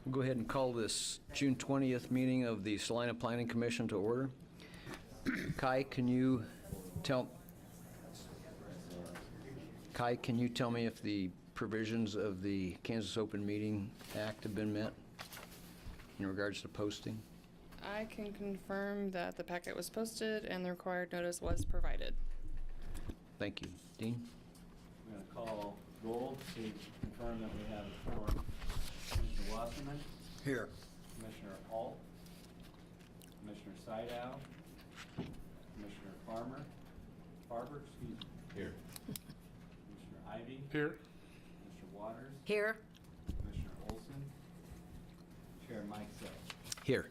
We'll go ahead and call this June 20th meeting of the Salina Planning Commission to order. Kai, can you tell me if the provisions of the Kansas Open Meeting Act have been met in regards to posting? I can confirm that the packet was posted and the required notice was provided. Thank you. Dean? I'm going to call Gold to confirm that we have a quorum. Commissioner Wasserman? Here. Commissioner Alt? Commissioner Sydow? Commissioner Farber, excuse me. Here. Commissioner Ivy? Here. Commissioner Waters? Here. Commissioner Olson? Chair Mike Sill. Here.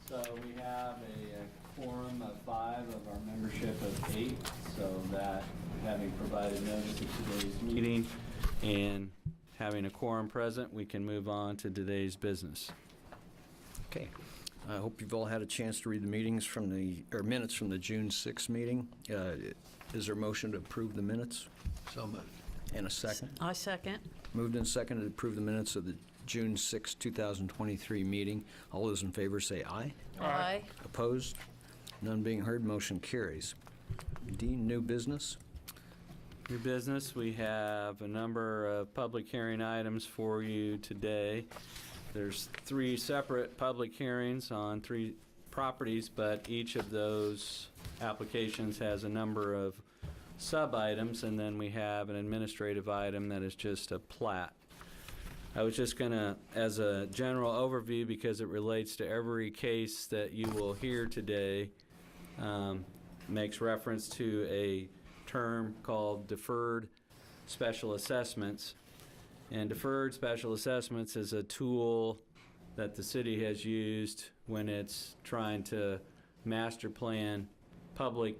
So we have a quorum of 5 of our membership of 8, so that having provided notice of today's meeting and having a quorum present, we can move on to today's business. Okay. I hope you've all had a chance to read the minutes from the June 6th meeting. Is there a motion to approve the minutes? So moved. And a second? I second. Moved and seconded to approve the minutes of the June 6, 2023 meeting. All those in favor say aye. Aye. Opposed? None being heard, motion carries. Dean, new business? New business, we have a number of public hearing items for you today. There's 3 separate public hearings on 3 properties, but each of those applications has a number of sub-items, and then we have an administrative item that is just a plat. I was just going to, as a general overview, because it relates to every case that you will hear today, makes reference to a term called deferred special assessments. And deferred special assessments is a tool that the city has used when it's trying to master plan public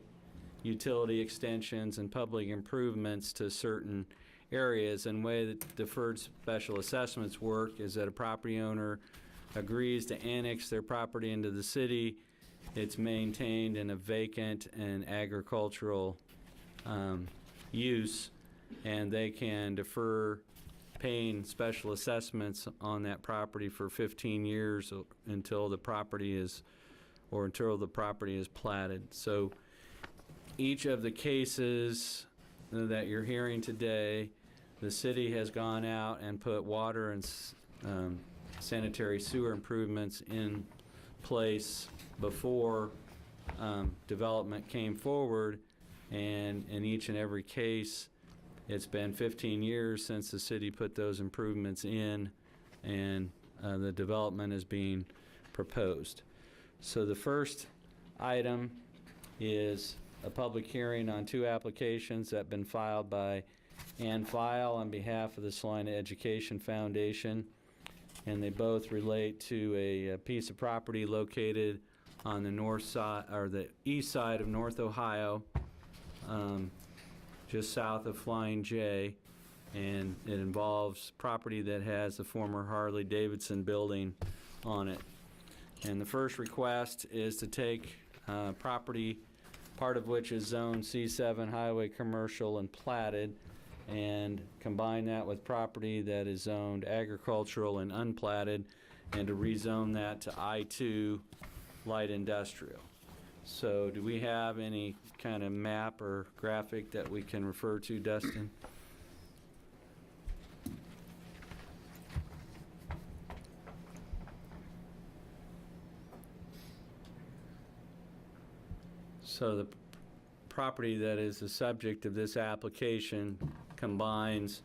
utility extensions and public improvements to certain areas. And the way that deferred special assessments work is that a property owner agrees to annex their property into the city. It's maintained in a vacant and agricultural use, and they can defer paying special assessments on that property for 15 years until the property is platted. So each of the cases that you're hearing today, the city has gone out and put water and sanitary sewer improvements in place before development came forward, and in each and every case it's been 15 years since the city put those improvements in, and the development is being proposed. So the first item is a public hearing on 2 applications that have been filed by Ann File on behalf of the Salina Education Foundation, and they both relate to a piece of property located on the north side, or the east side of North Ohio, just south of Flying J, and it involves property that has the former Harley-Davidson building on it. And the first request is to take property, part of which is zone C7 highway commercial and platted, and combine that with property that is zoned agricultural and unplatted, and to rezone that to I2 light industrial. So do we have any kind of map or graphic that we can refer to, Dustin? So the property that is the subject of this application combines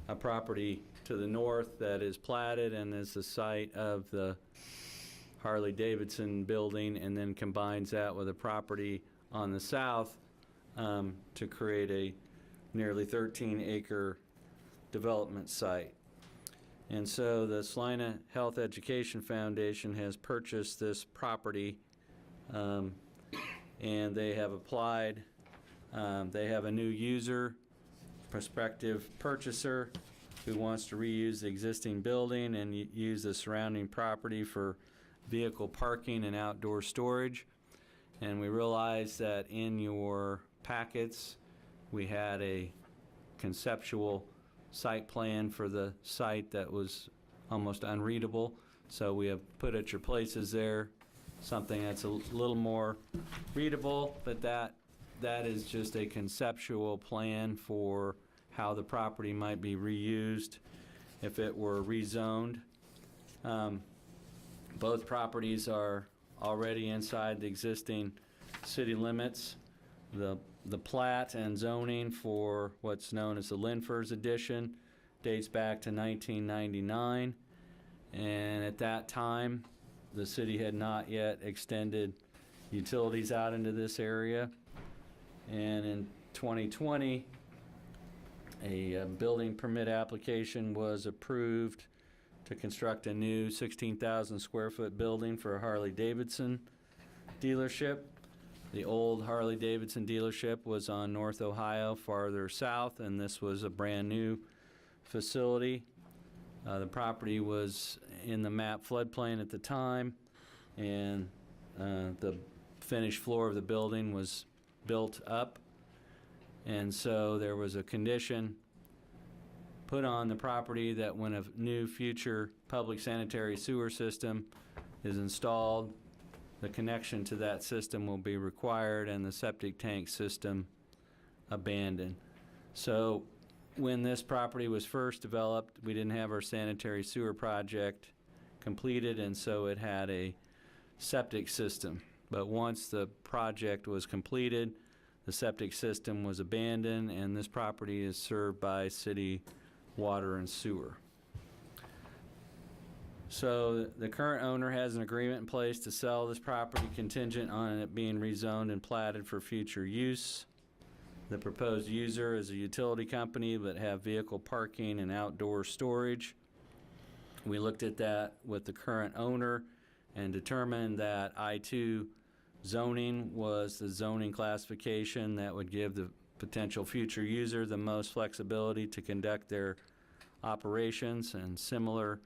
a property to the north that is platted and is the site of the Harley-Davidson building, and then combines that with a property on the south to create a nearly 13-acre development site. And so the Salina Health Education Foundation has purchased this property, and they have applied. They have a new user, prospective purchaser, who wants to reuse the existing building and use the surrounding property for vehicle parking and outdoor storage. And we realized that in your packets we had a conceptual site plan for the site that was almost unreadable. So we have put at your places there something that's a little more readable, but that is just a conceptual plan for how the property might be reused if it were rezoned. Both properties are already inside the existing city limits. The plat and zoning for what's known as the Linfors Edition dates back to 1999, and at that time the city had not yet extended utilities out into this area. And in 2020, a building permit application was approved to construct a new 16,000 square foot building for a Harley-Davidson dealership. The old Harley-Davidson dealership was on North Ohio, farther south, and this was a brand new facility. The property was in the map floodplain at the time, and the finished floor of the building was built up. And so there was a condition put on the property that when a new future public sanitary sewer system is installed, the connection to that system will be required and the septic tank system abandoned. So when this property was first developed, we didn't have our sanitary sewer project completed, and so it had a septic system. But once the project was completed, the septic system was abandoned, and this property is served by city water and sewer. So the current owner has an agreement in place to sell this property contingent on it being rezoned and platted for future use. The proposed user is a utility company but have vehicle parking and outdoor storage. We looked at that with the current owner and determined that I-2 zoning was the zoning classification that would give the potential future user the most flexibility to conduct their operations, and similar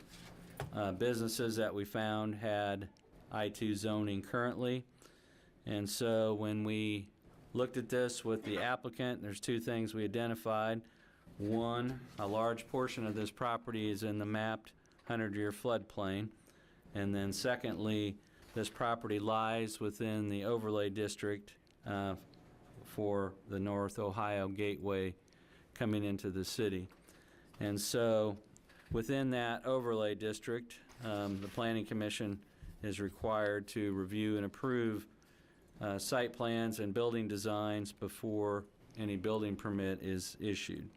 businesses that we found had I-2 zoning currently. And so when we looked at this with the applicant, there's two things we identified. One, a large portion of this property is in the mapped 100-year floodplain. And then secondly, this property lies within the overlay district for the North Ohio Gateway coming into the city. And so within that overlay district, the Planning Commission is required to review and approve site plans and building designs before any building permit is issued.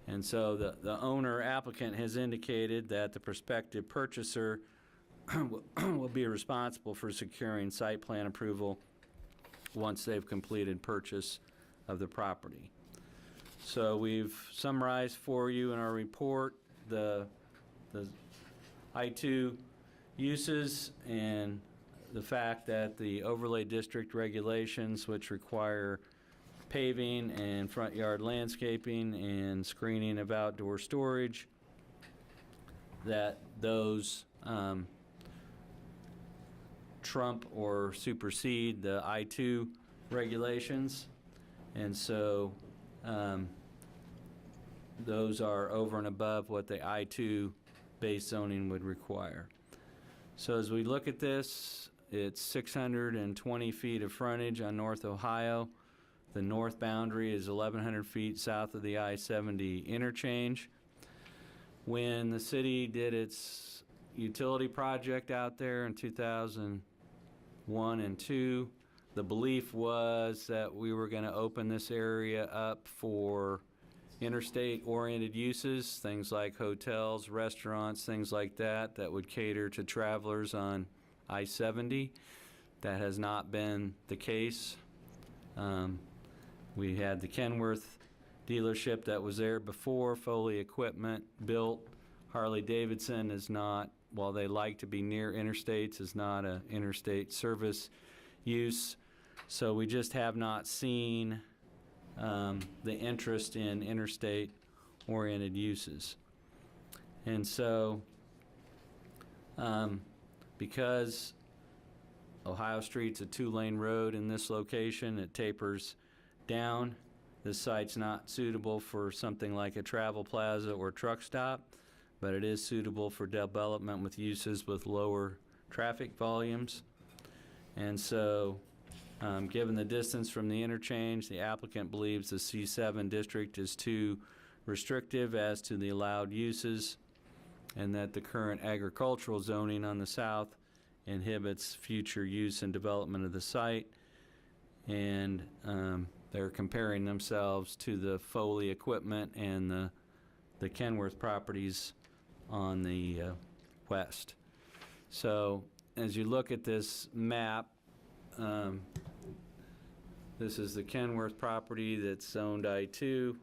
And so the owner applicant has indicated that the prospective purchaser will be responsible for securing site plan approval once they've completed purchase of the property. So we've summarized for you in our report the I-2 uses and the fact that the overlay district regulations, which require paving and front yard landscaping and screening of outdoor storage, that those trump or supersede the I-2 regulations. And so those are over and above what the I-2 base zoning would require. So as we look at this, it's 620 feet of frontage on North Ohio. The north boundary is 1,100 feet south of the I-70 interchange. When the city did its utility project out there in 2001 and 2, the belief was that we were going to open this area up for interstate-oriented uses, things like hotels, restaurants, things like that, that would cater to travelers on I-70. That has not been the case. We had the Kenworth dealership that was there before, Foley equipment built. Harley-Davidson is not, while they like to be near interstates, is not an interstate service use. So we just have not seen the interest in interstate-oriented uses. And so because Ohio Street's a two-lane road in this location, it tapers down. This site's not suitable for something like a travel plaza or truck stop, but it is suitable for development with uses with lower traffic volumes. And so, given the distance from the interchange, the applicant believes the C7 district is too restrictive as to the allowed uses, and that the current agricultural zoning on the south inhibits future use and development of the site. And they're comparing themselves to the Foley equipment and the Kenworth properties on the west. So as you look at this map, this is the Kenworth property that's zoned I-2.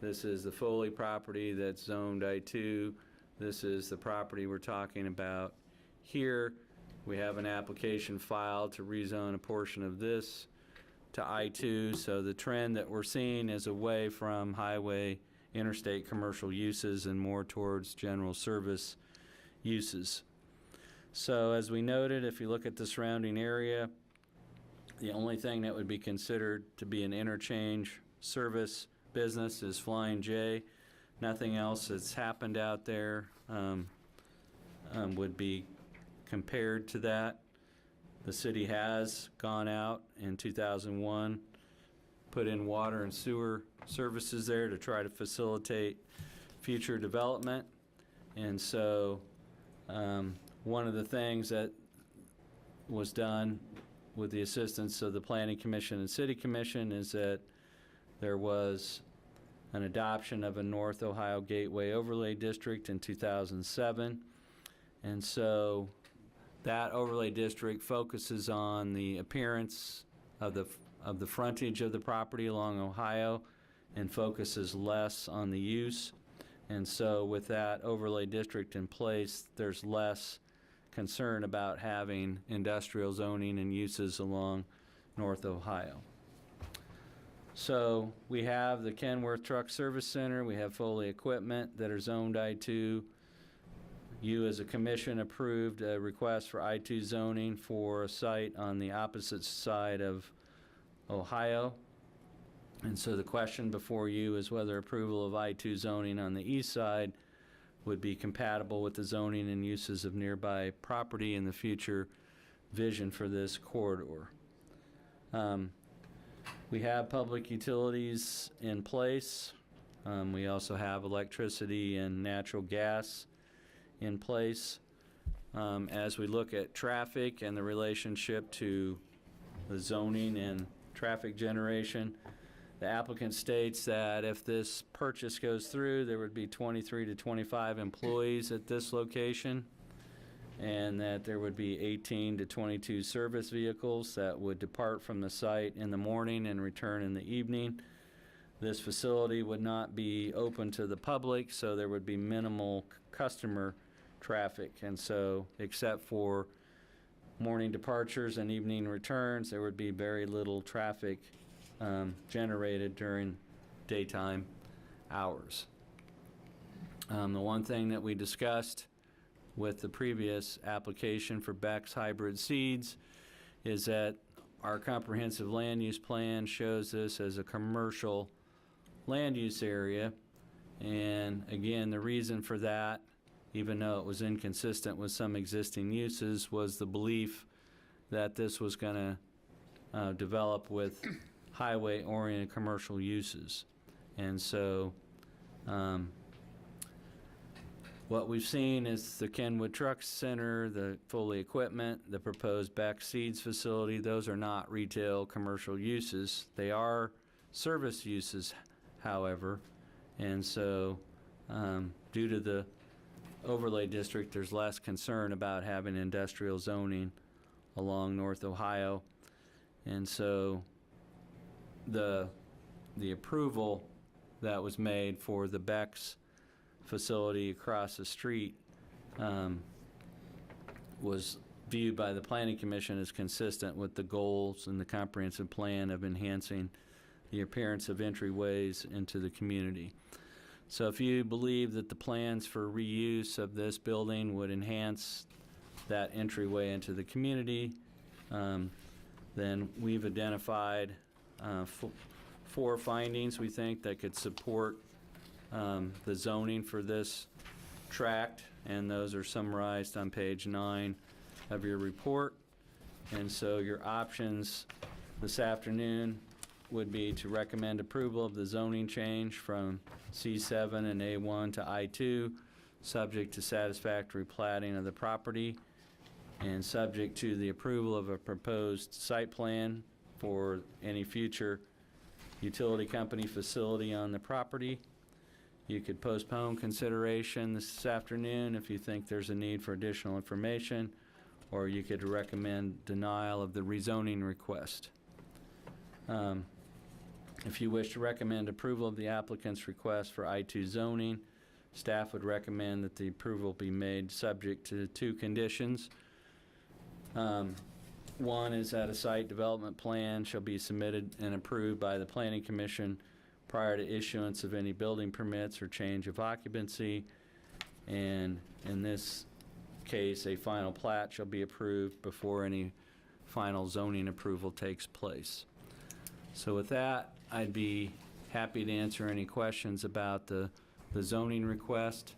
This is the Foley property that's zoned I-2. This is the property we're talking about here. We have an application filed to rezone a portion of this to I-2. So the trend that we're seeing is away from highway, interstate commercial uses and more towards general service uses. So as we noted, if you look at the surrounding area, the only thing that would be considered to be an interchange service business is Flying J. Nothing else that's happened out there would be compared to that. The city has gone out in 2001, put in water and sewer services there to try to facilitate future development. And so one of the things that was done with the assistance of the Planning Commission and City Commission is that there was an adoption of a North Ohio Gateway Overlay District in 2007. And so that overlay district focuses on the appearance of the frontage of the property along Ohio and focuses less on the use. And so with that overlay district in place, there's less concern about having industrial zoning and uses along North Ohio. So we have the Kenworth Truck Service Center, we have Foley equipment that are zoned I-2. You as a commission approved a request for I-2 zoning for a site on the opposite side of Ohio. And so the question before you is whether approval of I-2 zoning on the east side would be compatible with the zoning and uses of nearby property and the future vision for this corridor. We have public utilities in place. We also have electricity and natural gas in place. As we look at traffic and the relationship to the zoning and traffic generation, the applicant states that if this purchase goes through, there would be 23 to 25 employees at this location, and that there would be 18 to 22 service vehicles that would depart from the site in the morning and return in the evening. This facility would not be open to the public, so there would be minimal customer traffic. And so, except for morning departures and evening returns, there would be very little traffic generated during daytime hours. The one thing that we discussed with the previous application for Beck's hybrid seeds is that our comprehensive land use plan shows this as a commercial land use area. And again, the reason for that, even though it was inconsistent with some existing uses, was the belief that this was going to develop with highway-oriented commercial uses. And so what we've seen is the Kenwood Truck Center, the Foley equipment, the proposed Beck Seeds facility. Those are not retail commercial uses. They are service uses, however. And so due to the overlay district, there's less concern about having industrial zoning along North Ohio. And so the approval that was made for the Beck's facility across the street was viewed by the Planning Commission as consistent with the goals and the comprehensive plan of enhancing the appearance of entryways into the community. So if you believe that the plans for reuse of this building would enhance that entryway into the community, then we've identified 4 findings we think that could support the zoning for this tracked, and those are summarized on page 9 of your report. And so your options this afternoon would be to recommend approval of the zoning change from C7 and A1 to I2, subject to satisfactory plating of the property, and subject to the approval of a proposed site plan for any future utility company facility on the property. You could postpone consideration this afternoon if you think there's a need for additional information, or you could recommend denial of the rezoning request. If you wish to recommend approval of the applicant's request for I2 zoning, staff would recommend that the approval be made subject to 2 conditions. One is that a site development plan shall be submitted and approved by the Planning Commission prior to issuance of any building permits or change of occupancy. And in this case, a final plat shall be approved before any final zoning approval takes place. So with that, I'd be happy to answer any questions about the zoning request.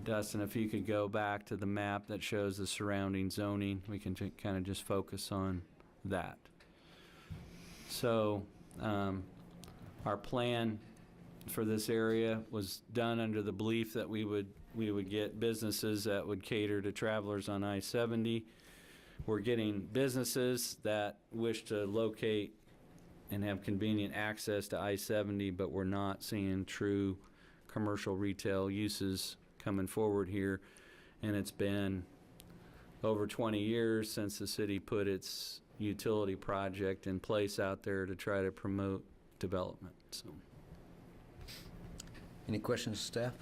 Dustin, if you could go back to the map that shows the surrounding zoning, we can kind of just focus on that. So our plan for this area was done under the belief that we would get businesses that would cater to travelers on I-70. We're getting businesses that wish to locate and have convenient access to I-70, but we're not seeing true commercial retail uses coming forward here. And it's been over 20 years since the city put its utility project in place out there to try to promote development. So, Any questions, staff?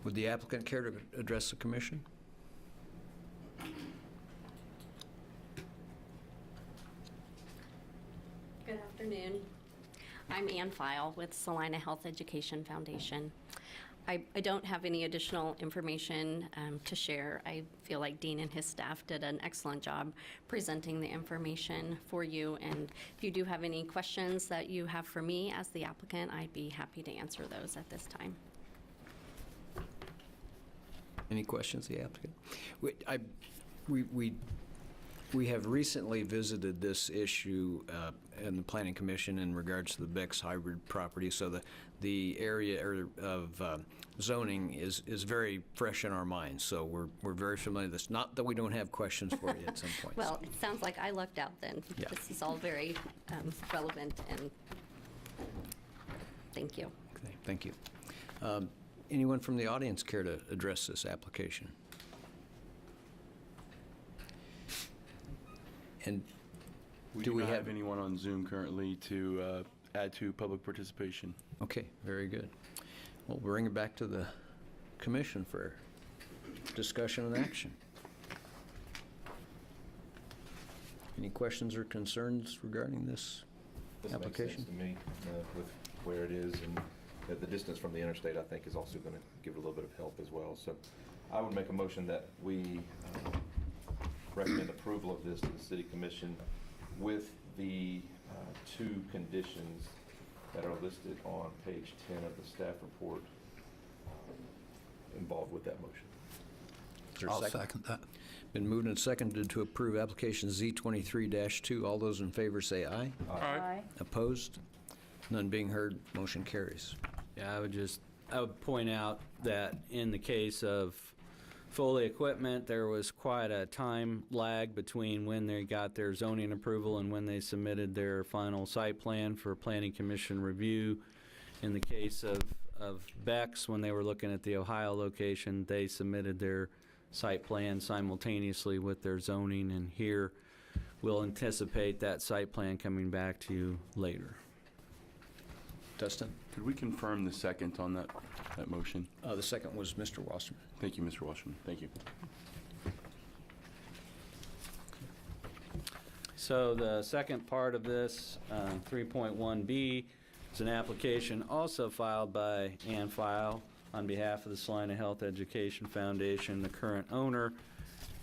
Would the applicant care to address the commission? Good afternoon. I'm Ann File with Salina Health Education Foundation. I don't have any additional information to share. I feel like Dean and his staff did an excellent job presenting the information for you. And if you do have any questions that you have for me as the applicant, I'd be happy to answer those at this time. Any questions, the applicant? We have recently visited this issue in the Planning Commission in regards to the Beck's hybrid property, so the area of zoning is very fresh in our minds, so we're very familiar with this. Not that we don't have questions for you at some point. Well, it sounds like I lucked out then. Yeah. This is all very relevant, and thank you. Okay, thank you. Anyone from the audience care to address this application? And Do we have anyone on Zoom currently to add to public participation? okay, very good. We'll bring it back to the commission for discussion and action. Any questions or concerns regarding this application? This makes sense to me with where it is, and the distance from the interstate, I think, is also going to give it a little bit of help as well. So I would make a motion that we recommend approval of this to the City Commission with the 2 conditions that are listed on page 10 of the staff report involved with that motion. Is there a I'll second that. Been moved and seconded to approve application Z23-2. All those in favor say aye. Aye. Opposed? None being heard, motion carries. yeah, I would point out that in the case of Foley equipment, there was quite a time lag between when they got their zoning approval and when they submitted their final site plan for Planning Commission review. In the case of Beck's, when they were looking at the Ohio location, they submitted their site plan simultaneously with their zoning, and here we'll anticipate that site plan coming back to you later. Dustin? Could we confirm the second on that motion? The second was Mr. Wasserman. Thank you, Mr. Washington. Thank you. So the second part of this, 3.1B, is an application also filed by Ann File on behalf of the Salina Health Education Foundation, the current owner,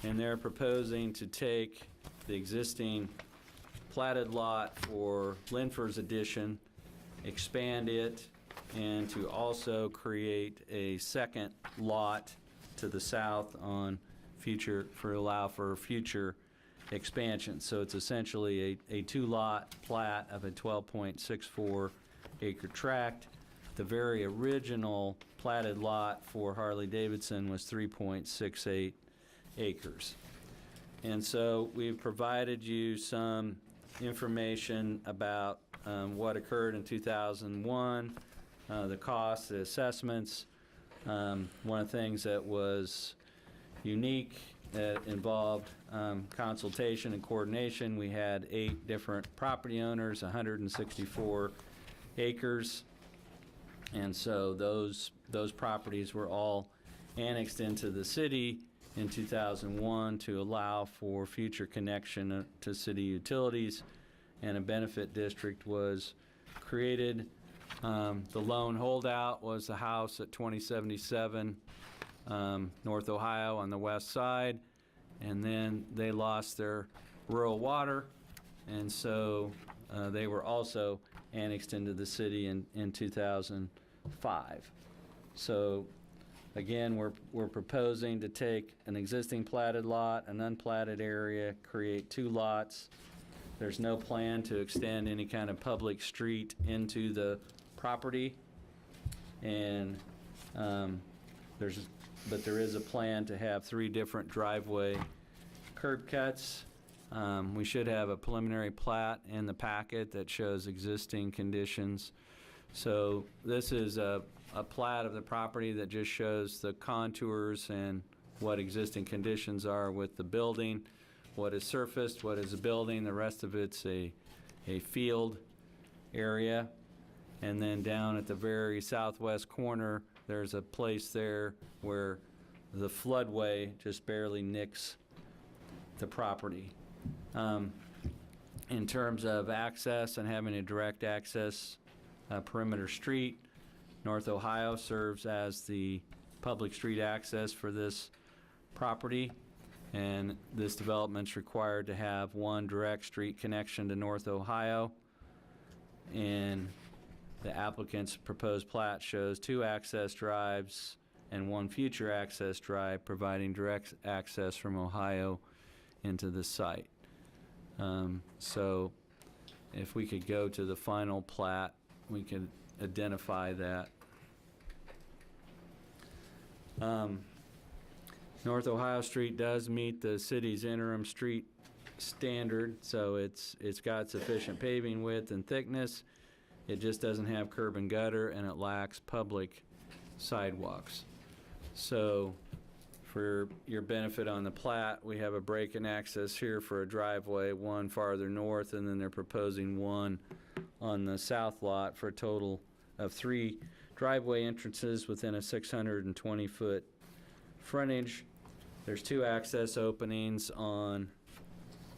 and they're proposing to take the existing platted lot for Linford's addition expand it and to also create a second lot to the south on allow for future expansion. So it's essentially a two-lot plat of a 12.64 acre tract. The very original platted lot for Harley-Davidson was 3.68 acres. And so we've provided you some information about what occurred in 2001, the costs, the assessments. One of the things that was unique that involved consultation and coordination. We had 8 different property owners, 164 acres, and so those properties were all annexed into the city in 2001 to allow for future connection to city utilities, and a benefit district was created. The lone holdout was the house at 2077 North Ohio on the west side, and then they lost their rural water, and so they were also annexed into the city in 2005. So again, we're proposing to take an existing platted lot, an unplatted area, create 2 lots. There's no plan to extend any kind of public street into the property, and but there is a plan to have 3 different driveway curb cuts. We should have a preliminary plat in the packet that shows existing conditions. So this is a plat of the property that just shows the contours and what existing conditions are with the building, what is surfaced, what is a building. The rest of it's a field area. And then down at the very southwest corner, there's a place there where the floodway just barely nicks the property. In terms of access and having a direct access perimeter street, North Ohio serves as the public street access for this property, and this development's required to have 1 direct street connection to North Ohio, and the applicant's proposed plat shows 2 access drives and 1 future access drive providing direct access from Ohio into the site. So if we could go to the final plat, we could identify that. North Ohio Street does meet the city's interim street standard, so it's got sufficient paving width and thickness. It just doesn't have curb and gutter, and it lacks public sidewalks. So for your benefit on the plat, we have a break in access here for a driveway, 1 farther north, and then they're proposing 1 on the south lot for a total of 3 driveway entrances within a 620-foot frontage. There's 2 access openings on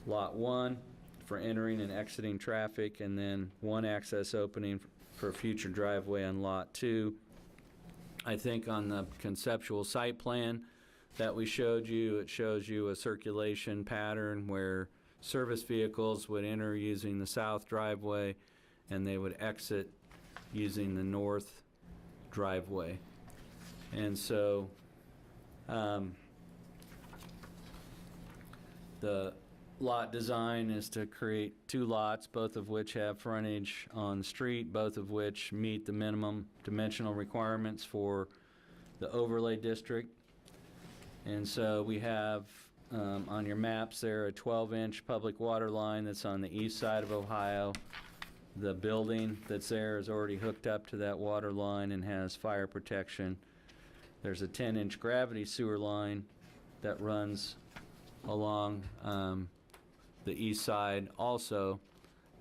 lot 1 for entering and exiting traffic, and then 1 access opening for a future driveway on lot 2. I think on the conceptual site plan that we showed you, it shows you a circulation pattern where service vehicles would enter using the south driveway and they would exit using the north driveway. And so the lot design is to create 2 lots, both of which have frontage on the street, both of which meet the minimum dimensional requirements for the overlay district. And so we have on your maps there a 12-inch public water line that's on the east side of Ohio. The building that's there is already hooked up to that water line and has fire protection. There's a 10-inch gravity sewer line that runs along the east side also,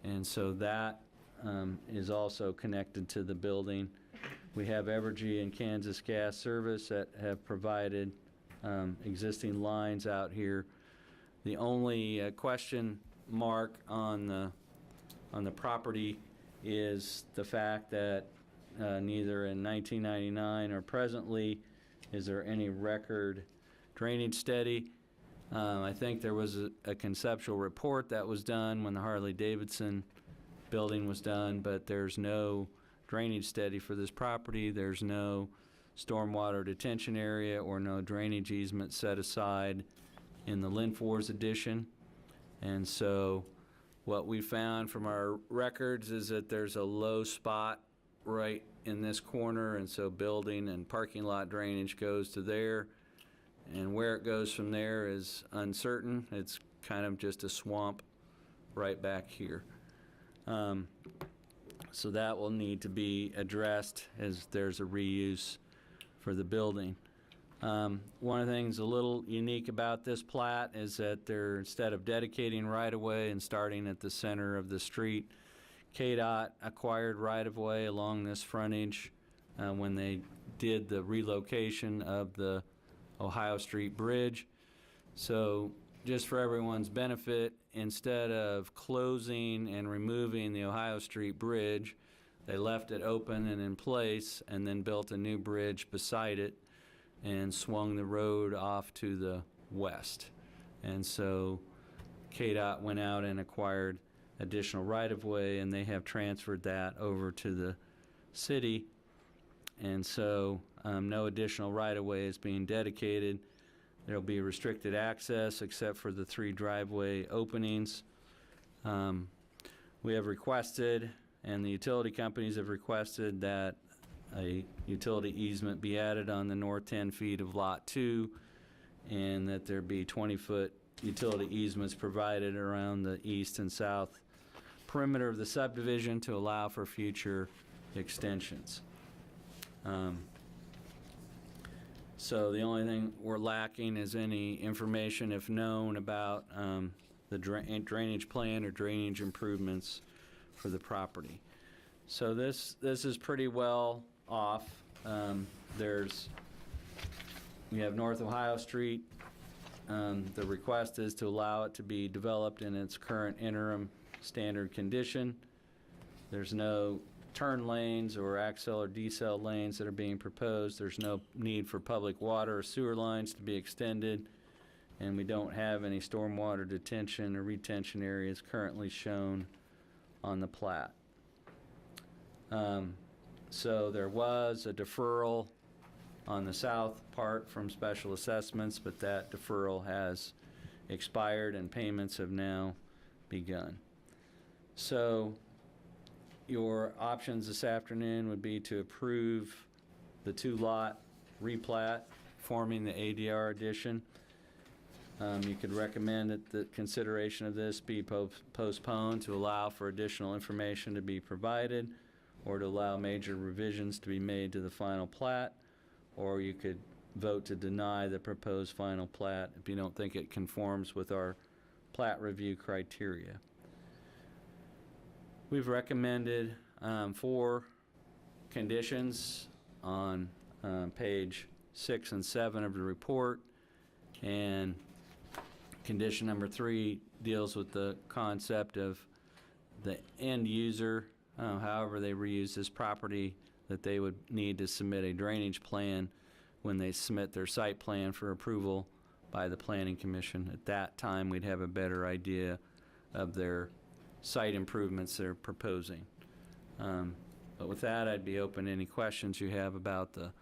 and so that is also connected to the building. We have Evergy and Kansas Gas Service that have provided existing lines out here. The only question mark on the property is the fact that neither in 1999 or presently is there any record drainage study. I think there was a conceptual report that was done when the Harley-Davidson building was done, but there's no drainage study for this property. There's no stormwater detention area or no drainage easement set aside in the Linfors addition. And so what we found from our records is that there's a low spot right in this corner, and so building and parking lot drainage goes to there. And where it goes from there is uncertain. It's kind of just a swamp right back here. So that will need to be addressed as there's a reuse for the building. One of the things a little unique about this plat is that they're, instead of dedicating right-of-way and starting at the center of the street, KDOT acquired right-of-way along this frontage when they did the relocation of the Ohio Street Bridge. So just for everyone's benefit, instead of closing and removing the Ohio Street Bridge, they left it open and in place and then built a new bridge beside it and swung the road off to the west. And so KDOT went out and acquired additional right-of-way, and they have transferred that over to the city. And so no additional right-of-way is being dedicated. There'll be restricted access except for the 3 driveway openings. We have requested, and the utility companies have requested, that a utility easement be added on the north 10 feet of Lot 2, and that there be 20-foot utility easements provided around the east and south perimeter of the subdivision to allow for future extensions. So the only thing we're lacking is any information, if known, about the drainage plan or drainage improvements for the property. So this is pretty well off. We have North Ohio Street. The request is to allow it to be developed in its current interim standard condition. There's no turn lanes or accel or decel lanes that are being proposed. There's no need for public water or sewer lines to be extended, and we don't have any stormwater detention or retention areas currently shown on the plat. So there was a deferral on the south part from special assessments, but that deferral has expired and payments have now begun. So your options this afternoon would be to approve the 2-lot replat forming the ADR addition. You could recommend that the consideration of this be postponed to allow for additional information to be provided, or to allow major revisions to be made to the final plat, or you could vote to deny the proposed final plat if you don't think it conforms with our plat review criteria. We've recommended 4 conditions on page 6 and 7 of the report, and condition number 3 deals with the concept of the end user, however they reuse this property, that they would need to submit a drainage plan when they submit their site plan for approval by the Planning Commission. At that time, we'd have a better idea of their site improvements they're proposing. But with that, I'd be open to any questions you have about the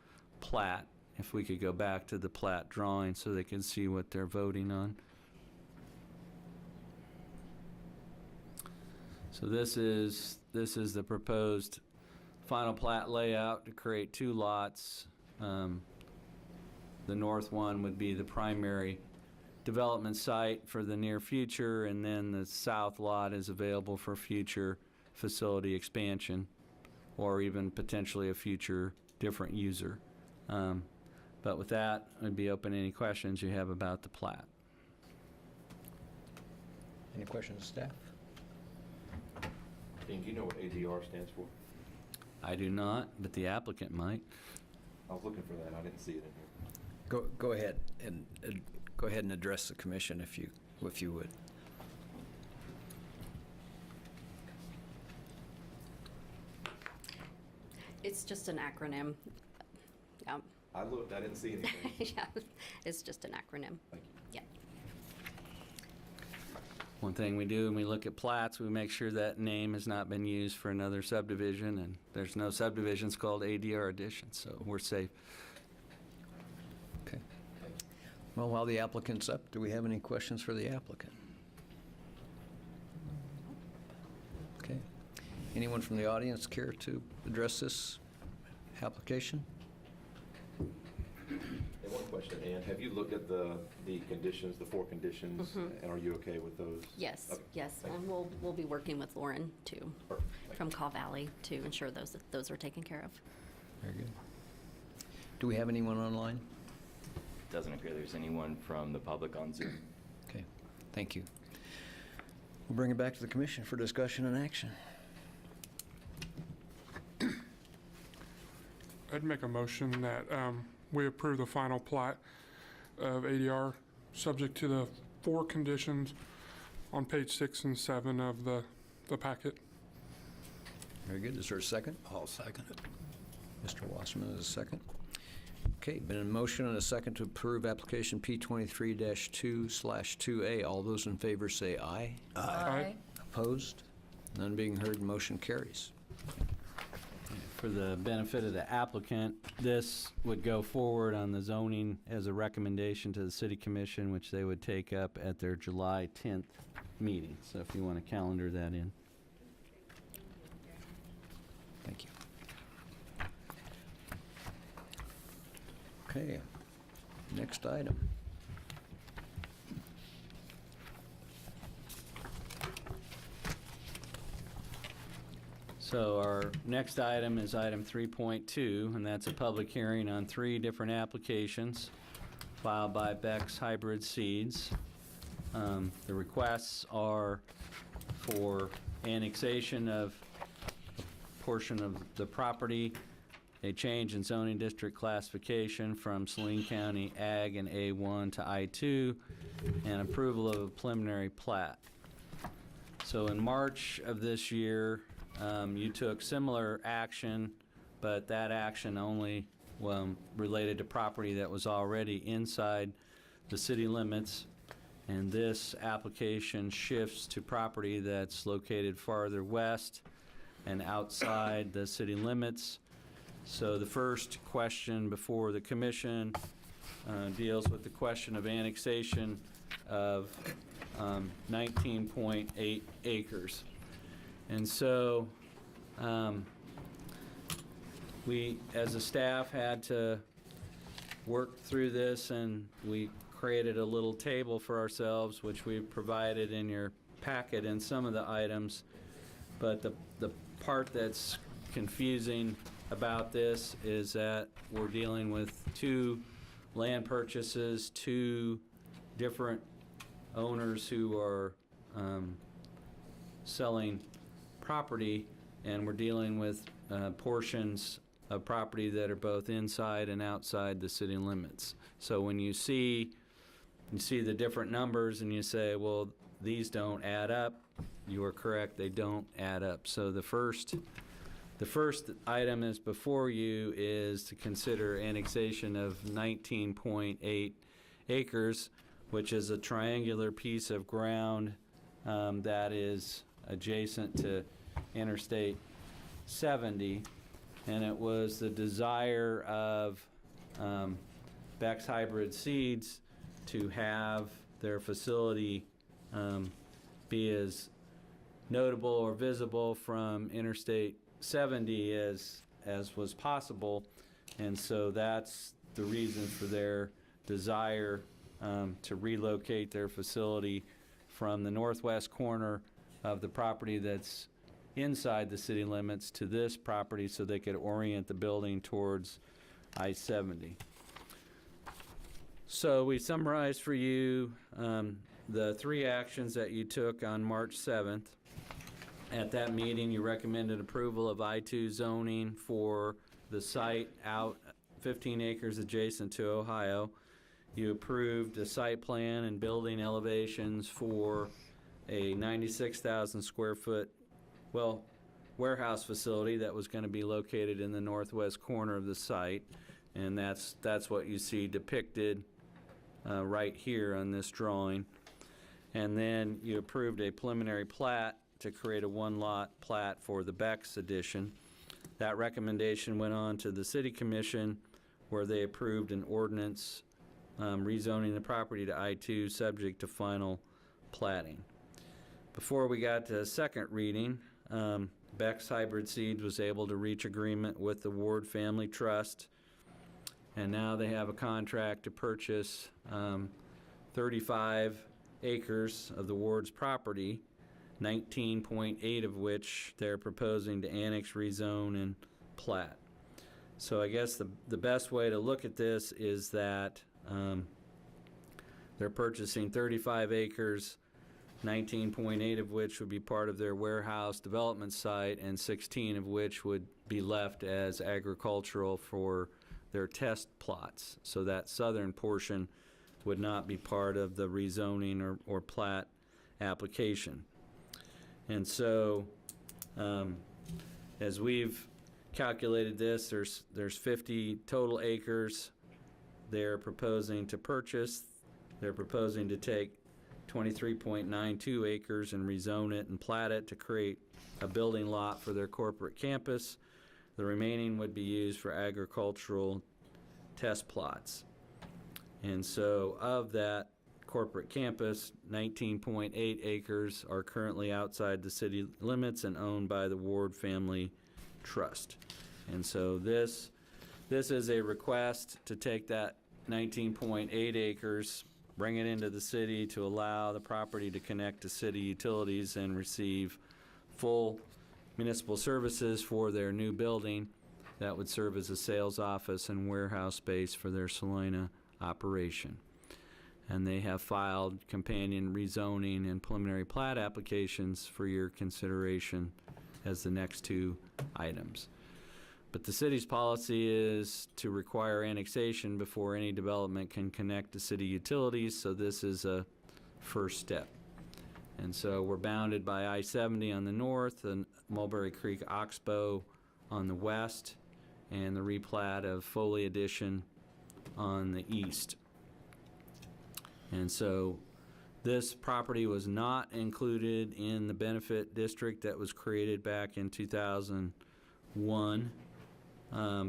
plat. If we could go back to the plat drawing so they can see what they're voting on. So this is the proposed final plat layout to create 2 lots. The north one would be the primary development site for the near future, and then the south lot is available for future facility expansion or even potentially a future different user. But with that, I'd be open to any questions you have about the plat. Any questions, staff? Dean, do you know what ADR stands for? I do not, but the applicant might. I was looking for that. I didn't see it in here. Go ahead and address the commission if you would. It's just an acronym. Yeah, I looked. I didn't see anything. yeah, it's just an acronym. Thank you. Yeah. One thing we do when we look at plats, we make sure that name has not been used for another subdivision, and there's no subdivisions called ADR additions, so we're safe. Okay. Well, while the applicant's up, do we have any questions for the applicant? Okay. Anyone from the audience care to address this application? And one question, Ann, have you looked at the conditions, the 4 conditions, and are you okay with those? Yes, Okay, yes, thank and we'll be working with Lauren too, Perfect. Thank from Caw Valley to ensure those are taken care of. Very good. Do we have anyone online? Doesn't appear there's anyone from the public on Zoom. Okay, thank you. We'll bring it back to the commission for discussion and action. I'd make a motion that we approve the final plat of ADR, subject to the 4 conditions on page 6 and 7 of the packet. Very good. Is there a second? I'll second it. Mr. Wasserman is a second. Okay, been a motion and a second to approve application P23-2/2A. All those in favor say aye. Aye. Opposed? None being heard, motion carries. For the benefit of the applicant, this would go forward on the zoning as a recommendation to the city commission, which they would take up at their July 10th meeting. So if you want to calendar that in. Thank you. Okay, next item. So our next item is item 3.2, and that's a public hearing on 3 different applications filed by Beck's Hybrid Seeds. The requests are for annexation of a portion of the property, a change in zoning district classification from Salina County Ag and A1 to I2, and approval of a preliminary plat. So in March of this year, you took similar action, but that action only related to property that was already inside the city limits. And this application shifts to property that's located farther west and outside the city limits. So the first question before the commission deals with the question of annexation of 19.8 acres. And so we, as a staff, had to work through this, and we created a little table for ourselves, which we've provided in your packet in some of the items. But the part that's confusing about this is that we're dealing with 2 land purchases, 2 different owners who are selling property, and we're dealing with portions of property that are both inside and outside the city limits. So when you see the different numbers and you say, well, these don't add up, you are correct, they don't add up. So the first item is before you is to consider annexation of 19.8 acres, which is a triangular piece of ground that is adjacent to Interstate 70, and it was the desire of Beck's Hybrid Seeds to have their facility be as notable or visible from Interstate 70 as was possible, and so that's the reason for their desire to relocate their facility from the northwest corner of the property that's inside the city limits to this property so they could orient the building towards I-70. So we summarized for you the 3 actions that you took on March 7th. At that meeting, you recommended approval of I-2 zoning for the site out 15 acres adjacent to Ohio. You approved a site plan and building elevations for a 96,000 square foot, warehouse facility that was going to be located in the northwest corner of the site. And that's what you see depicted right here on this drawing. And then you approved a preliminary plat to create a one-lot plat for the Beck's addition. That recommendation went on to the City Commission, where they approved an ordinance rezoning the property to I-2 subject to final platting. Before we got to second reading, Beck's Hybrid Seeds was able to reach agreement with the Ward Family Trust, and now they have a contract to purchase 35 acres of the Ward's property, 19.8 of which they're proposing to annex, rezone, and plat. So I guess the best way to look at this is that they're purchasing 35 acres, 19.8 of which would be part of their warehouse development site, and 16 of which would be left as agricultural for their test plots. So that southern portion would not be part of the rezoning or plat application. And so, as we've calculated this, there's 50 total acres they're proposing to purchase. They're proposing to take 23.92 acres and rezone it and plat it to create a building lot for their corporate campus. The remaining would be used for agricultural test plots. And so of that corporate campus, 19.8 acres are currently outside the city limits and owned by the Ward Family Trust. And so this is a request to take that 19.8 acres, bring it into the city to allow the property to connect to city utilities and receive full municipal services for their new building that would serve as a sales office and warehouse space for their Salina operation. And they have filed companion rezoning and preliminary plat applications for your consideration as the next two items. But the city's policy is to require annexation before any development can connect to city utilities, so this is a first step. And so we're bounded by I-70 on the north and Mulberry Creek Oxbow on the west, and the replat of Foley Addition on the east. And so this property was not included in the benefit district that was created back in 2001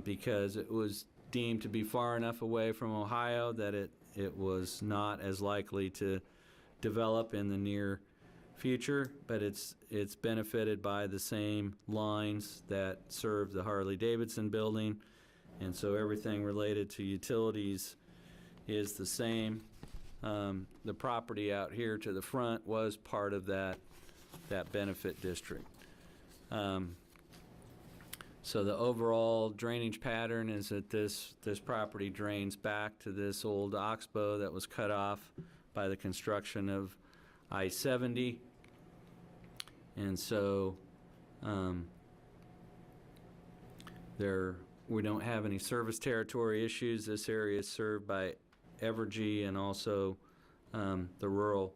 because it was deemed to be far enough away from Ohio that it was not as likely to develop in the near future, but it's benefited by the same lines that serve the Harley-Davidson building, and so everything related to utilities is the same. The property out here to the front was part of that benefit district. So the overall drainage pattern is that this property drains back to this old oxbow that was cut off by the construction of I-70. And so we don't have any service territory issues. This area is served by Evergy, and also the Rural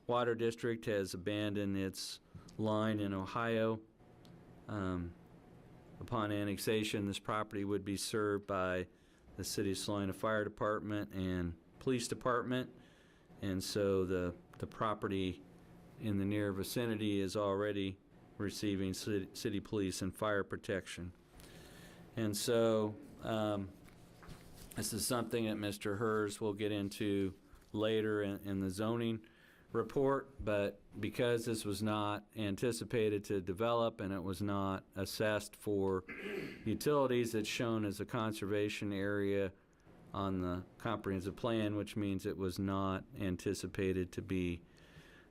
Water District has abandoned its line in Ohio. Upon annexation, this property would be served by the City of Salina Fire Department and Police Department, and so the property in the near vicinity is already receiving city police and fire protection. And so this is something that Mr. Hers will get into later in the zoning report, but because this was not anticipated to develop and it was not assessed for utilities, it's shown as a conservation area on the comprehensive plan, which means it was not anticipated to be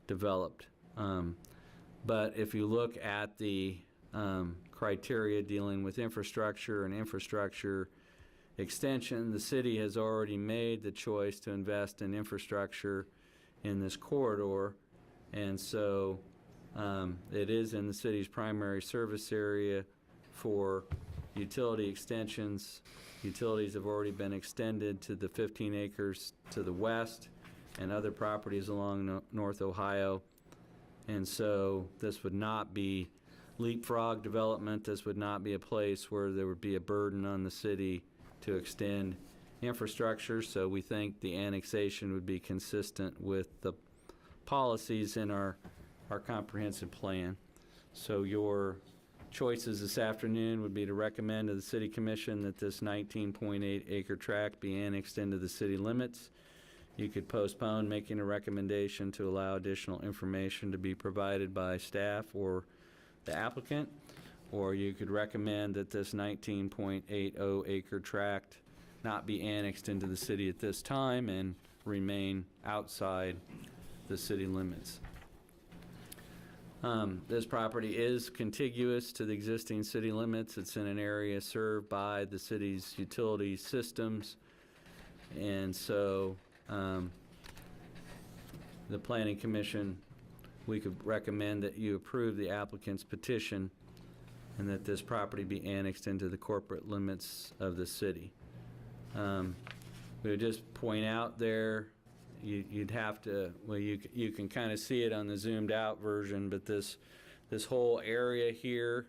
developed. But if you look at the criteria dealing with infrastructure and infrastructure extension, the city has already made the choice to invest in infrastructure in this corridor, and so it is in the city's primary service area for utility extensions. Utilities have already been extended to the 15 acres to the west and other properties along North Ohio, and so this would not be leapfrog development. This would not be a place where there would be a burden on the city to extend infrastructure, so we think the annexation would be consistent with the policies in our comprehensive plan. So your choices this afternoon would be to recommend to the City Commission that this 19.8 acre tract be annexed into the city limits. You could postpone making a recommendation to allow additional information to be provided by staff or the applicant, or you could recommend that this 19.80 acre tract not be annexed into the city at this time and remain outside the city limits. This property is contiguous to the existing city limits. It's in an area served by the city's utility systems, and so the Planning Commission, we could recommend that you approve the applicant's petition and that this property be annexed into the corporate limits of the city. We would just point out there, you'd have to, well, you can kind of see it on the zoomed out version, but this whole area here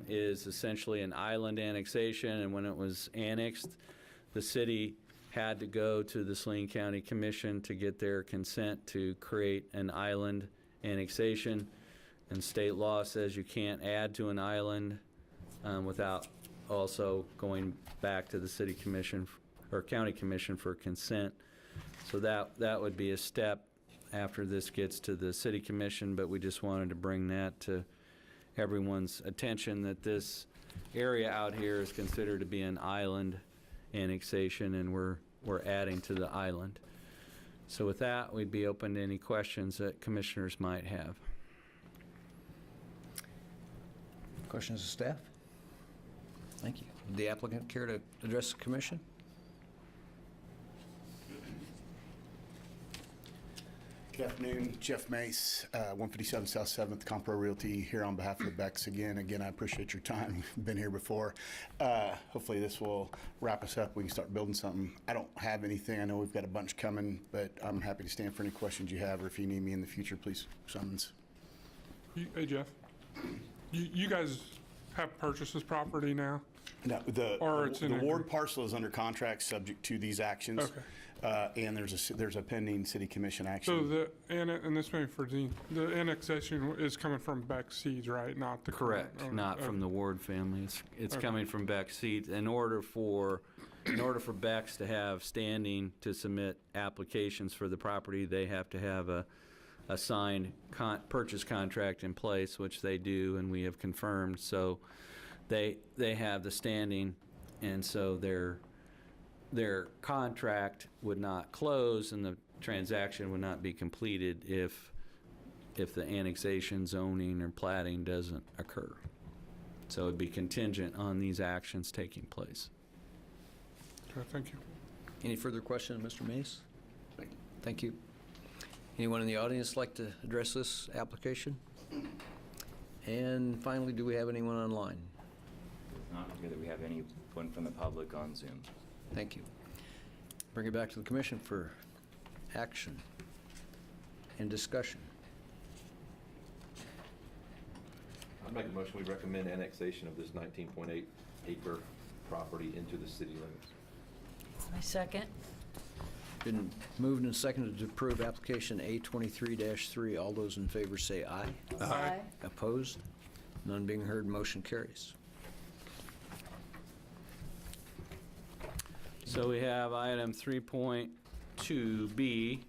is essentially an island annexation, and when it was annexed, the city had to go to the Salina County Commission to get their consent to create an island annexation. And state law says you can't add to an island without also going back to the City Commission or County Commission for consent. So that would be a step after this gets to the City Commission, but we just wanted to bring that to everyone's attention that this area out here is considered to be an island annexation, and we're adding to the island. So with that, we'd be open to any questions that commissioners might have. Questions of staff? Thank you. Would the applicant care to address the commission? Good afternoon, Jeff Mace, 157 South 7th, Compro Realty, here on behalf of the Becks. Again, I appreciate your time. We've been here before. Hopefully this will wrap us up. We can start building something. I don't have anything. I know we've got a bunch coming, but I'm happy to stand for any questions you have, or if you need me in the future, please summons. Hey, Jeff. You guys have purchased this property now? No, Or it's the in ward parcel is under contract subject to these actions. Okay. And there's a pending city commission So action. and this may be for Dean, the annexation is coming from Beck Seeds, right? Not the Correct, current- not okay. from the Ward family. It's Okay. coming from Beck's seat. In order for Beck's to have standing to submit applications for the property, they have to have a signed purchase contract in place, which they do, and we have confirmed. So they have the standing, and so their contract would not close and the transaction would not be completed if the annexation, zoning, or platting doesn't occur. So it'd be contingent on these actions taking place. Okay, thank you. Any further questions, Mr. Mace? Thank you. Anyone in the audience like to address this application? And finally, do we have anyone online? Not clear that we have anyone from the public on Zoom. Thank you. Bring it back to the commission for action and discussion. I'd make a motion, we recommend annexation of this 19.8 acre property into the city limits. I second. Been moved and seconded to approve application A23-3. All those in favor say aye. Aye. Opposed? None being heard, motion carries. So we have item 3.2B,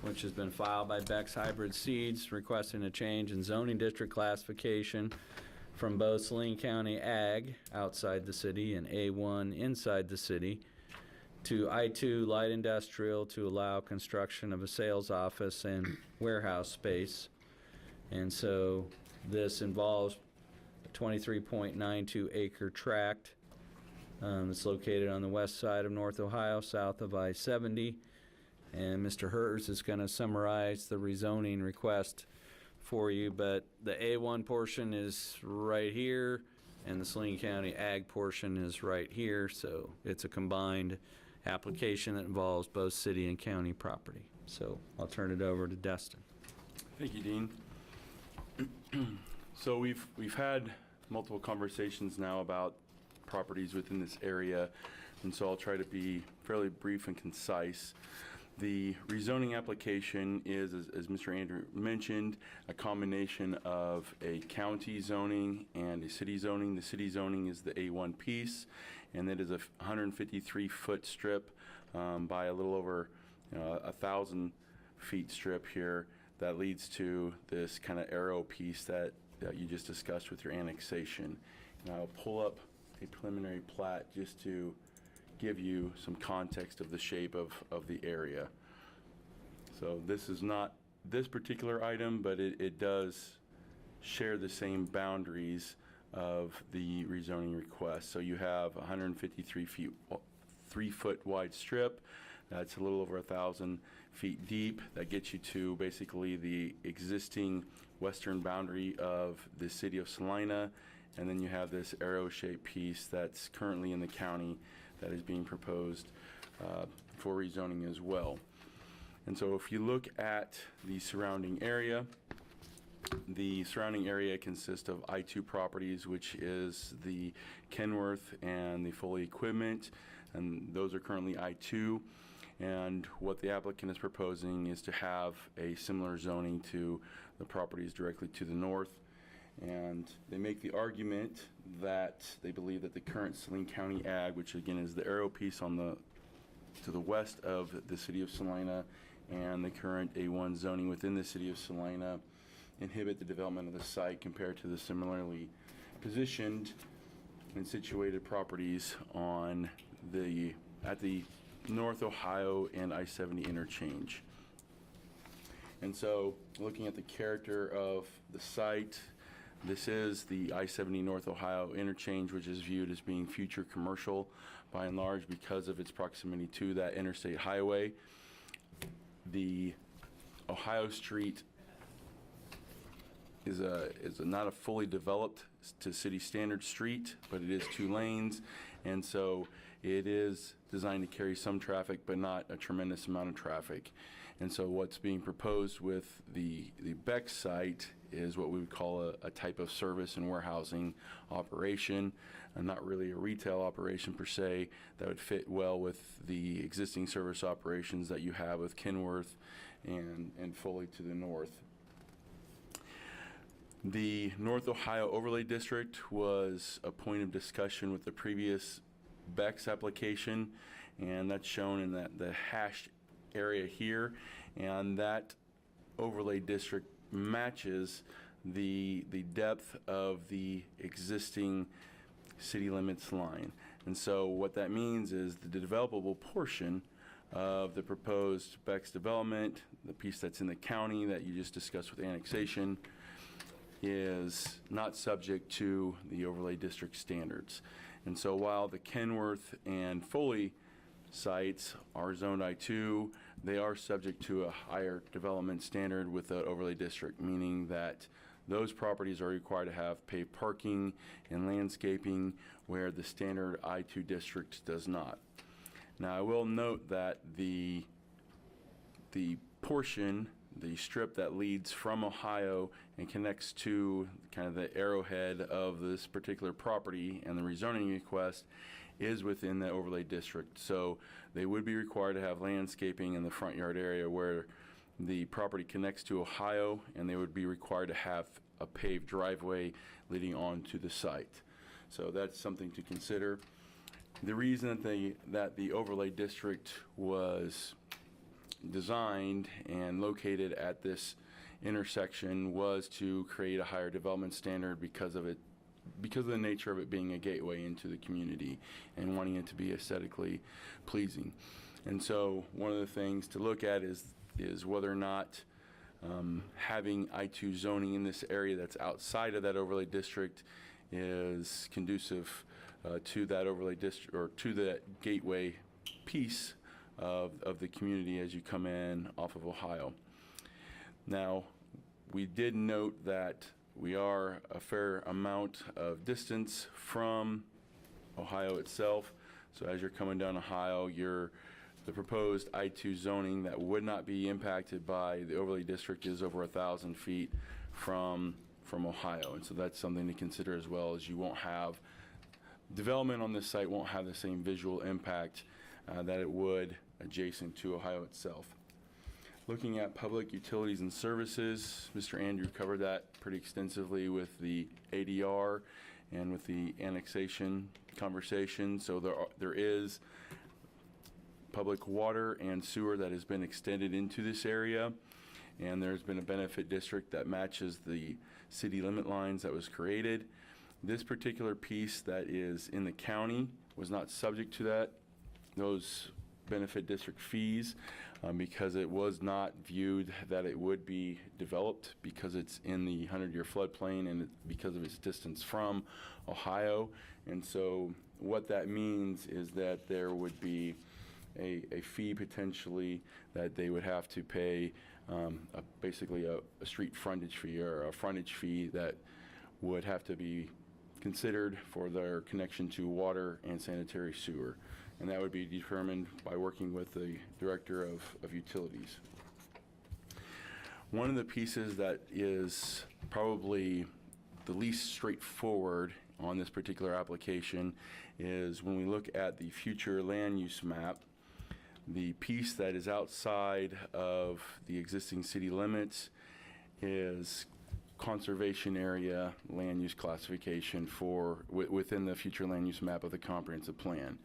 which has been filed by Beck's Hybrid Seeds, requesting a change in zoning district classification from both Salina County Ag outside the city and A1 inside the city to I2 Light Industrial to allow construction of a sales office and warehouse space. And so this involves a 23.92 acre tract. It's located on the west side of North Ohio, south of I-70. And Mr. Hertz is going to summarize the rezoning request for you, but the A1 portion is right here, and the Salina County Ag portion is right here, so it's a combined application that involves both city and county property. So I'll turn it over to Dustin. Thank you, Dean. So we've had multiple conversations now about properties within this area, and so I'll try to be fairly brief and concise. The rezoning application is, as Mr. Andrew mentioned, a combination of a county zoning and a city zoning. The city zoning is the A1 piece, and that is a 153-foot strip by a little over 1,000 feet strip here that leads to this kind of arrow piece that you just discussed with your annexation. And I'll pull up a preliminary plat just to give you some context of the shape of the area. So this is not this particular item, but it does share the same boundaries of the rezoning request. So you have 153 feet, 3-foot wide strip. That's a little over 1,000 feet deep. That gets you to basically the existing western boundary of the city of Salina. And then you have this arrow-shaped piece that's currently in the county that is being proposed for rezoning as well. And so if you look at the surrounding area consists of I-2 properties, which is the Kenworth and the Foley equipment, and those are currently I-2. And what the applicant is proposing is to have a similar zoning to the properties directly to the north. And they make the argument that they believe that the current Saline County Ag, which again is the arrow piece to the west of the city of Salina, and the current A1 zoning within the city of Salina inhibit the development of the site compared to the similarly positioned and situated properties at the North Ohio and I-70 interchange. And so looking at the character of the site, this is the I-70 North Ohio interchange, which is viewed as being future commercial by and large because of its proximity to that interstate highway. The Ohio Street is not a fully developed to city standard street, but it is 2 lanes, and so it is designed to carry some traffic, but not a tremendous amount of traffic. And so what's being proposed with the Beck site is what we would call a type of service and warehousing operation, and not really a retail operation per se, that would fit well with the existing service operations that you have with Kenworth and Foley to the north. The North Ohio Overlay District was a point of discussion with the previous Beck's application, and that's shown in the hashed area here, and that overlay district matches the depth of the existing city limits line. And so what that means is the developable portion of the proposed Beck's development, the piece that's in the county that you just discussed with annexation, is not subject to the overlay district standards. And so while the Kenworth and Foley sites are zoned I-2, they are subject to a higher development standard with the overlay district, meaning that those properties are required to have paved parking and landscaping where the standard I-2 district does not. Now, I will note that the portion, the strip that leads from Ohio and connects to kind of the arrowhead of this particular property and the rezoning request is within the overlay district. So they would be required to have landscaping in the front yard area where the property connects to Ohio, and they would be required to have a paved driveway leading onto the site. So that's something to consider. The reason that the overlay district was designed and located at this intersection was to create a higher development standard because of the nature of it being a gateway into the community and wanting it to be aesthetically pleasing. And so one of the things to look at is whether or not having I-2 zoning in this area that's outside of that overlay district is conducive to that overlay district, or to the gateway piece of the community as you come in off of Ohio. Now, we did note that we are a fair amount of distance from Ohio itself. So as you're coming down Ohio, the proposed I-2 zoning that would not be impacted by the overlay district is over 1,000 feet from Ohio. And so that's something to consider, as well as you won't have development on this site won't have the same visual impact that it would adjacent to Ohio itself. Looking at public utilities and services, Mr. Andrew covered that pretty extensively with the ADR and with the annexation conversation. So there is public water and sewer that has been extended into this area, and there's been a benefit district that matches the city limit lines that was created. This particular piece that is in the county was not subject to those benefit district fees because it was not viewed that it would be developed because it's in the 100-year floodplain and because of its distance from Ohio. And so what that means is that there would be a fee potentially that they would have to pay, basically a street frontage fee or a frontage fee that would have to be considered for their connection to water and sanitary sewer. And that would be determined by working with the Director of Utilities. One of the pieces that is probably the least straightforward on this particular application is when we look at the future land use map, the piece that is outside of the existing city limits is conservation area land use classification within the future land use map of the comprehensive plan.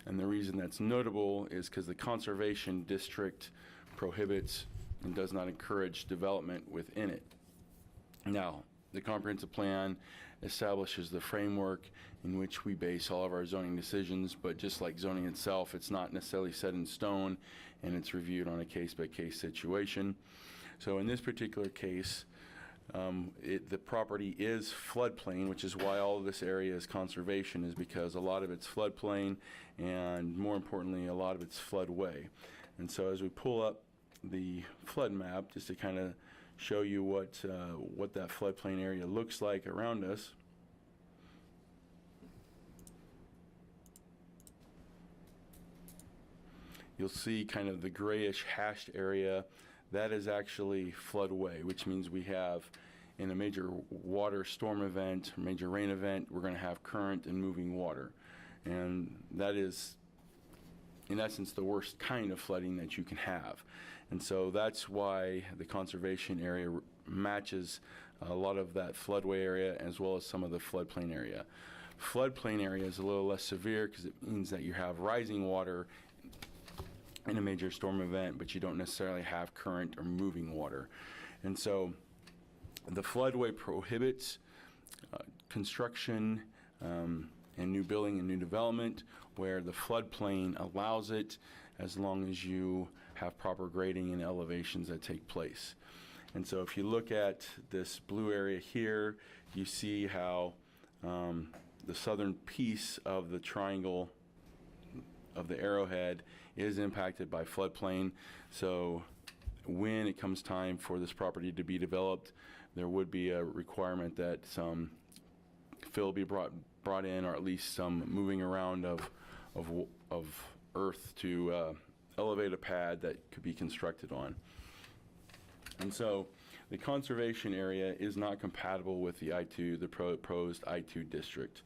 And the reason that's notable is because the conservation district prohibits and does not encourage development within it. Now, the comprehensive plan establishes the framework in which we base all of our zoning decisions, but just like zoning itself, it's not necessarily set in stone, and it's reviewed on a case-by-case situation. So in this particular case, the property is floodplain, which is why all of this area is conservation, is because a lot of it's floodplain and, more importantly, a lot of it's floodway. And so as we pull up the flood map, just to kind of show you what that floodplain area looks like around us, you'll see kind of the grayish hashed area. That is actually floodway, which means we have, in a major water storm event, major rain event, we're going to have current and moving water. And that is, in essence, the worst kind of flooding that you can have. And so that's why the conservation area matches a lot of that floodway area as well as some of the floodplain area. Floodplain area is a little less severe because it means that you have rising water in a major storm event, but you don't necessarily have current or moving water. And so the floodway prohibits construction and new building and new development, where the floodplain allows it as long as you have proper grading and elevations that take place. And so if you look at this blue area here, you see how the southern piece of the triangle of the arrowhead is impacted by floodplain. So when it comes time for this property to be developed, there would be a requirement that some fill be brought in, or at least some moving around of earth to elevate a pad that could be constructed on. And so the conservation area is not compatible with the I-2, the proposed I-2 district.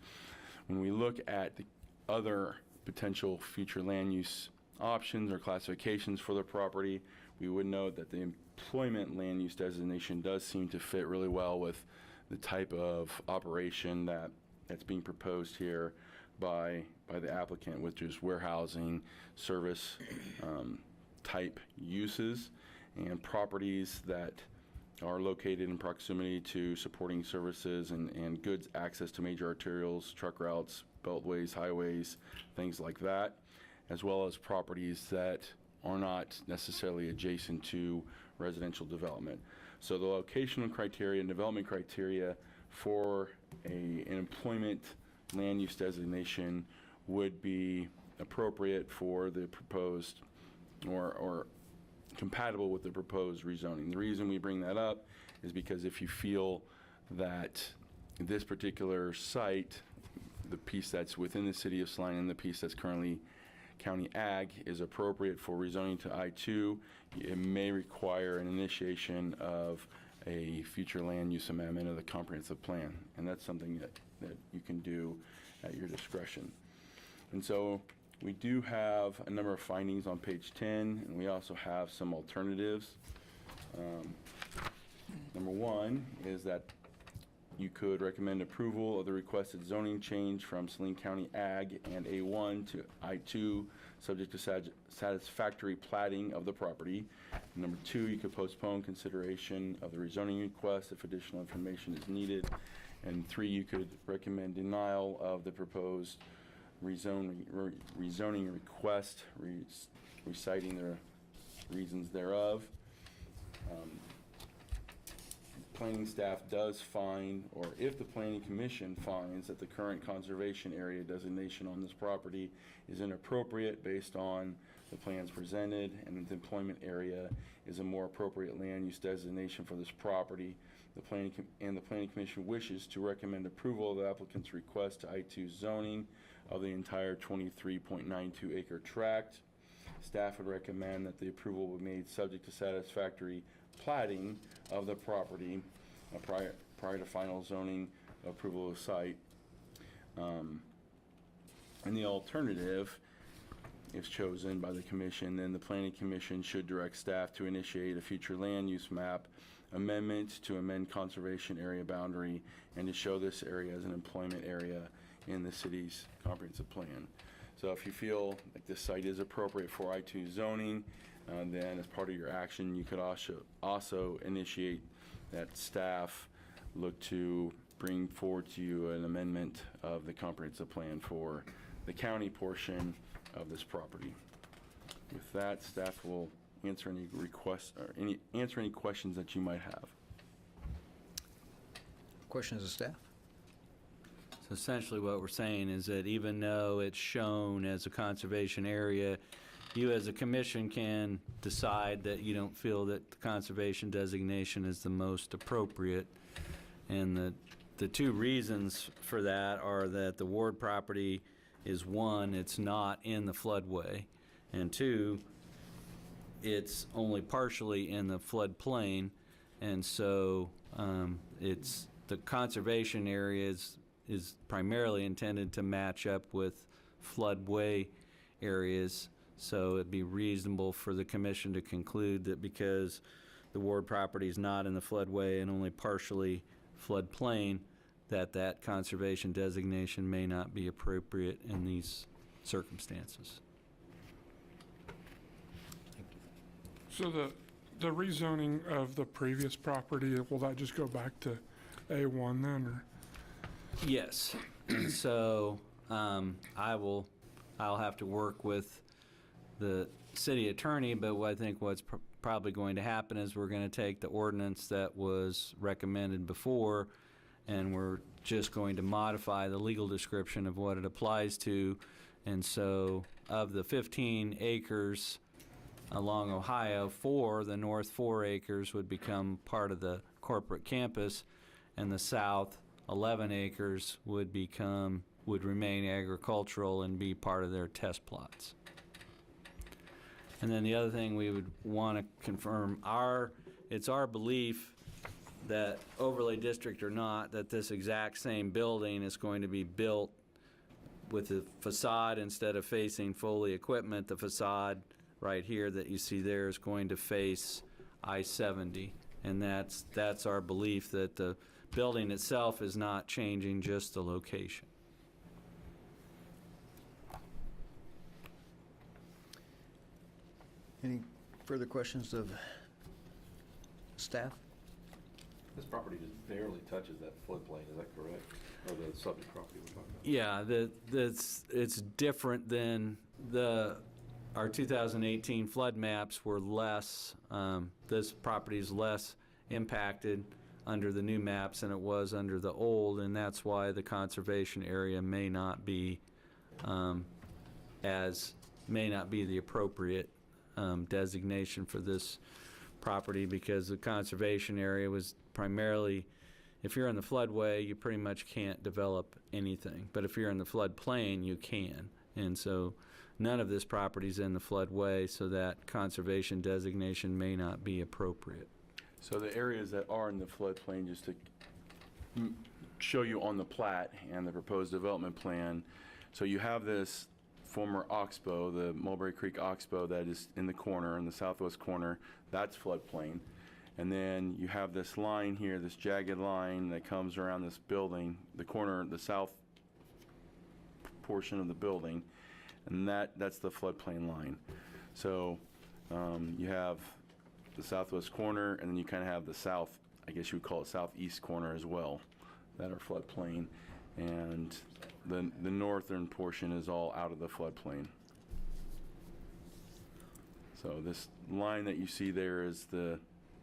When we look at the other potential future land use options or classifications for the property, we would note that the employment land use designation does seem to fit really well with the type of operation that's being proposed here by the applicant, which is warehousing, service type uses, and properties that are located in proximity to supporting services and goods access to major arterials, truck routes, beltways, highways, things like that, as well as properties that are not necessarily adjacent to residential development. So the locational criteria and development criteria for an employment land use designation would be appropriate for the proposed or compatible with the proposed rezoning. The reason we bring that up is because if you feel that this particular site, the piece that's within the city of Salina and the piece that's currently county ag, is appropriate for rezoning to I-2, it may require an initiation of a future land use amendment of the comprehensive plan. And that's something that you can do at your discretion. And so We do have a number of findings on page 10, and we also have some alternatives. Number one is that you could recommend approval of the requested zoning change from Salina County Ag and A1 to I2, subject to satisfactory plating of the property. Number two, you could postpone consideration of the rezoning request if additional information is needed. And three, you could recommend denial of the proposed rezoning request, reciting the reasons thereof. Planning staff does find, or if the planning commission finds that the current conservation area designation on this property is inappropriate based on the plans presented, and the employment area is a more appropriate land use designation for this property, the planning commission wishes to recommend approval of the applicant's request to I2 zoning of the entire 23.92 acre tract. Staff would recommend that the approval be made subject to satisfactory plating of the property prior to final zoning approval of site. And the alternative, if chosen by the commission, then the planning commission should direct staff to initiate a future land use map amendment to amend conservation area boundary and to show this area as an employment area in the city's comprehensive plan. So if you feel like this site is appropriate for I2 zoning, then as part of your action, you could also initiate that staff look to bring forward to you an amendment of the comprehensive plan for the county portion of this property. With that, staff will answer any requests or answer any questions that you might have. Questions of staff? So essentially what we're saying is that even though it's shown as a conservation area, you as a commission can decide that you don't feel that the conservation designation is the most appropriate. And the two reasons for that are that the ward property is, one, it's not in the floodway, and two, it's only partially in the floodplain, and so it's the conservation area is primarily intended to match up with floodway areas. So it'd be reasonable for the commission to conclude that because the ward property is not in the floodway and only partially floodplain, that conservation designation may not be appropriate in these circumstances. So the rezoning of the previous property, will that just go back to A1 then, or? Yes, and so I'll have to work with the city attorney, but I think what's probably going to happen is we're going to take the ordinance that was recommended before, and we're just going to modify the legal description of what it applies to. And so of the 15 acres along Ohio, the north 4 acres would become part of the corporate campus, and the south 11 acres would remain agricultural and be part of their test plots. And then the other thing we would want to confirm, it's our belief that overlay district or not, that this exact same building is going to be built with the facade, instead of facing Foley equipment, the facade right here that you see there is going to face I-70. And that's our belief, that the building itself is not changing, just the location. Any further questions of staff? This property just barely touches that floodplain, is that correct? Or the subject property we're talking about? Yeah, it's different than our 2018 flood maps were less, this property is less impacted under the new maps than it was under the old, and that's why the conservation area may not be the appropriate designation for this property, because the conservation area was primarily, if you're in the floodway, you pretty much can't develop anything. But if you're in the floodplain, you can. And so none of this property is in the floodway, so that conservation designation may not be appropriate. So the areas that are in the floodplain, just to show you on the plat and the proposed development plan, so you have this former oxbow, the Mulberry Creek oxbow that is in the corner, in the southwest corner, that's floodplain. And then you have this line here, this jagged line that comes around this building, the corner, the south portion of the building, and that's the floodplain line. So you have the southwest corner, and then you kind of have the south, I guess you would call it southeast corner as well, that are floodplain. And the northern portion is all out of the floodplain. So this line that you see there is the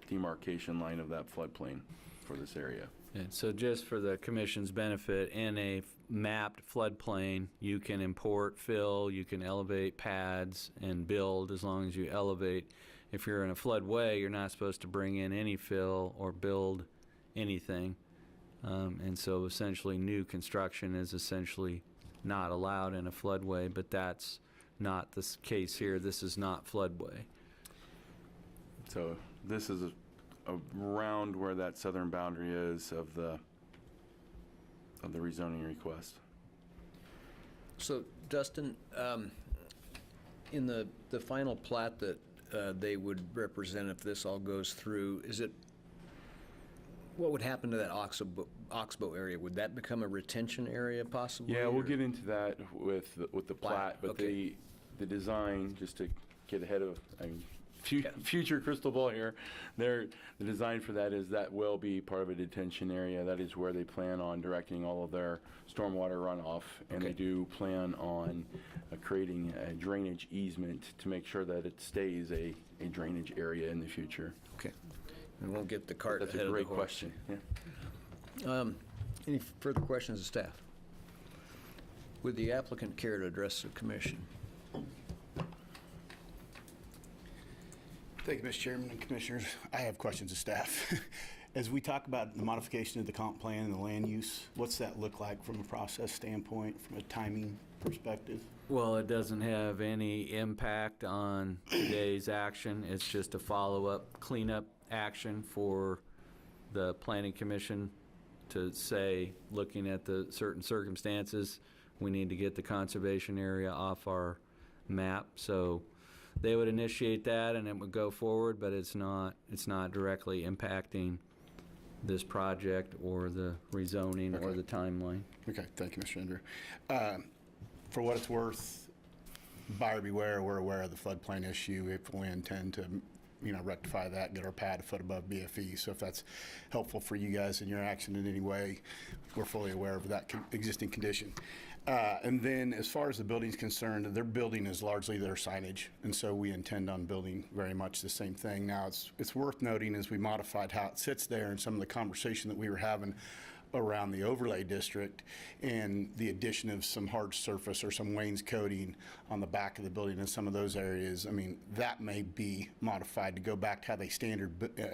demarcation line of that floodplain for this area. And so just for the commission's benefit, in a mapped floodplain, you can import, fill, you can elevate pads and build as long as you elevate. If you're in a floodway, you're not supposed to bring in any fill or build anything. And so essentially new construction is essentially not allowed in a floodway, but that's not the case here. This is not floodway. So this is around where that southern boundary is of the rezoning request. So, Dustin, in the final plat that they would represent if this all goes through, what would happen to that oxbow area? Would that become a retention area possibly? Yeah, we'll or- get into that with the plat, but okay. the design, just to get ahead of, future crystal ball here, the design for that is that will be part of a detention area. That is where they plan on directing all of their stormwater runoff, and they Okay. do plan on creating a drainage easement to make sure that it stays a drainage area in the future. Okay. We won't get the cart That's ahead a of the great horse. question. Yeah. Any further questions of staff? Would the applicant care to address the commission? Thank you, Mr. Chairman and Commissioners. I have questions of staff. As we talk about the modification of the comp plan and the land use, what's that look like from a process standpoint, from a timing perspective? Well, it doesn't have any impact on today's action. It's just a follow-up cleanup action for the Planning Commission to say, looking at the certain circumstances, we need to get the conservation area off our map. So they would initiate that and it would go forward, but it's not directly impacting this project or the rezoning or the timeline. Okay, thank you, Mr. Ender. For what it's worth, buyer beware, we're aware of the floodplain issue. If we intend to, rectify that, get our pad a foot above BFE. So if that's helpful for you guys in your action in any way, we're fully aware of that existing condition. And then as far as the building's concerned, their building is largely their signage, and so we intend on building very much the same thing. Now, it's worth noting as we modified how it sits there and some of the conversation that we were having around the overlay district and the addition of some hard surface or some wainscoting on the back of the building in some of those areas. I mean, that may be modified to go back to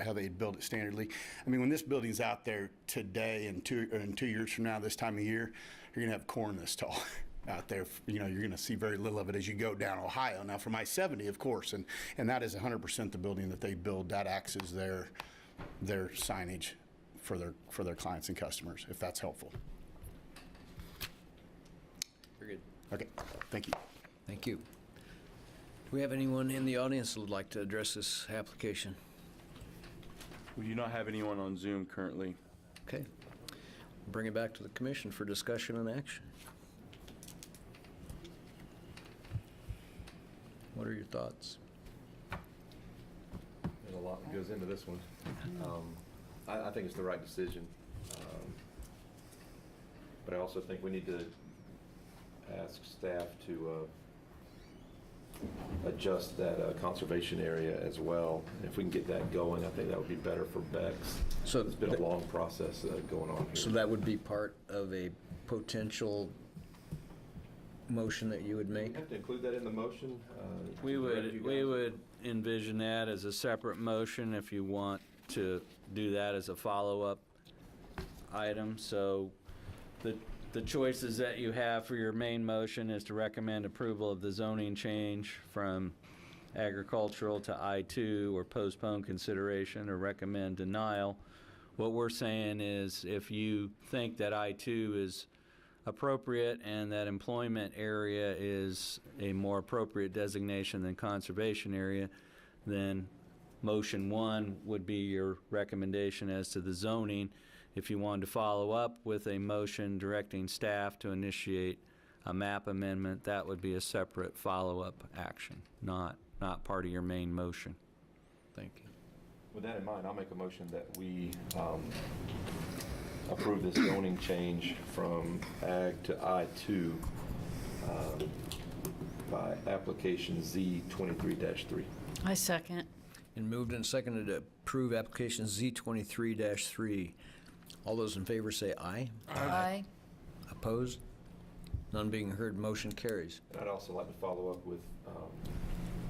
how they built it standardly. I mean, when this building's out there today and 2 years from now, this time of year, you're gonna have corn this tall out there. You're gonna see very little of it as you go down Ohio. Now from I-70, of course, and that is 100% the building that they build. That acts as their signage for their clients and customers, if that's helpful. Very good. Okay, thank you. Thank you. Do we have anyone in the audience that would like to address this application? We do not have anyone on Zoom currently. Okay. Bring it back to the commission for discussion and action. What are your thoughts? There's a lot that goes into this one. I think it's the right decision. But I also think we need to ask staff to adjust that conservation area as well. If we can get that going, I think that would be better for Bex. So It's been a long process going on here. So that would be part of a potential motion that you would Do make? you have to include that in the motion? We to direct you we guys? would envision that as a separate motion if you want to do that as a follow-up item. So the choices that you have for your main motion is to recommend approval of the zoning change from agricultural to I-2 or postpone consideration or recommend denial. What we're saying is if you think that I-2 is appropriate and that employment area is a more appropriate designation than conservation area, then motion 1 would be your recommendation as to the zoning. If you wanted to follow up with a motion directing staff to initiate a map amendment, that would be a separate follow-up action, not part of your main motion. Thank you. With that in mind, I'll make a motion that we approve this zoning change from Ag to I2 by application Z23-3. I second. And moved and seconded to approve application Z23-3. All those in favor say aye. Aye. Opposed? None being heard, motion carries. And I'd also like to follow up with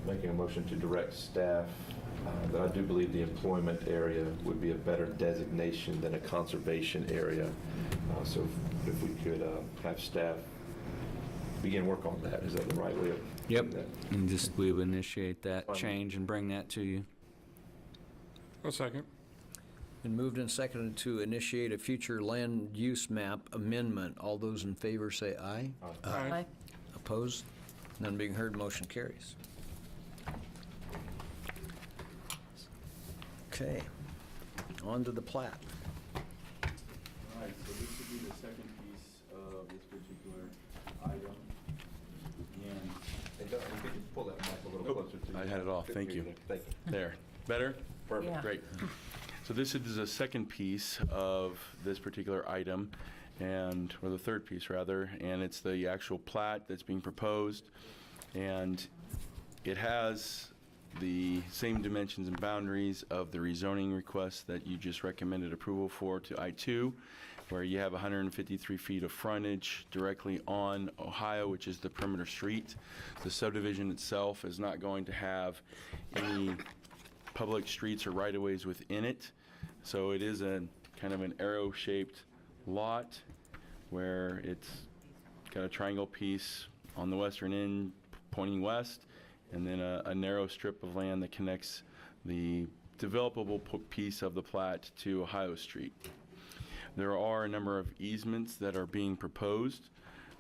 making a motion to direct staff that I do believe the employment area would be a better designation than a conservation area. So if we could have staff begin work on that, is that the right way of doing that? And just, we would initiate that Fine. change and bring that to you. A second. And moved and seconded to initiate a future land use map amendment. All those in favor say aye. Aye. Opposed? None being heard, motion carries. Okay, on to the plat. All right, so this would be the second piece of this particular item. And Hey, Doug, if you could pull that mic a little closer to you. I had it off. Thank you. Thank you. there, better? Perfect. Yeah. Great. So this is the second piece of this particular item, or the third piece rather, and it's the actual plat that's being proposed. And it has the same dimensions and boundaries of the rezoning request that you just recommended approval for to I-2, where you have 153 feet of frontage directly on Ohio, which is the perimeter street. The subdivision itself is not going to have any public streets or right-of-ways within it. So it is a kind of an arrow-shaped lot where it's got a triangle piece on the western end pointing west, and then a narrow strip of land that connects the developable piece of the plat to Ohio Street. There are a number of easements that are being proposed.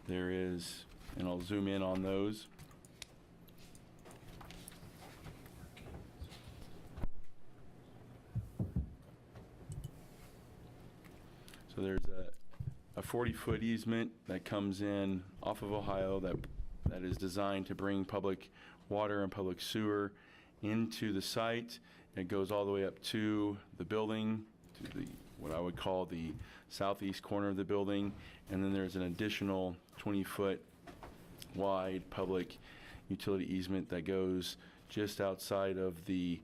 There is, and I'll zoom in on those. So there's a 40-foot easement that comes in off of Ohio that is designed to bring public water and public sewer into the site. It goes all the way up to the building, to what I would call the southeast corner of the building, and then there's an additional 20-foot wide public utility easement that goes just outside of the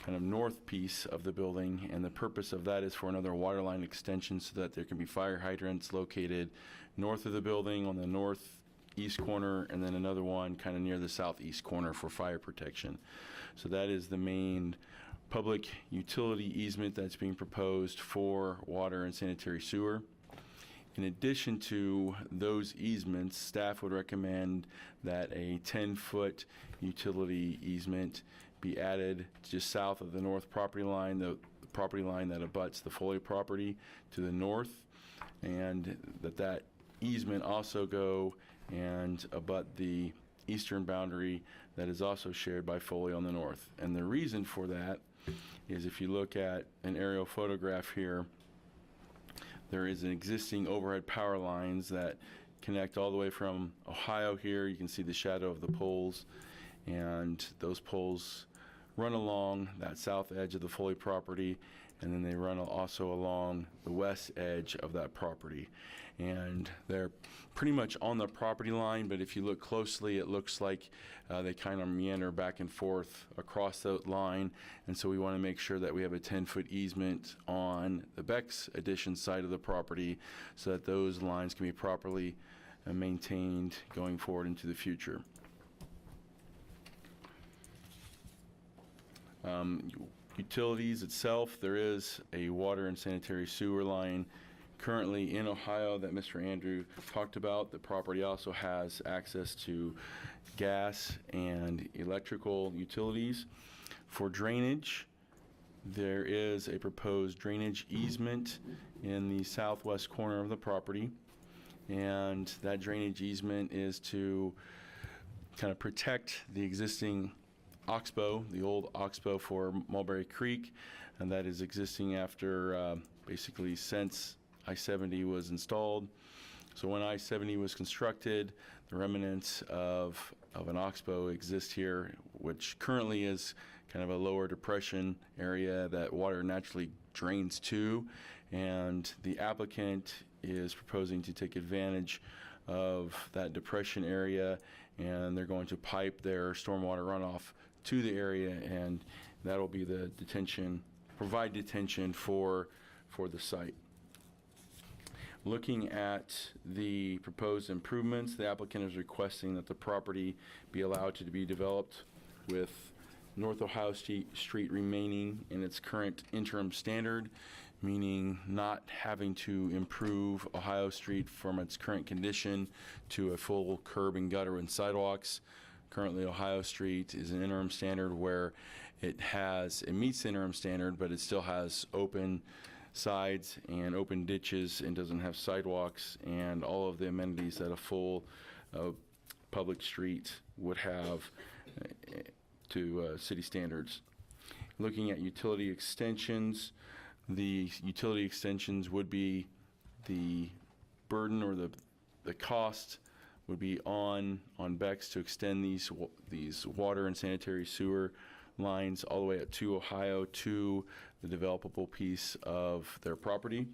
kind of north piece of the building, and the purpose of that is for another water line extension so that there can be fire hydrants located north of the building on the northeast corner, and then another one kind of near the southeast corner for fire protection. So that is the main public utility easement that's being proposed for water and sanitary sewer. In addition to those easements, staff would recommend that a 10-foot utility easement be added just south of the north property line, the property line that abuts the Foley property to the north, and that easement also go and abut the eastern boundary that is also shared by Foley on the north. And the reason for that is, if you look at an aerial photograph here, there is an existing overhead power lines that connect all the way from Ohio here. You can see the shadow of the poles, and those poles run along that south edge of the Foley property, and then they run also along the west edge of that property. And they're pretty much on the property line, but if you look closely, it looks like they kind of meander back and forth across the line. And so we want to make sure that we have a 10-foot easement on the Beck's addition side of the property so that those lines can be properly maintained going forward into the future. Utilities itself, there is a water and sanitary sewer line currently in Ohio that Mr. Andrew talked about. The property also has access to gas and electrical utilities. For drainage, there is a proposed drainage easement in the southwest corner of the property. and that drainage easement is to kind of protect the existing oxbow, the old oxbow for Mulberry Creek, and that is existing after basically since I-70 was installed. So when I-70 was constructed, the remnants of an oxbow exist here, which currently is kind of a lower depression area that water naturally drains to, and the applicant is proposing to take advantage of that depression area, and they're going to pipe their stormwater runoff to the area, and that'll be the detention, provide detention for the site. Looking at the proposed improvements, the applicant is requesting that the property be allowed to be developed with North Ohio Street remaining in its current interim standard, meaning not having to improve Ohio Street from its current condition to a full curb and gutter and sidewalks. Currently, Ohio Street is an interim standard where it meets the interim standard, but it still has open sides and open ditches and doesn't have sidewalks and all of the amenities that a full public street would have to city standards. Looking at utility extensions, the utility extensions would be the burden, or the cost would be on BEX to extend these water and sanitary sewer lines all the way up to Ohio to the developable piece of their property.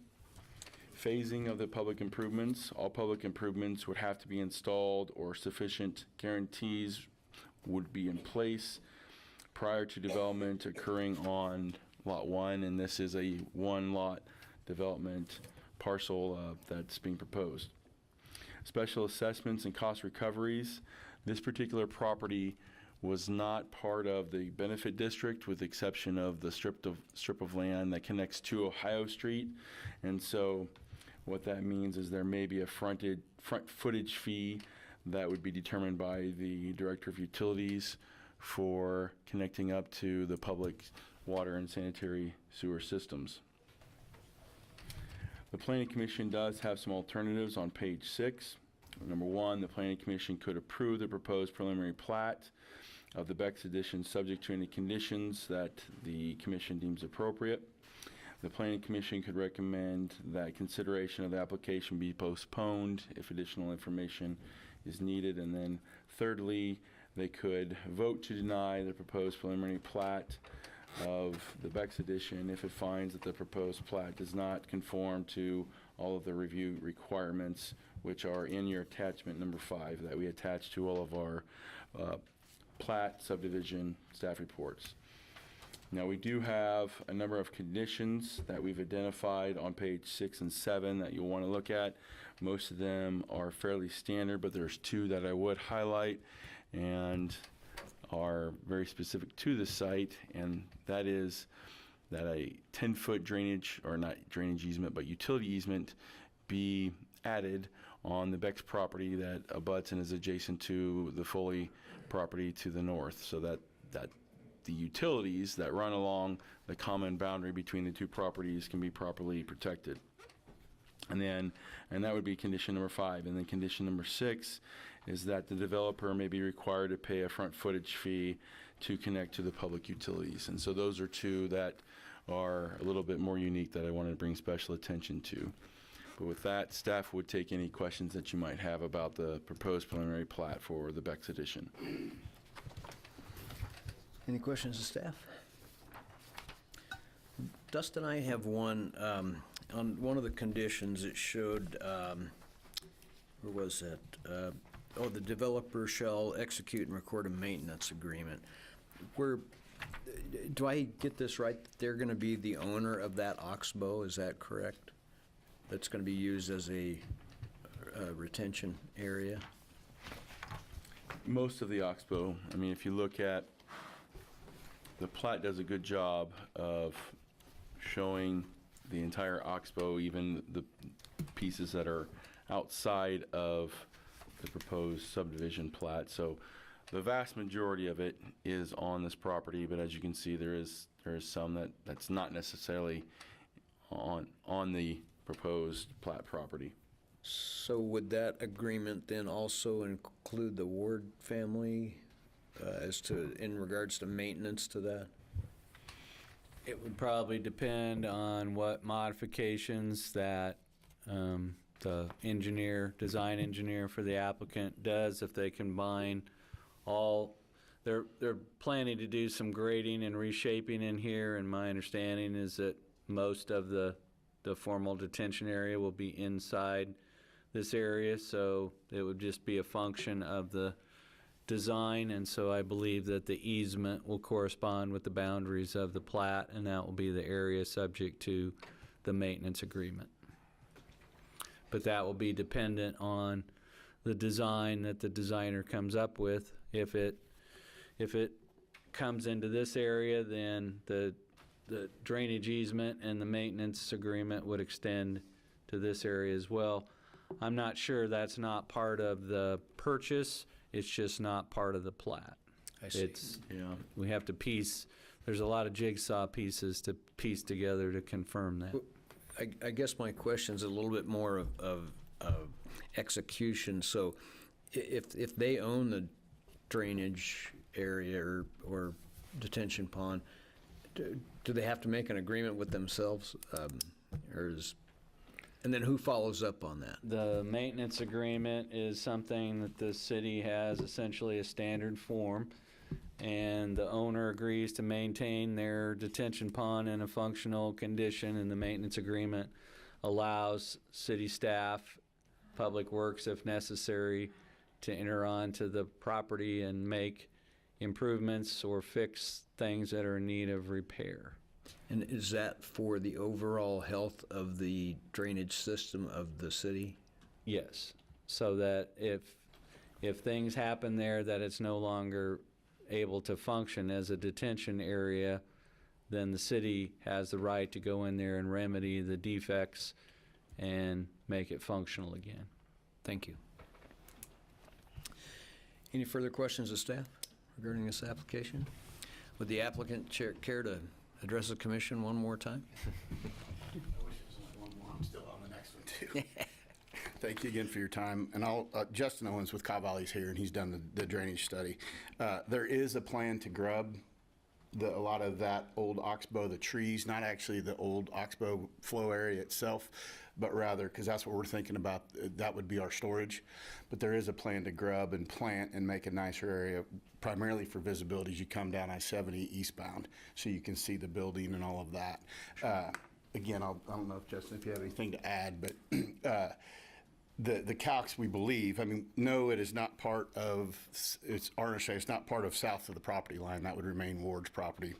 Phasing of the public improvements. All public improvements would have to be installed, or sufficient guarantees would be in place prior to development occurring on Lot 1, and this is a one-lot development parcel that's being proposed. Special assessments and cost recoveries. This particular property was not part of the benefit district, with the exception of the strip of land that connects to Ohio Street. And so what that means is there may be a front footage fee that would be determined by the Director of Utilities for connecting up to the public water and sanitary sewer systems. The Planning Commission does have some alternatives on page 6. Number 1, the Planning Commission could approve the proposed preliminary plat of the BEX addition subject to any conditions that the Commission deems appropriate. The Planning Commission could recommend that consideration of the application be postponed if additional information is needed. And then thirdly, they could vote to deny the proposed preliminary plat of the BEX addition if it finds that the proposed plat does not conform to all of the review requirements, which are in your attachment number 5 that we attach to all of our plat subdivision staff reports. Now, we do have a number of conditions that we've identified on page 6 and 7 that you'll want to look at. Most of them are fairly standard, but there's 2 that I would highlight and are very specific to the site, and that is that a 10-foot drainage, or not drainage easement, but utility easement be added on the BEX property that abuts and is adjacent to the Foley property to the north, so that the utilities that run along the common boundary between the 2 properties can be properly protected. And that would be condition number 5. And then condition number 6 is that the developer may be required to pay a front footage fee to connect to the public utilities. And so those are 2 that are a little bit more unique that I wanted to bring special attention to. But with that, staff would take any questions that you might have about the proposed preliminary plat for the BEX addition. Any questions of staff? Dustin, I have one. On one of the conditions, it showed, where was that? The developer shall execute and record a maintenance agreement. Do I get this right? They're going to be the owner of that oxbow, is that correct? That's going to be used as a retention area? Most of the oxbow, I mean, if you look at, the plat does a good job of showing the entire oxbow, even the pieces that are outside of the proposed subdivision plat. So the vast majority of it is on this property, but as you can see, there is some that's not necessarily on the proposed plat property. So would that agreement then also include the Ward family in regards to maintenance to that? It would probably depend on what modifications that the design engineer for the applicant does. If they combine they're planning to do some grading and reshaping in here, and my understanding is that most of the formal detention area will be inside this area, so it would just be a function of the design, and so I believe that the easement will correspond with the boundaries of the plat, and that will be the area subject to the maintenance agreement. But that will be dependent on the design that the designer comes up with. If it comes into this area, then the drainage easement and the maintenance agreement would extend to this area as well. I'm not sure that's not part of the purchase. It's just not part of the plat. I see. We have to there's a lot of jigsaw pieces to piece together to confirm that. I guess my question's a little bit more of execution. So if they own the drainage area or detention pond, do they have to make an agreement with themselves? And then who follows up on that? The maintenance agreement is something that the city has essentially a standard form, and the owner agrees to maintain their detention pond in a functional condition, and the maintenance agreement allows city staff, public works if necessary, to enter onto the property and make improvements or fix things that are in need of repair. And is that for the overall health of the drainage system of the city? Yes, so that if things happen there that it's no longer able to function as a detention area, then the city has the right to go in there and remedy the defects and make it functional again. Thank you. Any further questions of staff regarding this application? Would the applicant care to address the commission one more time? I wish there was only one more. I'm still on the next one, too. Thank you again for your time. And Justin Owens with Cow Valley's here, and he's done the drainage study. There is a plan to grub a lot of that old oxbow, the trees, not actually the old oxbow flow area itself, but rather, because that's what we're thinking about, that would be our storage. But there is a plan to grub and plant and make a nicer area, primarily for visibility as you come down I-70 eastbound, so you can see the building and all of that. Again, I don't know if Justin, if you have anything to add, but the calcs, we believe, I mean, no, it is not part of, it's our understanding, it's not part of south of the property line. That would remain Ward's property.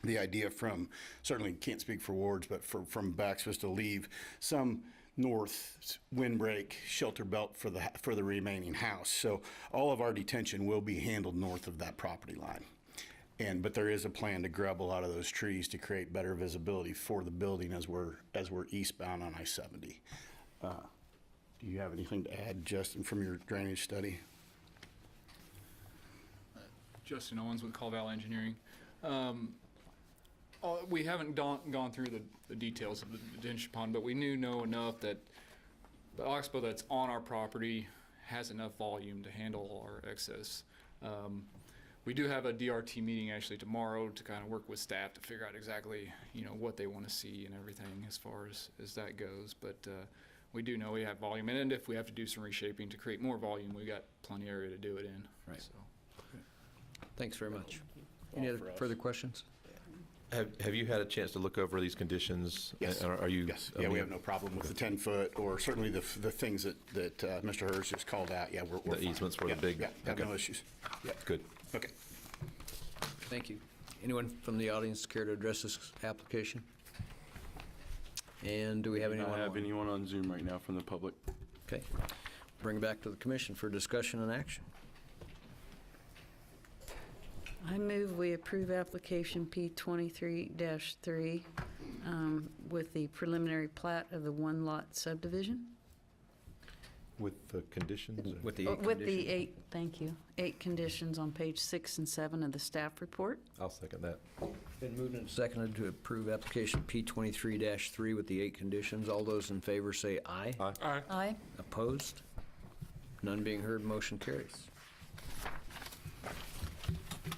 The idea from, certainly can't speak for Ward's, but from Beck's was to leave some north windbreak shelter belt for the remaining house. So all of our detention will be handled north of that property line. But there is a plan to grub a lot of those trees to create better visibility for the building as we're eastbound on I-70. Do you have anything to add, Justin, from your drainage study? Justin Owens with Call Valley Engineering. We haven't gone through the details of the detention pond, but we know enough that the oxbow that's on our property has enough volume to handle our excess. We do have a DRT meeting actually tomorrow to kind of work with staff to figure out exactly, what they want to see and everything as far as that goes. But we do know we have volume, and if we have to do some reshaping to create more volume, we got plenty of area to do it in. Right. So. Thanks very much. Any other further questions? Have you had a chance to look over these conditions? Yes. Are you? Yes. Yeah, we have no problem with the 10-foot or certainly the things that Mr. Hurst just called out. Yeah, we're The fine. easements were the big. Yeah, have Okay. no issues. Yeah. Good. Okay. Thank you. Anyone from the audience care to address this application? And do we have Do anyone? not have on? anyone on Zoom right now from the public. Okay. Bring it back to the commission for discussion and action. I move we approve application P23-3 with the preliminary plat of the one-lot subdivision. With the conditions? With the With the 8 conditions on page 6 and 7 of the staff report. I'll second that. Been moved and seconded to approve application P23-3 with the 8 conditions. All those in favor say aye. Aye. Aye. Opposed? None being heard, motion carries.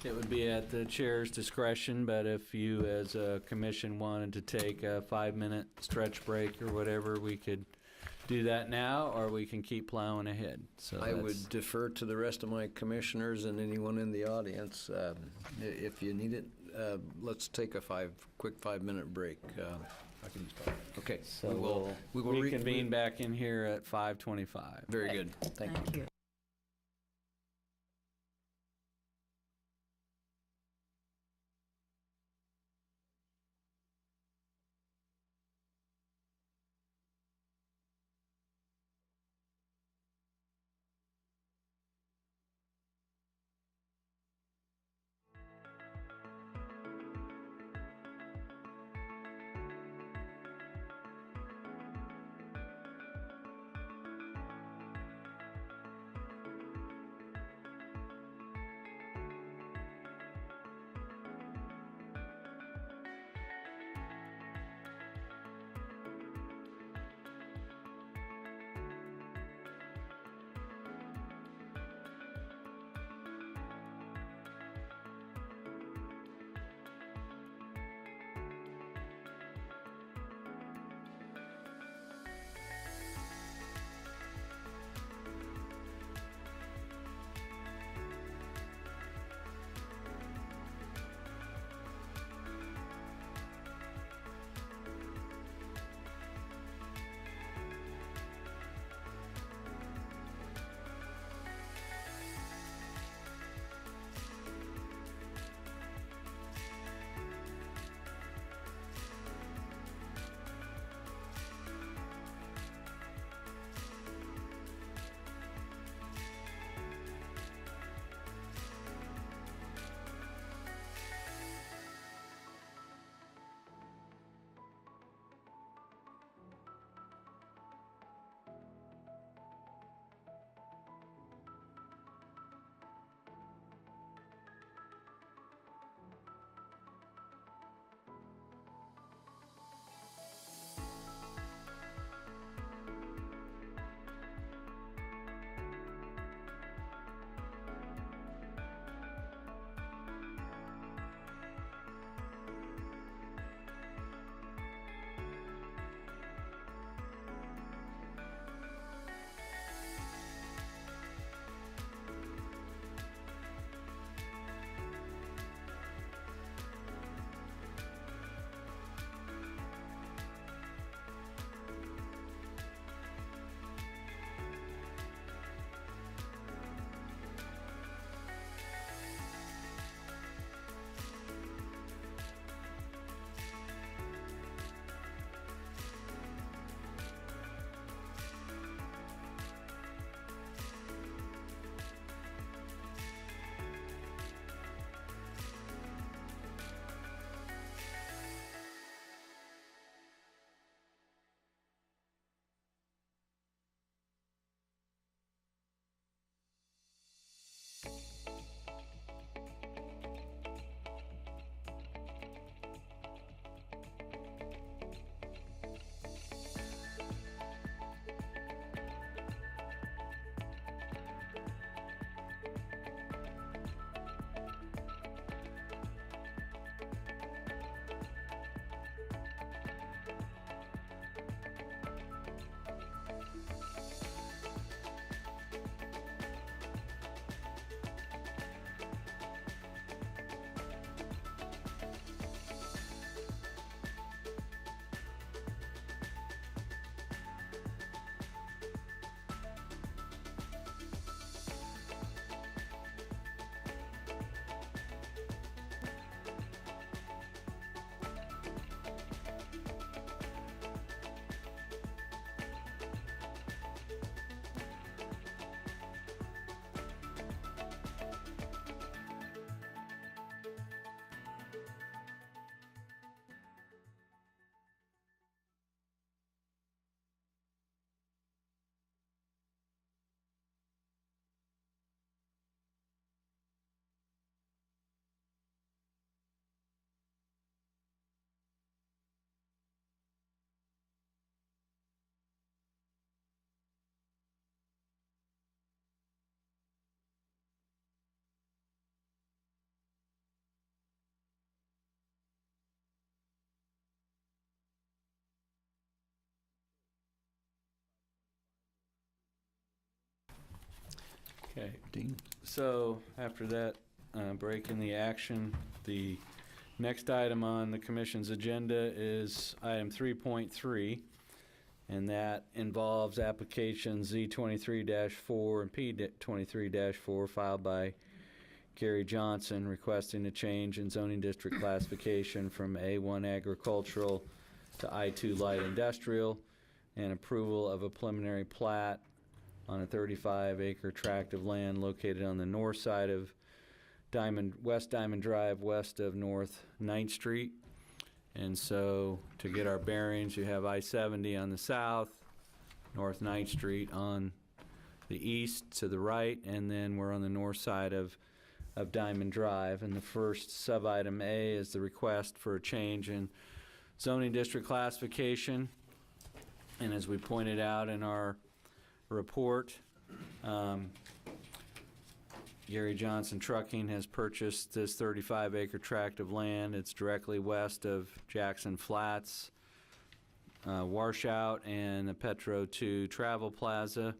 It would be at the chair's discretion, but if you as a commission wanted to take a 5-minute stretch break or whatever, we could do that now, or we can keep plowing ahead. So I that's- would defer to the rest of my commissioners and anyone in the audience. If you need it, let's take a quick 5-minute break. I can use 5 minutes. Okay, So we will reconvene back in here at 5:25. Very good. Thank you. Thank you. Okay. Dean? So after that break in the action, the next item on the commission's agenda is item 3.3, and that involves application Z23-4 and P23-4 filed by Gary Johnson requesting a change in zoning district classification from A1 agricultural to I2 light industrial and approval of a preliminary plat on a 35-acre tract of land located on the north side of West Diamond Drive, west of North 9th Street. And so to get our bearings, you have I-70 on the south, North 9th Street on the east to the right, and then we're on the north side of Diamond Drive. And the first sub-item A is the request for a change in zoning district classification. And as we pointed out in our report, Gary Johnson Trucking has purchased this 35-acre tract of land. It's directly west of Jackson Flats, Washout, and the Petro 2 Travel Plaza.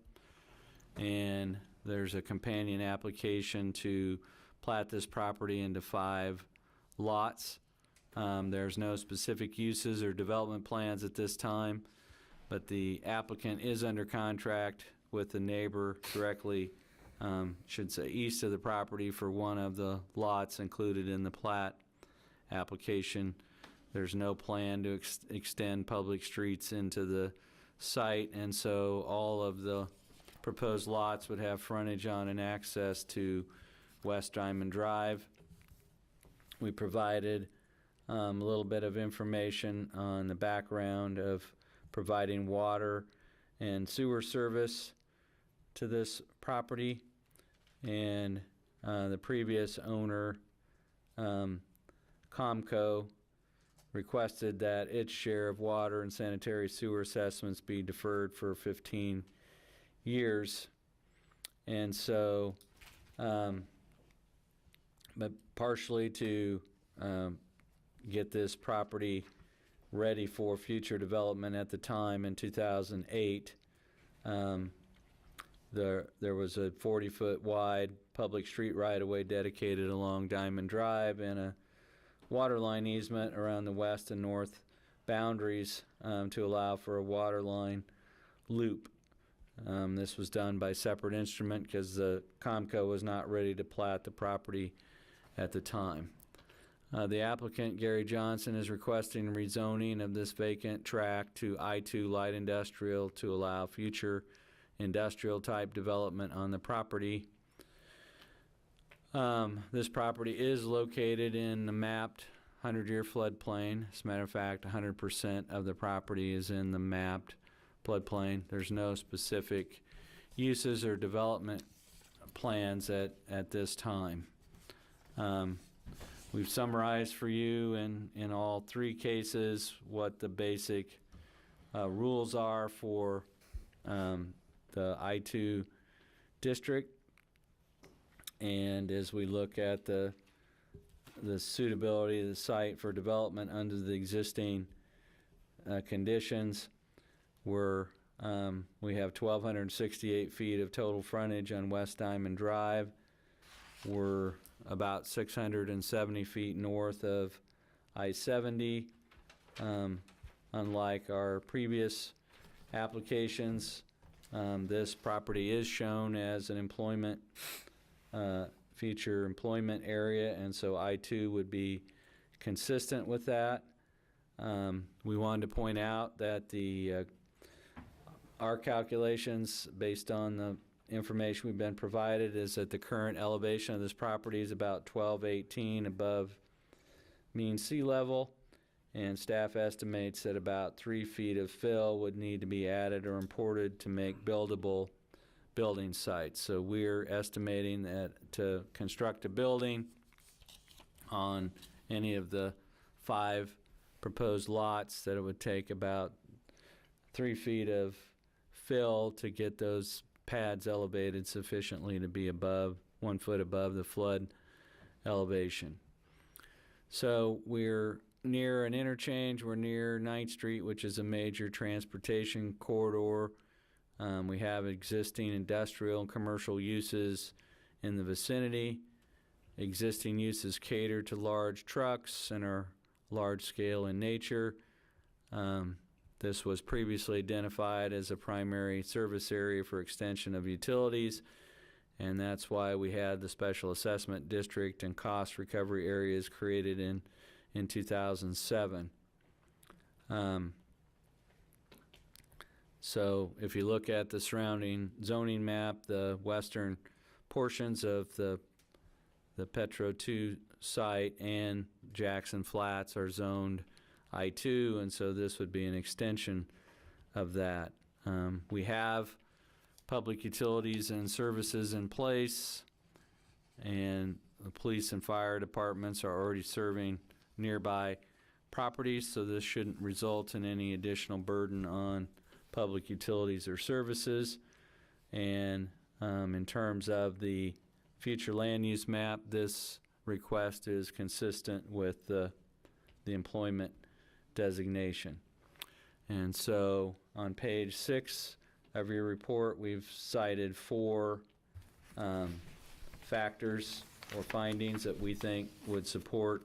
And there's a companion application to plat this property into 5 lots. There's no specific uses or development plans at this time, but the applicant is under contract with the neighbor directly, should say east of the property, for one of the lots included in the plat application. There's no plan to extend public streets into the site, and so all of the proposed lots would have frontage on and access to West Diamond Drive. We provided a little bit of information on the background of providing water and sewer service to this property, and the previous owner, Comco, requested that its share of water and sanitary sewer assessments be deferred for 15 years. And so, but partially to get this property ready for future development at the time in 2008, there was a 40-foot wide public street right-of-way dedicated along Diamond Drive and a water line easement around the west and north boundaries to allow for a water line loop. This was done by separate instrument because the Comco was not ready to plat the property at the time. The applicant, Gary Johnson, is requesting rezoning of this vacant tract to I2 light industrial to allow future industrial type development on the property. This property is located in the mapped 100-year floodplain. As a matter of fact, 100% of the property is in the mapped floodplain. There's no specific uses or development plans at this time. We've summarized for you in all 3 cases what the basic rules are for the I-2 district. And as we look at the suitability of the site for development under the existing conditions, we have 1,268 feet of total frontage on West Diamond Drive. We're about 670 feet north of I-70. Unlike our previous applications, this property is shown as an future employment area, and so I-2 would be consistent with that. We wanted to point out that our calculations, based on the information we've been provided, is that the current elevation of this property is about 1218 above mean sea level, and staff estimates that about 3 feet of fill would need to be added or imported to make buildable building sites. So we're estimating that to construct a building on any of the 5 proposed lots, that it would take about 3 feet of fill to get those pads elevated sufficiently to be above 1 foot above the flood elevation. So we're near an interchange. We're near 9th Street, which is a major transportation corridor. We have existing industrial and commercial uses in the vicinity. Existing uses cater to large trucks and are large scale in nature. This was previously identified as a primary service area for extension of utilities, and that's why we had the special assessment district and cost recovery areas created in 2007. So if you look at the surrounding zoning map, the western portions of the Petro 2 site and Jackson Flats are zoned I-2, and so this would be an extension of that. We have public utilities and services in place, and the police and fire departments are already serving nearby properties, so this shouldn't result in any additional burden on public utilities or services. And in terms of the future land use map, this request is consistent with the employment designation. And so on page 6 of your report, we've cited 4 factors or findings that we think would support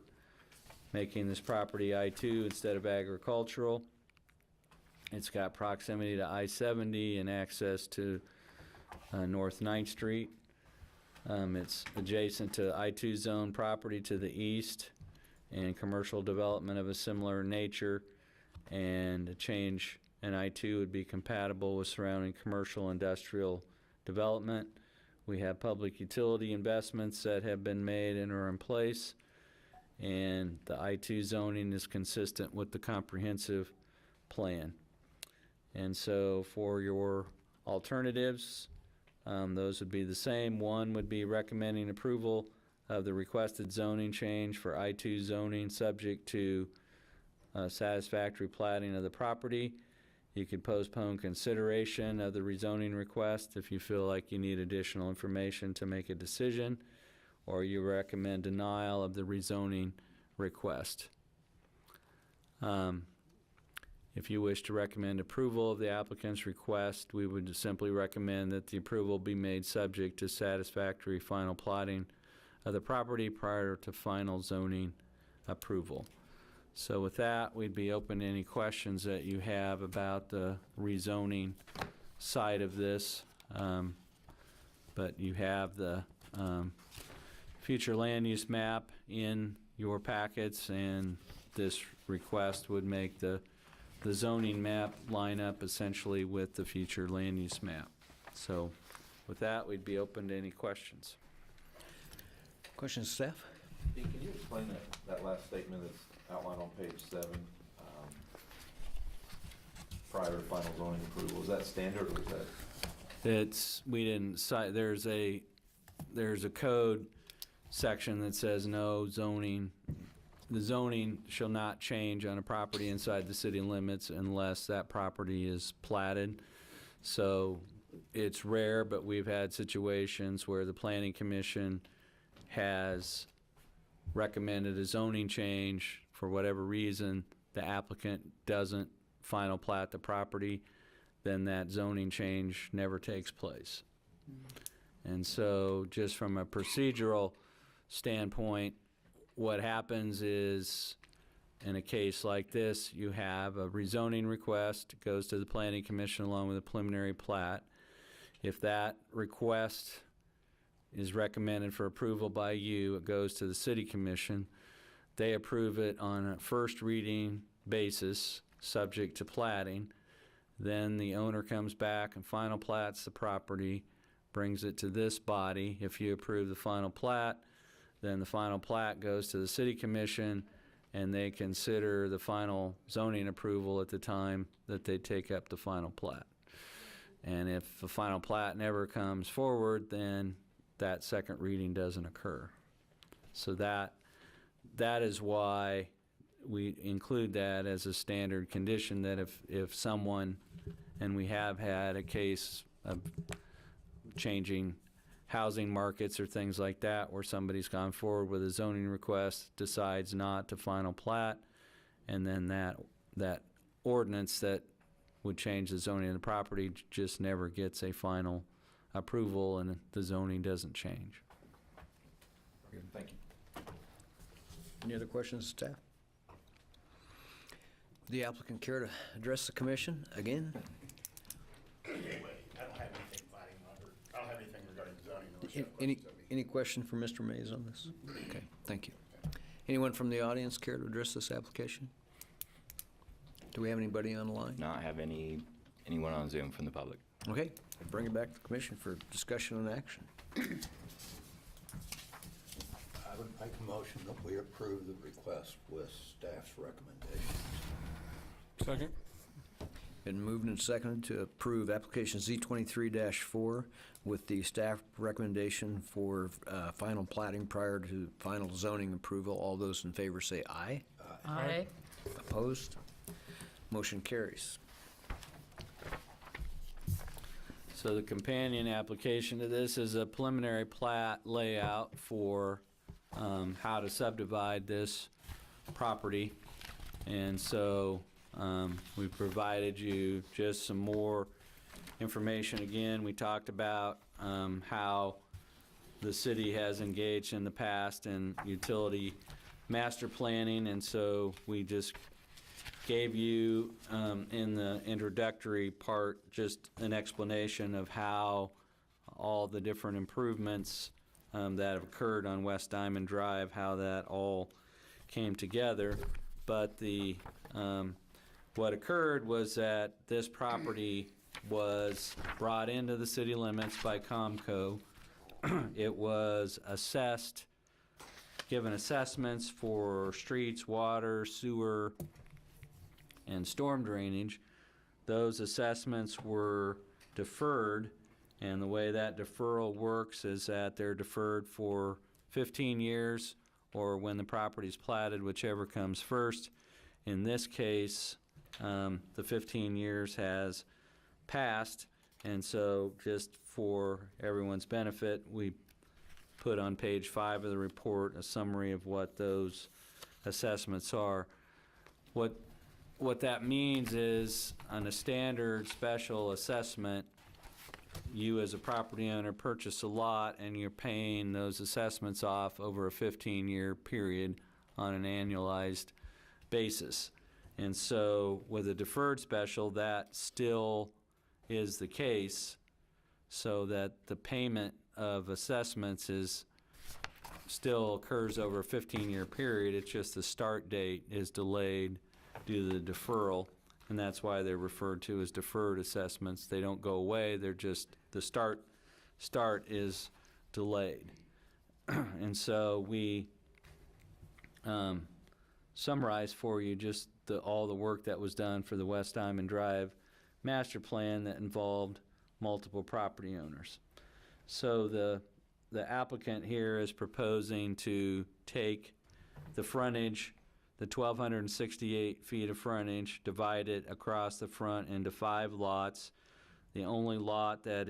making this property I-2 instead of agricultural. It's got proximity to I-70 and access to North 9th Street. It's adjacent to I-2 zone property to the east and commercial development of a similar nature, and a change in I-2 would be compatible with surrounding commercial industrial development. We have public utility investments that have been made and are in place, and the I-2 zoning is consistent with the comprehensive plan. And so for your alternatives, those would be the same. One would be recommending approval of the requested zoning change for I-2 zoning subject to satisfactory platting of the property. You could postpone consideration of the rezoning request if you feel like you need additional information to make a decision, or you recommend denial of the rezoning request. If you wish to recommend approval of the applicant's request, we would simply recommend that the approval be made subject to satisfactory final plotting of the property prior to final zoning approval. So with that, we'd be open to any questions that you have about the rezoning side of this. But you have the future land use map in your packets, and this request would make the zoning map line up essentially with the future land use map. So with that, we'd be open to any questions. Questions, staff? Dean, can you explain that last statement that's outlined on page 7, prior to final zoning approval? Is that standard, or is that? We didn't cite, there's a code section that says no zoning. The zoning shall not change on a property inside the city limits unless that property is platted. So it's rare, but we've had situations where the Planning Commission has recommended a zoning change for whatever reason. The applicant doesn't final plat the property, then that zoning change never takes place. And so just from a procedural standpoint, what happens is, in a case like this, you have a rezoning request, it goes to the Planning Commission along with a preliminary plat. If that request is recommended for approval by you, it goes to the City Commission. They approve it on a first reading basis, subject to platting. Then the owner comes back and final plats the property, brings it to this body. If you approve the final plat, then the final plat goes to the City Commission, and they consider the final zoning approval at the time that they take up the final plat. And if the final plat never comes forward, then that second reading doesn't occur. So that is why we include that as a standard condition, that if someone, and we have had a case of changing housing markets or things like that, where somebody's gone forward with a zoning request, decides not to final plat, and then that ordinance that would change the zoning of the property, just never gets a final approval, and the zoning doesn't change. Thank you. Any other questions, staff? Would the applicant care to address the commission again? I don't have anything fighting I don't have anything regarding zoning unless you have Any, questions of me. any question for Mr. Mays on this? Okay, thank you. Anyone from the audience care to address this application? Do we have anybody on the line? Not have anyone on Zoom from the public. Okay, bring it back to the commission for discussion and action. I would make a motion that we approve the request with staff's recommendations. Second? Been moved and seconded to approve application Z23-4 with the staff recommendation for final plating prior to final zoning approval. All those in favor say aye. Aye. Opposed? Motion carries. So the companion application to this is a preliminary plat layout for how to subdivide this property. And so we provided you just some more information. Again, we talked about how the city has engaged in the past in utility master planning, and so we just gave you in the introductory part just an explanation of how all the different improvements that have occurred on West Diamond Drive, how that all came together. But the what occurred was that this property was brought into the city limits by Comco. It was assessed, given assessments for streets, water, sewer, and storm drainage. Those assessments were deferred, and the way that deferral works is that they're deferred for 15 years, or when the property's platted, whichever comes first. In this case, the 15 years has passed, and so just for everyone's benefit, we put on page 5 of the report a summary of what those assessments are. What that means is, on a standard special assessment, you as a property owner purchase a lot and you're paying those assessments off over a 15-year period on an annualized basis. And so with a deferred special, that still is the case, so that the payment of assessments still occurs over a 15-year period. It's just the start date is delayed due to the deferral, and that's why they're referred to as deferred assessments. They don't go away, they're just, the start is delayed. And so we summarize for you just all the work that was done for the West Diamond Drive master plan that involved multiple property owners. So the applicant here is proposing to take the frontage, the 1,268 feet of frontage, divide it across the front into 5 lots. The only lot that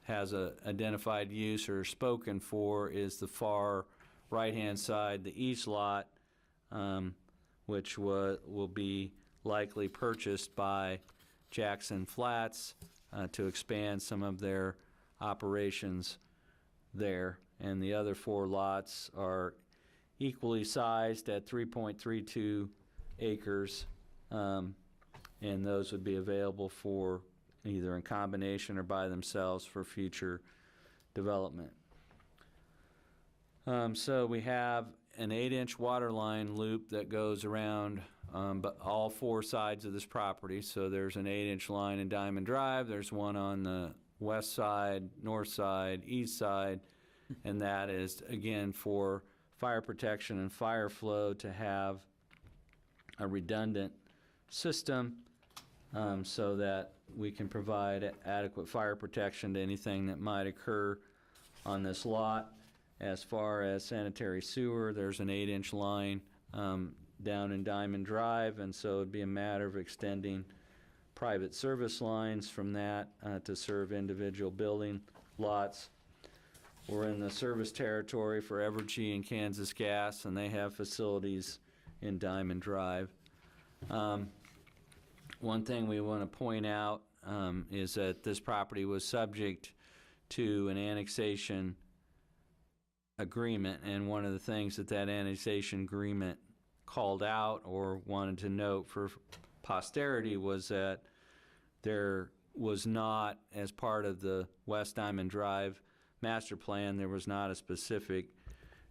has a identified use or spoken for is the far right-hand side, the east lot, which will be likely purchased by Jackson Flats to expand some of their operations there. And the other 4 lots are equally sized at 3.32 acres, and those would be available for either in combination or by themselves for future development. So we have an 8-inch water line loop that goes around but all 4 sides of this property. So there's an 8-inch line in Diamond Drive, there's one on the west side, north side, east side, and that is, again, for fire protection and fire flow to have a redundant system so that we can provide adequate fire protection to anything that might occur on this lot. As far as sanitary sewer, there's an 8-inch line down in Diamond Drive, and so it'd be a matter of extending private service lines from that to serve individual building lots. We're in the service territory for Evergy and Kansas Gas, and they have facilities in Diamond Drive. one thing we want to point out is that this property was subject to an annexation agreement, and one of the things that annexation agreement called out or wanted to note for posterity was that there was not, as part of the West Diamond Drive master plan, there was not a specific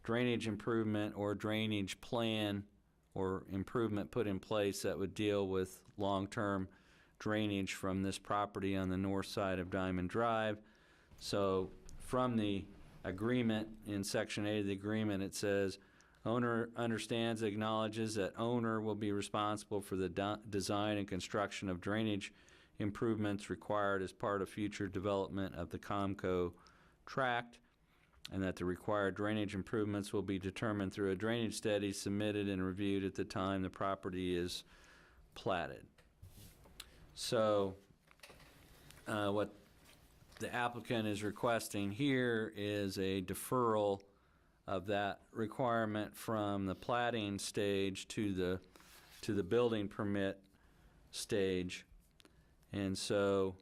drainage improvement or drainage plan or improvement put in place that would deal with long-term drainage from this property on the north side of Diamond Drive. So from the agreement, in Section 8 of the agreement, it says, owner understands, acknowledges that owner will be responsible for the design and construction of drainage improvements required as part of future development of the Comco tract, and that the required drainage improvements will be determined through a drainage study submitted and reviewed at the time the property is platted. So what the applicant is requesting here is a deferral of that requirement from the platting stage to the building permit stage. And so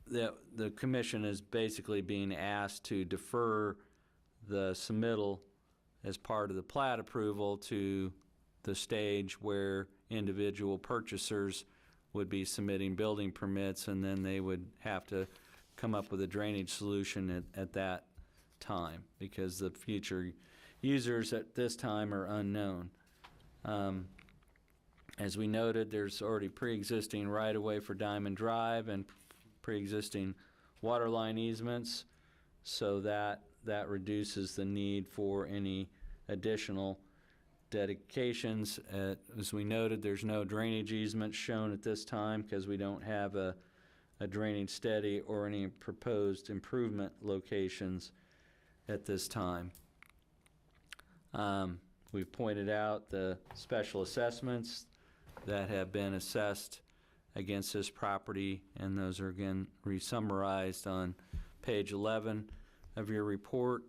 the commission is basically being asked to defer the submittal as part of the plat approval to the stage where individual purchasers would be submitting building permits, and then they would have to come up with a drainage solution at that time, because the future users at this time are unknown. As we noted, there's already pre-existing right-of-way for Diamond Drive and pre-existing water line easements, so that reduces the need for any additional dedications. As we noted, there's no drainage easements shown at this time because we don't have a drainage study or any proposed improvement locations at this time. We've pointed out the special assessments that have been assessed against this property, and those are again re-summarized on page 11 of your report.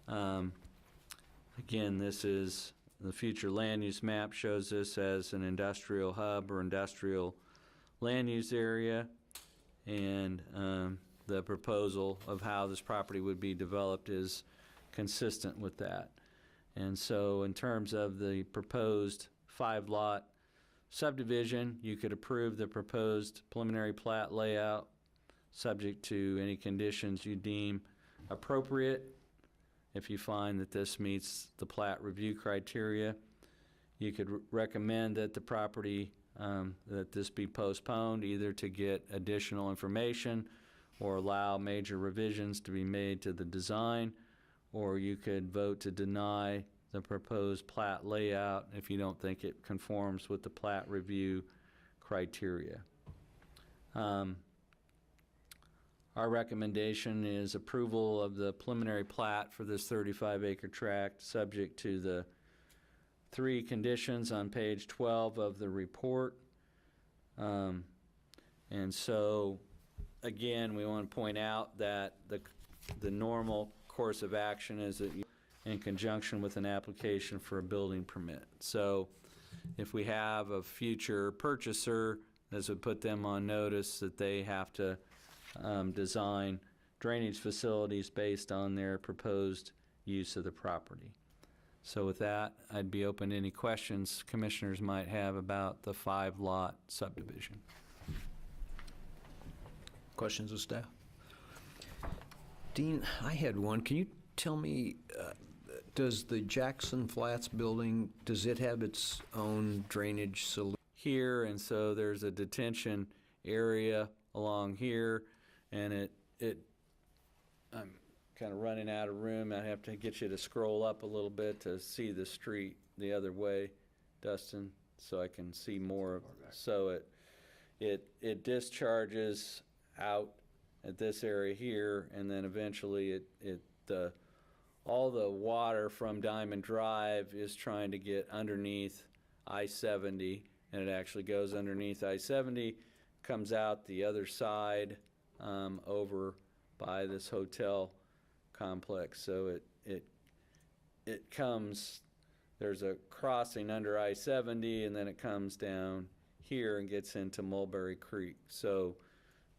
Again, this is the future land use map, shows this as an industrial hub or industrial land use area, and the proposal of how this property would be developed is consistent with that. And so in terms of the proposed 5-lot subdivision, you could approve the proposed preliminary plat layout subject to any conditions you deem appropriate. If you find that this meets the plat review criteria, you could recommend that the property, that this be postponed, either to get additional information or allow major revisions to be made to the design, or you could vote to deny the proposed plat layout if you don't think it conforms with the plat review criteria. Our recommendation is approval of the preliminary plat for this 35-acre tract, subject to the 3 conditions on page 12 of the report. And so, again, we want to point out that the normal course of action is that in conjunction with an application for a building permit. So if we have a future purchaser, this would put them on notice that they have to design drainage facilities based on their proposed use of the property. So with that, I'd be open to any questions commissioners might have about the 5-lot subdivision. Questions of staff? Dean, I had one. Can you tell me, does the Jackson Flats building, does it have its own drainage solution? Here, and so there's a detention area along here, and I'm kind of running out of room. I have to get you to scroll up a little bit to see the street the other way, Dustin, so I can see more of it. So it discharges out at this area here, and then eventually all the water from Diamond Drive is trying to get underneath I-70, and it actually goes underneath I-70, comes out the other side over by this hotel complex. So it comes there's a crossing under I-70, and then it comes down here and gets into Mulberry Creek. So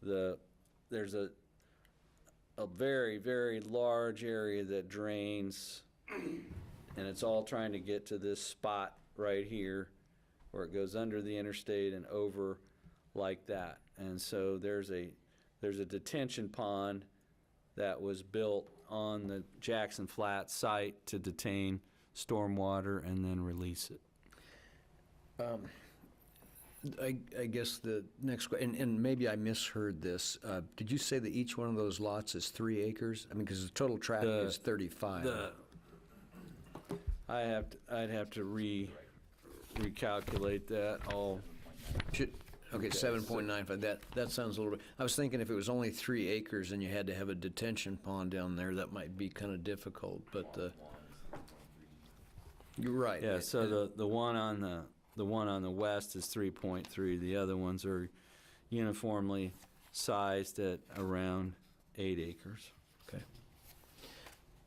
there's a very, very large area that drains, and it's all trying to get to this spot right here where it goes under the interstate and over like that. And so there's a detention pond that was built on the Jackson Flat site to detain stormwater and then release it. I guess the next question, and maybe I misheard this. Did you say that each one of those lots is 3 acres? I mean, because the total traffic is 35. I'd have to recalculate that all. Okay, 7.95. That sounds a little bit. I was thinking if it was only 3 acres and you had to have a detention pond down there, that might be kind of difficult. But you're right. Yeah. So the one on the west is 3.3. The other ones are uniformly sized at around 8 acres. Okay.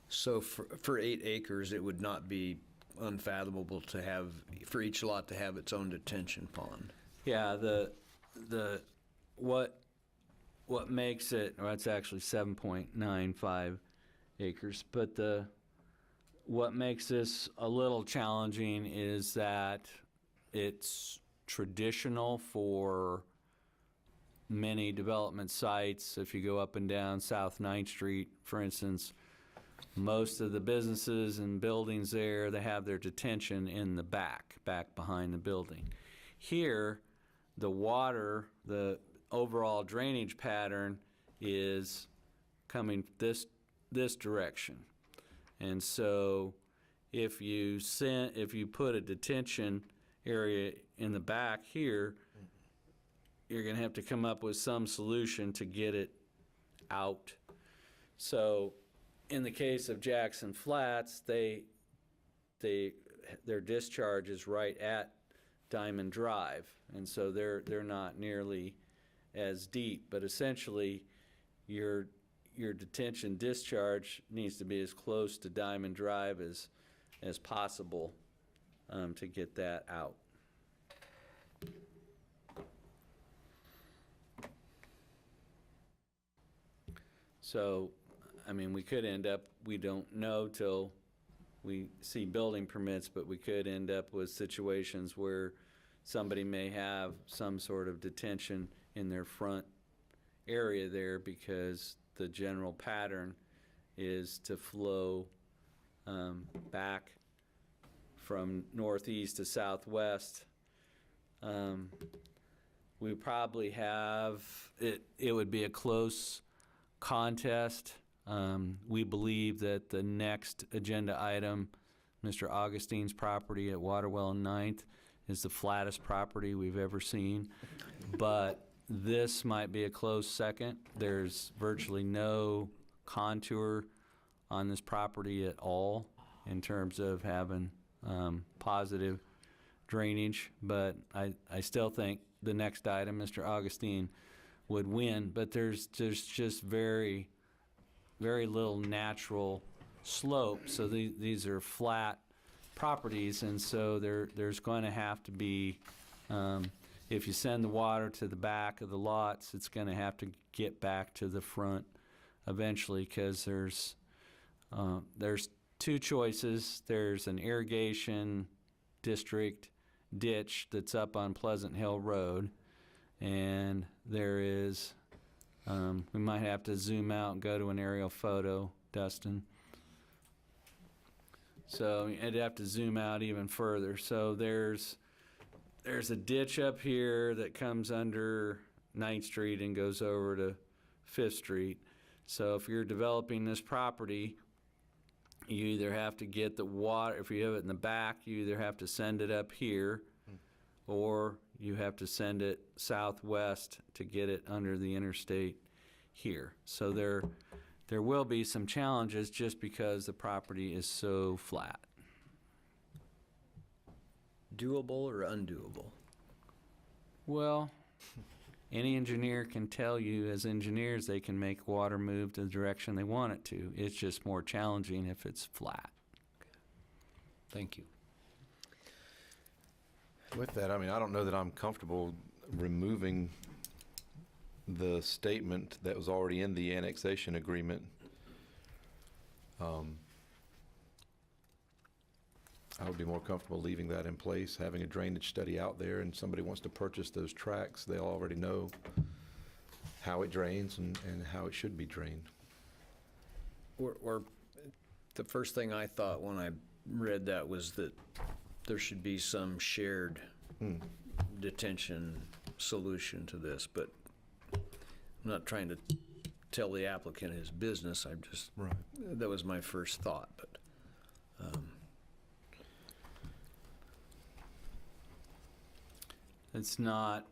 So for 8 acres, it would not be unfathomable to have, for each lot to have its own detention pond. Yeah, what makes it, or it's actually 7.95 acres, but what makes this a little challenging is that it's traditional for many development sites. If you go up and down South 9th Street, for instance, most of the businesses and buildings there, they have their detention in the back behind the building. Here, the water, the overall drainage pattern is coming this direction. And so if you put a detention area in the back here, you're going to have to come up with some solution to get it out. So in the case of Jackson Flats, their discharge is right at Diamond Drive, and so they're not nearly as deep. But essentially, your detention discharge needs to be as close to Diamond Drive as possible to get that out. So, I mean, we could end up, we don't know till we see building permits, but we could end up with situations where somebody may have some sort of detention in their front area there because the general pattern is to flow back from northeast to southwest. We probably have, it would be a close contest. We believe that the next agenda item, Mr. Augustine's property at Waterwell and 9th, is the flattest property we've ever seen. But this might be a close second. There's virtually no contour on this property at all in terms of having positive drainage. But I still think the next item, Mr. Augustine, would win. But there's just very little natural slope. So these are flat properties, and so there's going to have to be, if you send the water to the back of the lots, it's going to have to get back to the front eventually, because there's 2 choices. There's an irrigation district ditch that's up on Pleasant Hill Road, and there is, we might have to zoom out and go to an aerial photo, Dustin. So you'd have to zoom out even further. So there's a ditch up here that comes under 9th Street and goes over to 5th Street. So if you're developing this property, you either have to get the water, if you have it in the back, you either have to send it up here, or you have to send it southwest to get it under the interstate here. So there will be some challenges just because the property is so flat. Doable or undoable? Well, any engineer can tell you, as engineers, they can make water move to the direction they want it to. It's just more challenging if it's flat. Thank you. With that, I mean, I don't know that I'm comfortable removing the statement that was already in the annexation agreement. I would be more comfortable leaving that in place, having a drainage study out there, and somebody wants to purchase those tracks, they'll already know how it drains and how it should be drained. Or the first thing I thought when I read that was that there should be some shared detention solution to this, but I'm not trying to tell the applicant his business. I'm just, Right. that was my first thought, but It's not,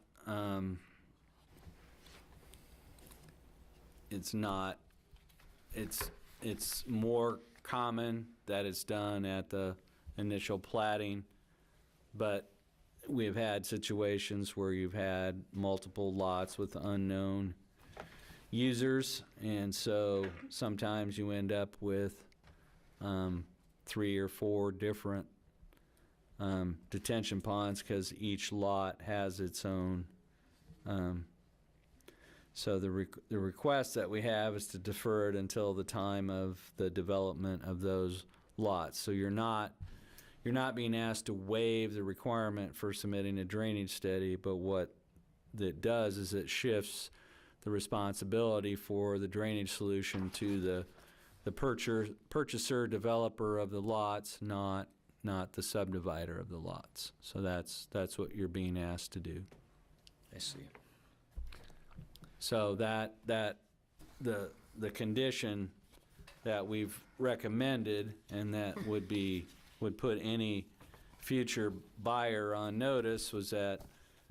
it's more common that it's done at the initial platting, but we've had situations where you've had multiple lots with unknown users, and so sometimes you end up with 3 or 4 different detention ponds because each lot has its own. So the request that we have is to defer it until the time of the development of those lots. So you're not being asked to waive the requirement for submitting a drainage study, but what that does is it shifts the responsibility for the drainage solution to the purchaser, developer of the lots, not the subdivider of the lots. So that's what you're being asked to do. I see. So the condition that we've recommended, and that would put any future buyer on notice, was that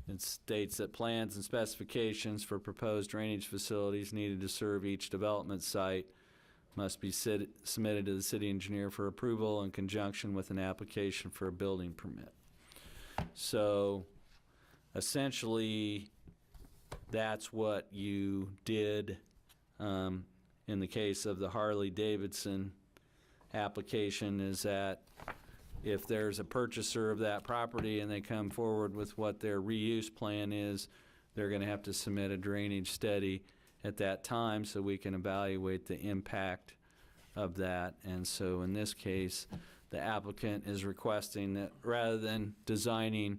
it states that plans and specifications for proposed drainage facilities needed to serve each development site must be submitted to the city engineer for approval in conjunction with an application for a building permit. So essentially, that's what you did in the case of the Harley-Davidson application, is that if there's a purchaser of that property and they come forward with what their reuse plan is, they're going to have to submit a drainage study at that time so we can evaluate the impact of that. And so in this case, the applicant is requesting that rather than designing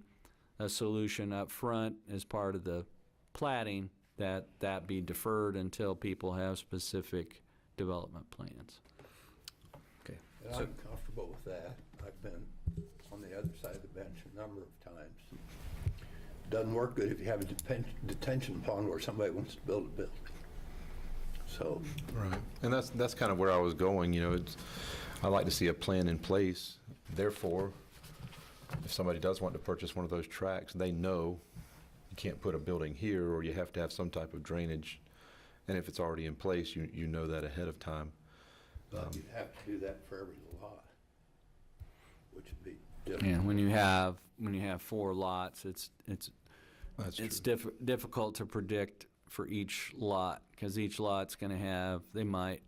a solution up front as part of the platting, that be deferred until people have specific development plans. Okay. And I'm comfortable with that. I've been on the other side of the bench a number of times. Doesn't work good if you have a detention pond where somebody wants to build a building. So, Right. And that's kind of where I was going, you know, I like to see a plan in place. Therefore, if somebody does want to purchase one of those tracks, they know you can't put a building here, or you have to have some type of drainage. And if it's already in place, you know that ahead of time. but you'd have to do that for every lot, which would be difficult. Yeah, when you have 4 lots, it's That's true. difficult to predict for each lot, because each lot's going to have, they might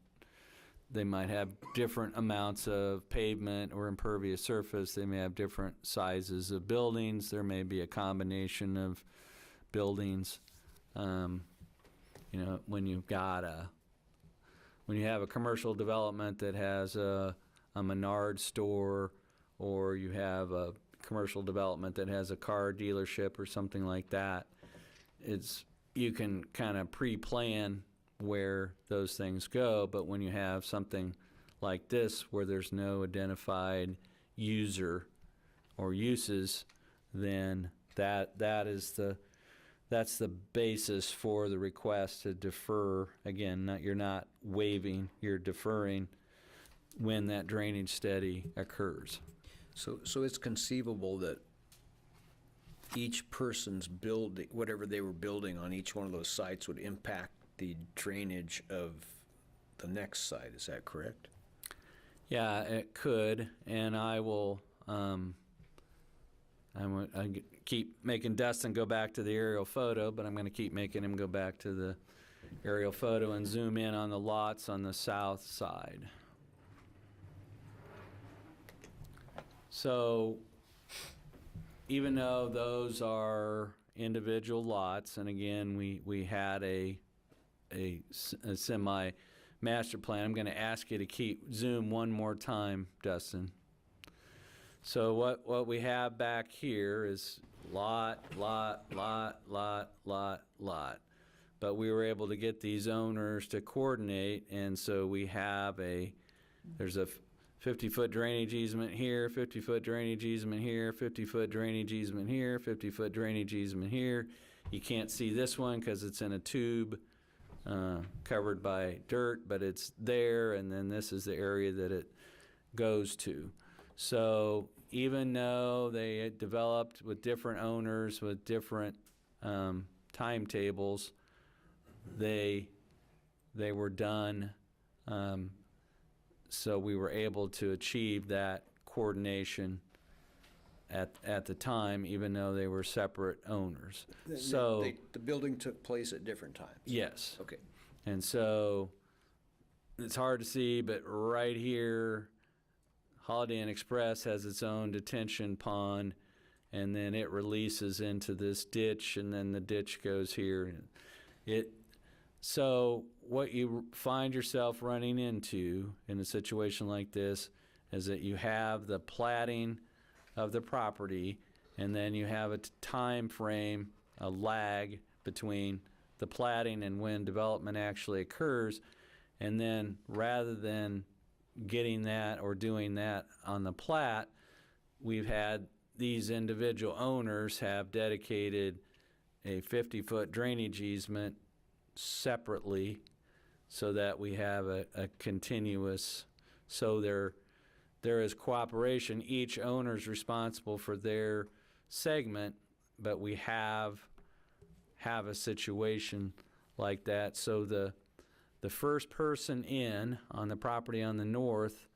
have different amounts of pavement or impervious surface. They may have different sizes of buildings. There may be a combination of buildings. You know, when you have a commercial development that has a Menard store, or you have a commercial development that has a car dealership or something like that, you can kind of pre-plan where those things go. But when you have something like this where there's no identified user or uses, then that's the basis for the request to defer. Again, you're not waiving, you're deferring when that drainage study occurs. So it's conceivable that each person's building, whatever they were building on each one of those sites, would impact the drainage of the next site. Is that correct? Yeah, it could, and I keep making Dustin go back to the aerial photo, but I'm going to keep making him go back to the aerial photo and zoom in on the lots on the south side. So even though those are individual lots, and again, we had a semi-master plan, I'm going to ask you to zoom one more time, Dustin. So what we have back here is lot. But we were able to get these owners to coordinate, and so we have there's a 50-foot drainage easement here, 50-foot drainage easement here, 50-foot drainage easement here, 50-foot drainage easement here. You can't see this one because it's in a tube covered by dirt, but it's there, and then this is the area that it goes to. So even though they had developed with different owners, with different timetables, they were done, so we were able to achieve that coordination at the time, even though they were separate owners. So The building took place at different times? yes. Okay. And so it's hard to see, but right here, Holiday Inn Express has its own detention pond, and then it releases into this ditch, and then the ditch goes here. So what you find yourself running into in a situation like this is that you have the platting of the property, and then you have a time frame, a lag between the platting and when development actually occurs. And then rather than getting that or doing that on the plat, we've had these individual owners have dedicated a 50-foot drainage easement separately so that we have a continuous, so there is cooperation. Each owner is responsible for their segment, but we have a situation like that. So the first person in on the property on the north,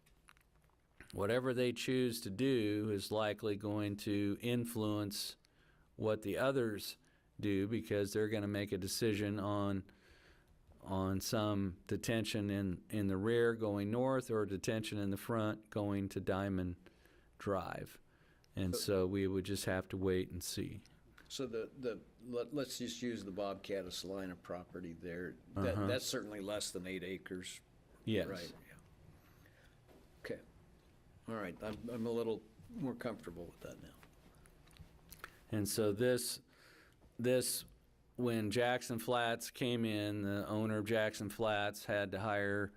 whatever they choose to do is likely going to influence what the others do, because they're going to make a decision on some detention in the rear going north or detention in the front going to Diamond Drive. And so we would just have to wait and see. So let's just use the Bobcat of Salina property there. That's certainly less than 8 acres. Yes. Right. Yeah. Okay. All right. I'm a little more comfortable with that now. And so this, when Jackson Flats came in, the owner of Jackson Flats had to hire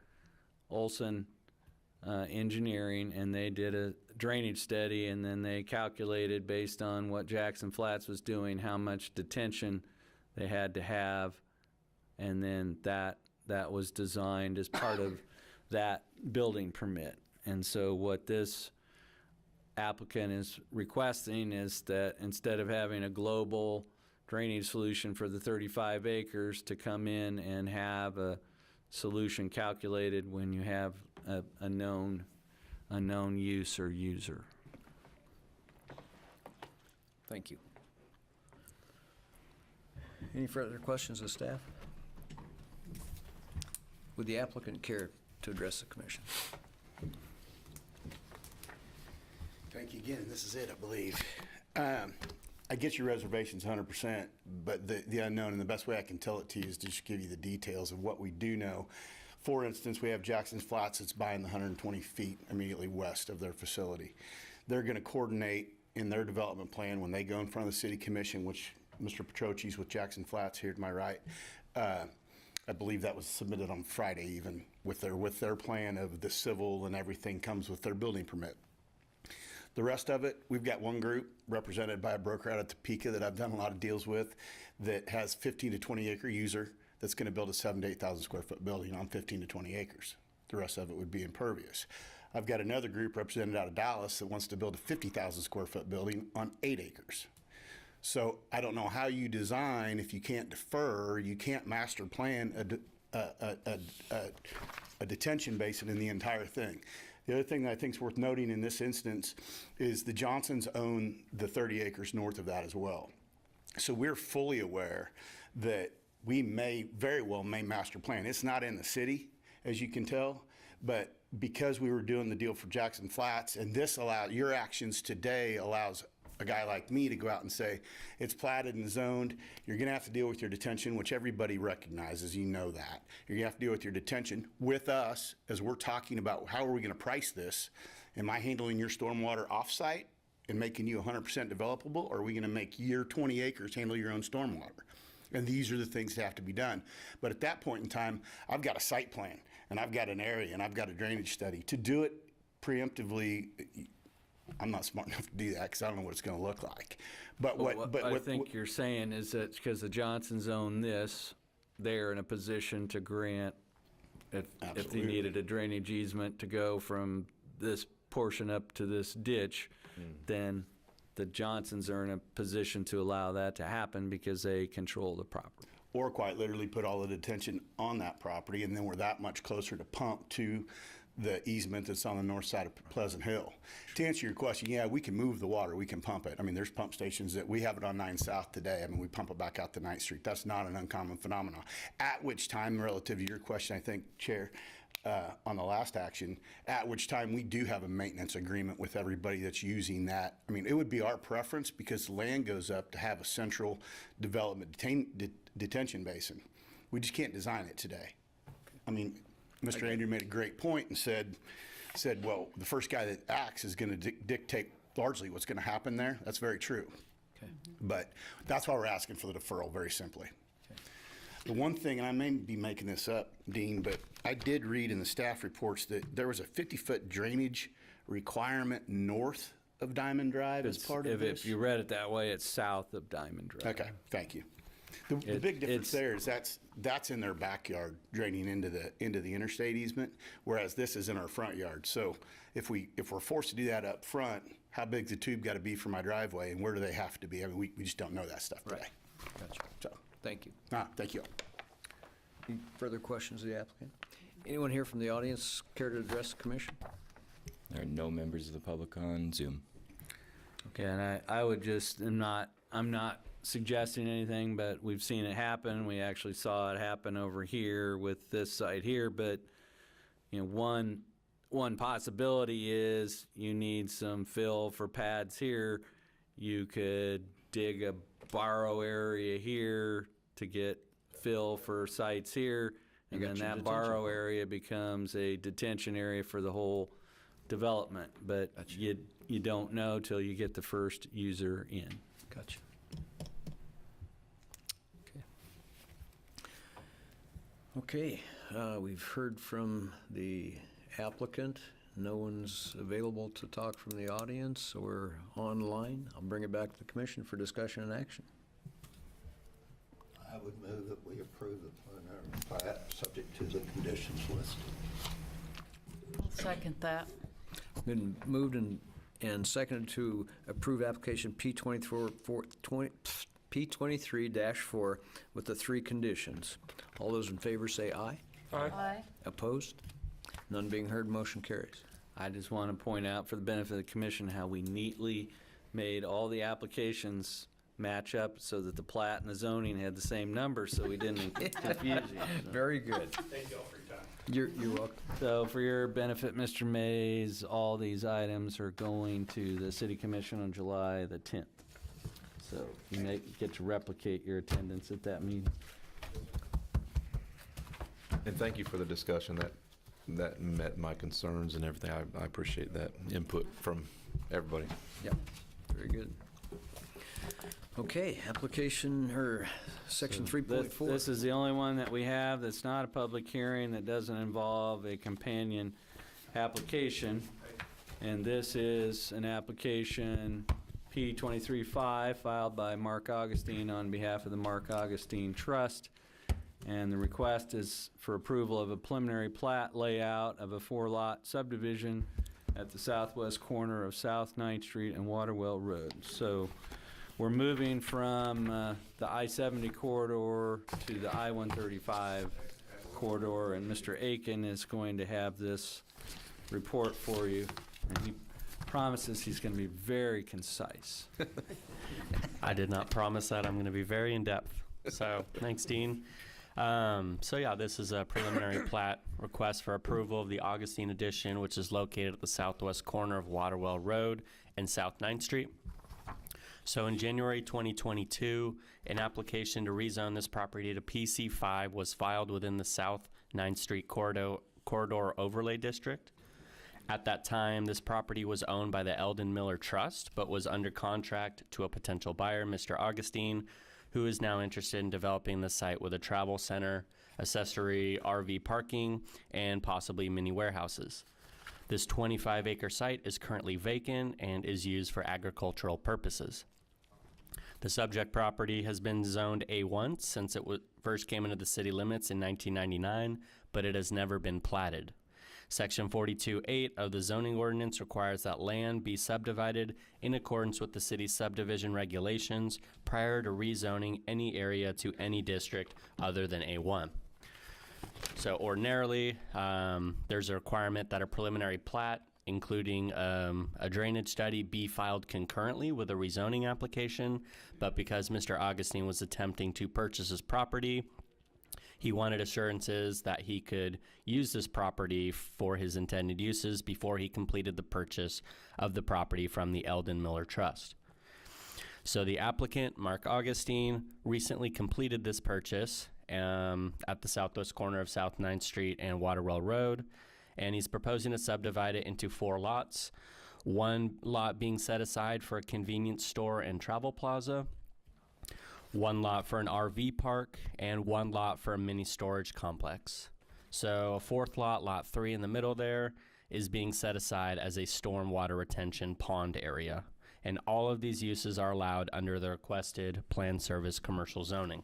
Olson Engineering, and they did a drainage study, and then they calculated based on what Jackson Flats was doing how much detention they had to have, and then that was designed as part of that building permit. And so what this applicant is requesting is that instead of having a global drainage solution for the 35 acres, to come in and have a solution calculated when you have a known use or user. Thank you. Any further questions of staff? Would the applicant care to address the commission? Thank you again. This is it, I believe. I get your reservations 100%, but the unknown, and the best way I can tell it to you is to just give you the details of what we do know. For instance, we have Jackson's Flats that's buying the 120 feet immediately west of their facility. They're going to coordinate in their development plan when they go in front of the city commission, which Mr. Petroci's with Jackson Flats here to my right. I believe that was submitted on Friday even with their plan of the civil and everything comes with their building permit. The rest of it, we've got one group represented by a broker out of Topeka that I've done a lot of deals with that has 15 to 20 acre user that's going to build a 7,000 to 8,000 square foot building on 15 to 20 acres. The rest of it would be impervious. I've got another group represented out of Dallas that wants to build a 50,000 square foot building on 8 acres. So I don't know how you design, if you can't defer, you can't master plan a detention basin in the entire thing. The other thing that I think is worth noting in this instance is the Johnsons own the 30 acres north of that as well. So we're fully aware that we very well may master plan. It's not in the city, as you can tell, but because we were doing the deal for Jackson Flats, and this your actions today allows a guy like me to go out and say, it's platted and zoned, you're gonna have to deal with your detention, which everybody recognizes, you know that. You're gonna have to deal with your detention with us as we're talking about how are we gonna price this? Am I handling your stormwater off-site and making you 100% developable, or are we gonna make your 20 acres handle your own stormwater? And these are the things that have to be done. But at that point in time, I've got a site plan, and I've got an area, and I've got a drainage study. To do it preemptively, I'm not smart enough to do that because I don't know what it's going to look like. But What I think you're saying is that because the Johnsons own this, they're in a position to grant, if they Absolutely. needed a drainage easement to go from this portion up to this ditch, then the Johnsons are in a position to allow that to happen because they control the property. or quite literally put all the detention on that property, and then we're that much closer to pump to the easement that's on the north side of Pleasant Hill. To answer your question, yeah, we can move the water, we can pump it. I mean, there's pump stations that we have it on 9 South today. I mean, we pump it back out to 9th Street. That's not an uncommon phenomenon. At which time, relative to your question, I think, Chair, on the last action, at which time we do have a maintenance agreement with everybody that's using that. I mean, it would be our preference because land goes up to have a central development detention basin. We just can't design it today. I mean, Mr. Andrew made a great point and said, well, the first guy that acts is going to dictate largely what's going to happen there. That's very true. Okay. But that's why we're asking for the deferral, very simply. The one thing, and I may be making this up, Dean, but I did read in the staff reports that there was a 50-foot drainage requirement north of Diamond Drive as part of this. If you read it that way, it's south of Diamond Drive. Okay, thank you. The big difference there is that's in their backyard draining into the interstate easement, whereas this is in our front yard. So if we're forced to do that up front, how big's the tube got to be for my driveway, and where do they have to be? I mean, we just don't know that stuff today. Right. Gotcha. So, Thank you. thank you. Any further questions of the applicant? Anyone here from the audience care to address the commission? There are no members of the public on Zoom. Okay, and I would just, I'm not suggesting anything, but we've seen it happen. We actually saw it happen over here with this site here, but you know, one possibility is you need some fill for pads here. You could dig a borrow area here to get fill for sites here, and then that borrow area becomes a detention area for the whole development. But you don't know till you get the first user in. Gotcha. Okay, we've heard from the applicant. No one's available to talk from the audience or online. I'll bring it back to the commission for discussion and action. I would move that we approve the preliminary plat subject to the conditions listed. I'll second that. Been moved and seconded to approve application P23-4 with the 3 conditions. All those in favor say aye. Aye. Opposed? None being heard, motion carries. I just want to point out for the benefit of the commission how we neatly made all the applications match up so that the plat and the zoning had the same number, so we didn't confuse you. Very good. Thank you all for your time. You're welcome. So for your benefit, Mr. Mays, all these items are going to the city commission on July the 10th. So you may get to replicate your attendance at that meeting. And thank you for the discussion. That met my concerns and everything. I appreciate that input from everybody. Yep, very good. Okay, application, or section 3.4. This is the only one that we have that's not a public hearing, that doesn't involve a companion application. And this is an application P23-5 filed by Mark Augustine on behalf of the Mark Augustine Trust. And the request is for approval of a preliminary plat layout of a 4-lot subdivision at the southwest corner of South 9th Street and Waterwell Road. So we're moving from the I-70 corridor to the I-135 corridor, and Mr. Aiken is going to have this report for you. And he promises he's going to be very concise. I did not promise that. I'm going to be very in-depth. So thanks, Dean. So yeah, this is a preliminary plat request for approval of the Augustine Addition, which is located at the southwest corner of Waterwell Road and South 9th Street. So in January 2022, an application to rezone this property to PC5 was filed within the South 9th Street Corridor Overlay District. At that time, this property was owned by the Eldon Miller Trust, but was under contract to a potential buyer, Mr. Augustine, who is now interested in developing the site with a travel center, accessory RV parking, and possibly mini warehouses. This 25-acre site is currently vacant and is used for agricultural purposes. The subject property has been zoned A1 since it first came into the city limits in 1999, but it has never been platted. Section 42.8 of the zoning ordinance requires that land be subdivided in accordance with the city's subdivision regulations prior to rezoning any area to any district other than A1. So ordinarily, there's a requirement that a preliminary plat, including a drainage study, be filed concurrently with a rezoning application, but because Mr. Augustine was attempting to purchase his property, he wanted assurances that he could use this property for his intended uses before he completed the purchase of the property from the Eldon Miller Trust. So the applicant, Mark Augustine, recently completed this purchase at the southwest corner of South 9th Street and Waterwell Road, and he's proposing to subdivide it into 4 lots, 1 lot being set aside for a convenience store and travel plaza, 1 lot for an RV park, and 1 lot for a mini storage complex. So a 4th lot, lot 3 in the middle there, is being set aside as a storm water retention pond area. And all of these uses are allowed under the requested planned service commercial zoning.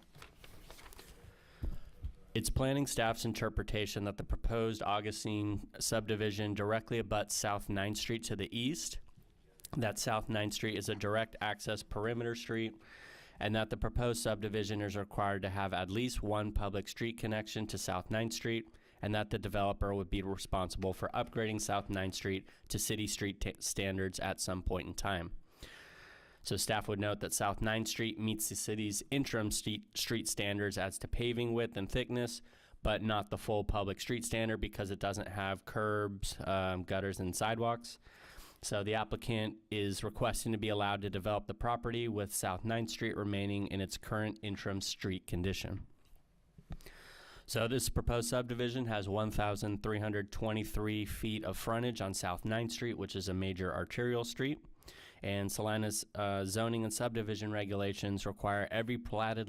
It's planning staff's interpretation that the proposed Augustine subdivision directly abuts South 9th Street to the east, that South 9th Street is a direct access perimeter street, and that the proposed subdivision is required to have at least 1 public street connection to South 9th Street, and that the developer would be responsible for upgrading South 9th Street to city street standards at some point in time. So staff would note that South 9th Street meets the city's interim street standards as to paving width and thickness, but not the full public street standard because it doesn't have curbs, gutters, and sidewalks. So the applicant is requesting to be allowed to develop the property with South 9th Street remaining in its current interim street condition. So this proposed subdivision has 1,323 feet of frontage on South 9th Street, which is a major arterial street. And Salina's zoning and subdivision regulations require every platted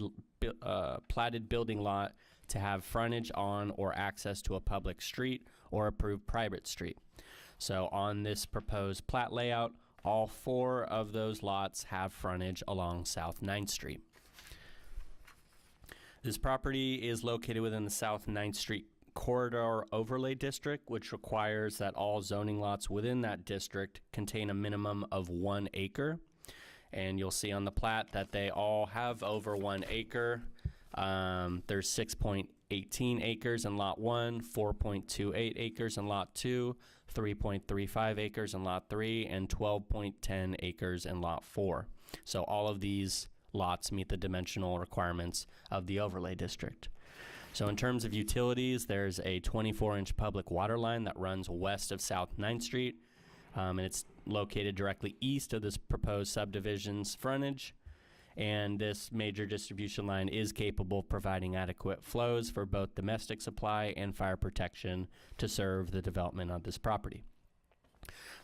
building lot to have frontage on or access to a public street or approved private street. So on this proposed plat layout, all 4 of those lots have frontage along South 9th Street. This property is located within the South 9th Street Corridor Overlay District, which requires that all zoning lots within that district contain a minimum of 1 acre. And you'll see on the plat that they all have over 1 acre. There's 6.18 acres in Lot 1, 4.28 acres in Lot 2, 3.35 acres in Lot 3, and 12.10 acres in Lot 4. So all of these lots meet the dimensional requirements of the overlay district. So in terms of utilities, there's a 24-inch public water line that runs west of South 9th Street, and it's located directly east of this proposed subdivision's frontage. And this major distribution line is capable of providing adequate flows for both domestic supply and fire protection to serve the development of this property.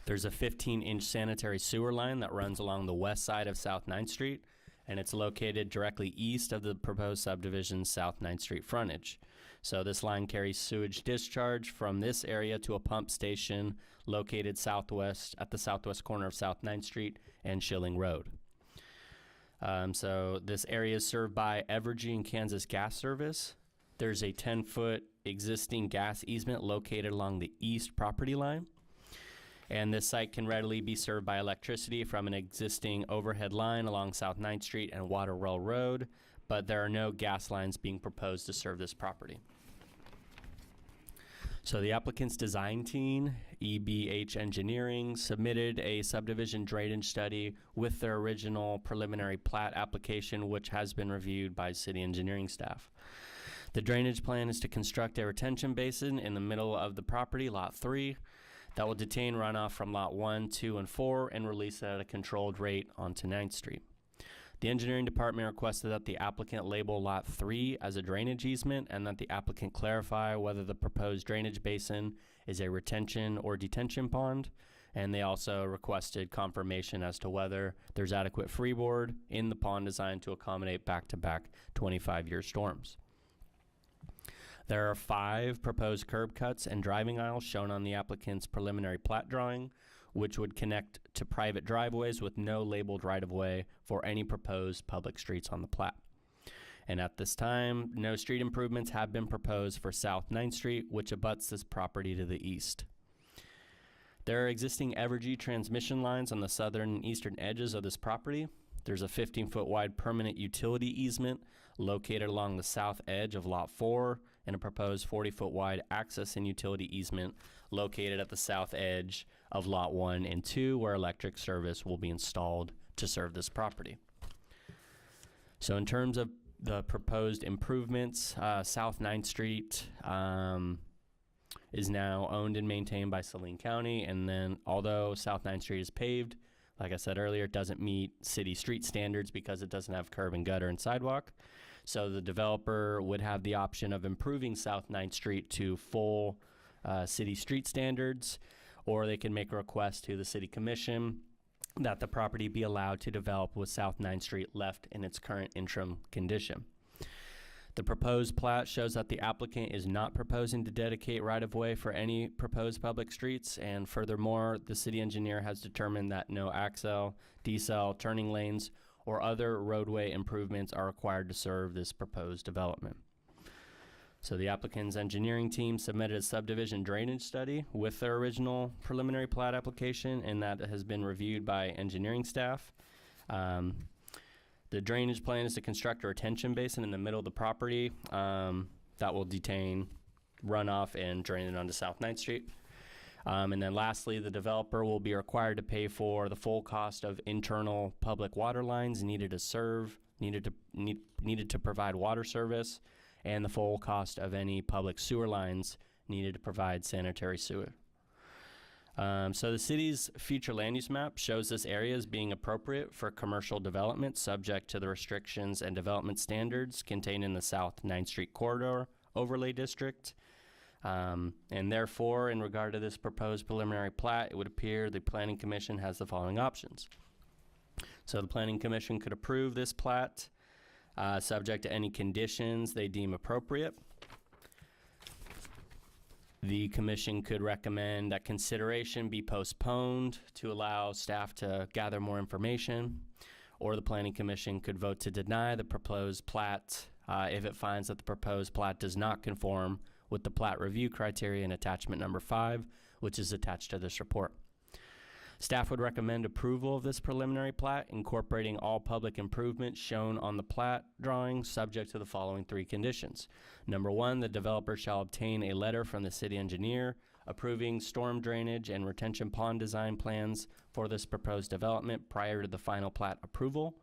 There's a 15-inch sanitary sewer line that runs along the west side of South 9th Street, and it's located directly east of the proposed subdivision's South 9th Street frontage. So this line carries sewage discharge from this area to a pump station located southwest at the southwest corner of South 9th Street and Schilling Road. So this area is served by Evergy and Kansas Gas Service. There's a 10-foot existing gas easement located along the east property line. And this site can readily be served by electricity from an existing overhead line along South 9th Street and Waterwell Road, but there are no gas lines being proposed to serve this property. So the applicant's design team, EBH Engineering, submitted a subdivision drainage study with their original preliminary plat application, which has been reviewed by city engineering staff. The drainage plan is to construct a retention basin in the middle of the property, Lot 3, that will detain runoff from Lot 1, 2, and 4 and release it at a controlled rate onto 9th Street. The engineering department requested that the applicant label Lot 3 as a drainage easement and that the applicant clarify whether the proposed drainage basin is a retention or detention pond. And they also requested confirmation as to whether there's adequate freeboard in the pond design to accommodate back-to-back 25-year storms. There are 5 proposed curb cuts and driving aisles shown on the applicant's preliminary plat drawing, which would connect to private driveways with no labeled right-of-way for any proposed public streets on the plat. And at this time, no street improvements have been proposed for South 9th Street, which abuts this property to the east. There are existing Evergy transmission lines on the southern and eastern edges of this property. There's a 15-foot wide permanent utility easement located along the south edge of Lot 4 and a proposed 40-foot wide access and utility easement located at the south edge of Lot 1 and 2, where electric service will be installed to serve this property. So in terms of the proposed improvements, South 9th Street is now owned and maintained by Salina County, and then although South 9th Street is paved, like I said earlier, it doesn't meet city street standards because it doesn't have curb and gutter and sidewalk. So the developer would have the option of improving South 9th Street to full city street standards, or they can make a request to the city commission that the property be allowed to develop with South 9th Street left in its current interim condition. The proposed plat shows that the applicant is not proposing to dedicate right-of-way for any proposed public streets, and furthermore, the city engineer has determined that no axle, decel, turning lanes, or other roadway improvements are required to serve this proposed development. So the applicant's engineering team submitted a subdivision drainage study with their original preliminary plat application, and that has been reviewed by engineering staff. The drainage plan is to construct a retention basin in the middle of the property that will detain runoff and drain it onto South 9th Street. And then lastly, the developer will be required to pay for the full cost of internal public water lines needed to provide water service, and the full cost of any public sewer lines needed to provide sanitary sewer. So the city's future land use map shows this area as being appropriate for commercial development subject to the restrictions and development standards contained in the South 9th Street Corridor Overlay District. And therefore, in regard to this proposed preliminary plat, it would appear the Planning Commission has the following options. So the Planning Commission could approve this plat subject to any conditions they deem appropriate. The commission could recommend that consideration be postponed to allow staff to gather more information, or the Planning Commission could vote to deny the proposed plat if it finds that the proposed plat does not conform with the plat review criteria in attachment number 5, which is attached to this report. Staff would recommend approval of this preliminary plat, incorporating all public improvements shown on the plat drawing, subject to the following 3 conditions. Number 1, the developer shall obtain a letter from the city engineer approving storm drainage and retention pond design plans for this proposed development prior to the final plat approval.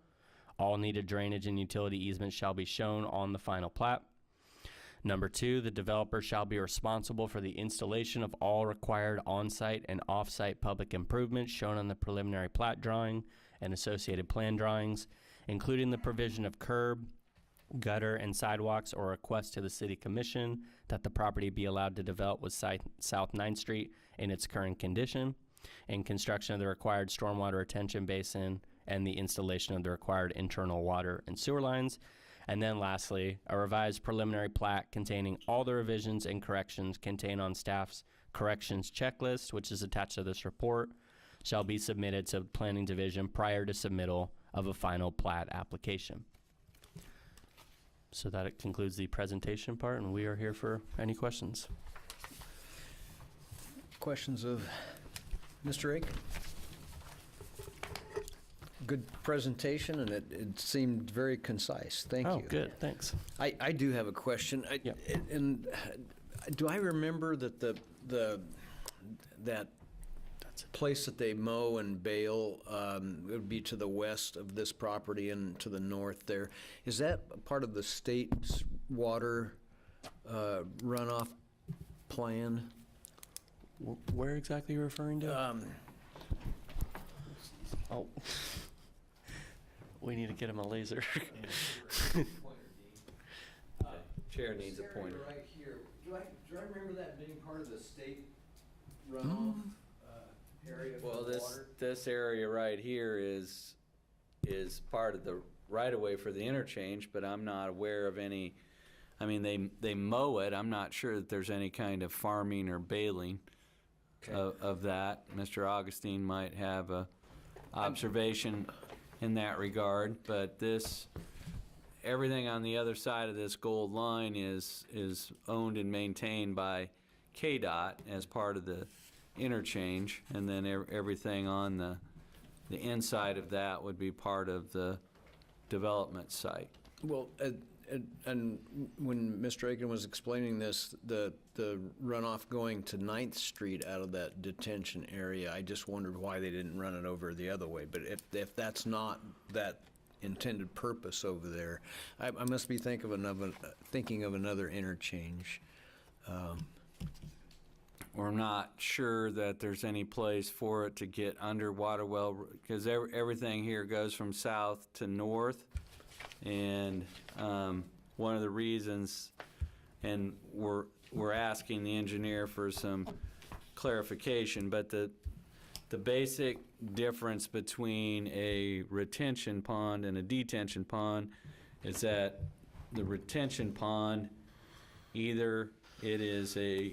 All needed drainage and utility easements shall be shown on the final plat. Number 2, the developer shall be responsible for the installation of all required on-site and off-site public improvements shown on the preliminary plat drawing and associated plan drawings, including the provision of curb, gutter, and sidewalks, or request to the city commission that the property be allowed to develop with South 9th Street in its current condition, and construction of the required stormwater retention basin and the installation of the required internal water and sewer lines. And then lastly, a revised preliminary plat containing all the revisions and corrections contained on staff's corrections checklist, which is attached to this report, shall be submitted to the Planning Division prior to submittal of a final plat application. So that concludes the presentation part, and we are here for any questions. Questions of Mr. Ake? Good presentation, and it seemed very concise. Thank you. Oh, good, thanks. I do have a question. And do I remember that that place that they mow and bale would be to the west of this property and to the north there? Is that part of the state's water runoff plan? Where exactly are you referring to? We need to get him a laser. Chair needs a pointer. Right here, do I remember that being part of the state runoff area for Well, the water? this area right here is part of the right-of-way for the interchange, but I'm not aware of any, I mean, they mow it. I'm not sure that there's any kind of farming or baling of that. Mr. Augustine might have a observation in that regard, but everything on the other side of this gold line is owned and maintained by KDOT as part of the interchange, and then everything on the inside of that would be part of the development site. Well, and when Mr. Aiken was explaining this, the runoff going to 9th Street out of that detention area, I just wondered why they didn't run it over the other way. But if that's not that intended purpose over there, I must be thinking of another interchange. We're not sure that there's any place for it to get under water well, because everything here goes from south to north. And one of the reasons, and we're asking the engineer for some clarification, but the basic difference between a retention pond and a detention pond is that the retention pond, either it is a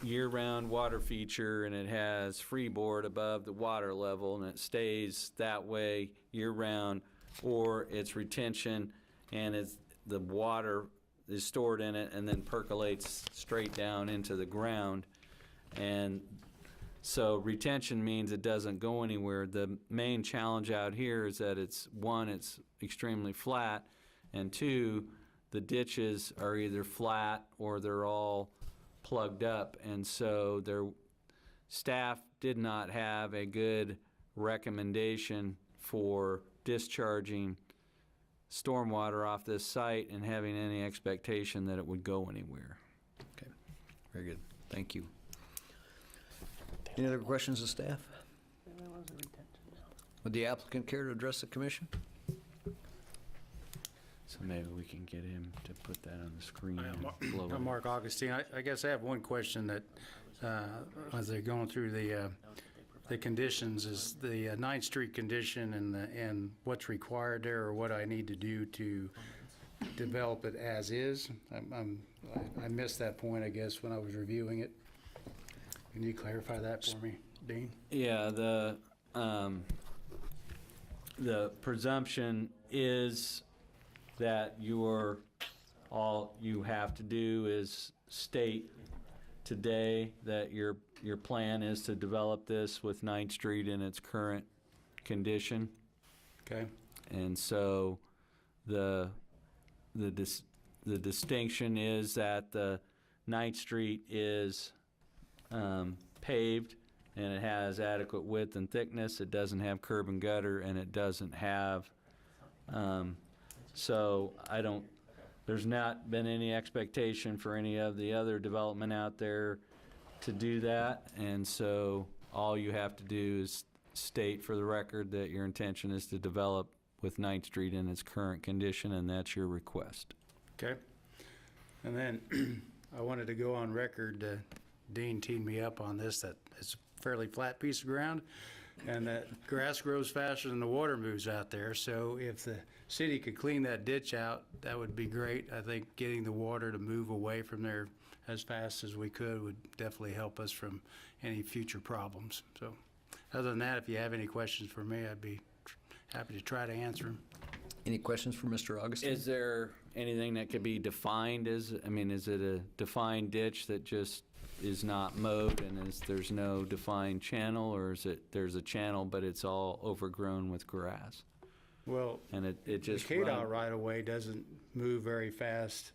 year-round water feature and it has freeboard above the water level and it stays that way year-round, or it's retention and the water is stored in it and then percolates straight down into the ground. And so retention means it doesn't go anywhere. The main challenge out here is that it's extremely flat, and two, the ditches are either flat or they're all plugged up, and so their staff did not have a good recommendation for discharging stormwater off this site and having any expectation that it would go anywhere. Okay, very good. Thank you. Any other questions of staff? Would the applicant care to address the commission? So maybe we can get him to put that on the screen. I'm Mark Augustine. I guess I have one question that, as they're going through the conditions, is the 9th Street condition and what's required there, or what I need to do to develop it as is. I missed that point, I guess, when I was reviewing it. Can you clarify that for me, Dean? Yeah, the presumption is that all you have to do is state today that your plan is to develop this with 9th Street in its current condition. Okay. And so the distinction is that the 9th Street is paved and it has adequate width and thickness. It doesn't have curb and gutter, and it doesn't have so there's not been any expectation for any of the other development out there to do that, and so all you have to do is state for the record that your intention is to develop with 9th Street in its current condition, and that's your request. Okay. And then I wanted to go on record, Dean teed me up on this, that it's a fairly flat piece of ground, and that grass grows faster than the water moves out there. So if the city could clean that ditch out, that would be great. I think getting the water to move away from there as fast as we could would definitely help us from any future problems. So other than that, if you have any questions for me, I'd be happy to try to answer them. Any questions for Mr. Augustine? Is there anything that could be defined is it a defined ditch that just is not mowed, and there's no defined channel, or is it there's a channel but it's all overgrown with grass? Well, and it just the KDOT right-of-way doesn't move very fast.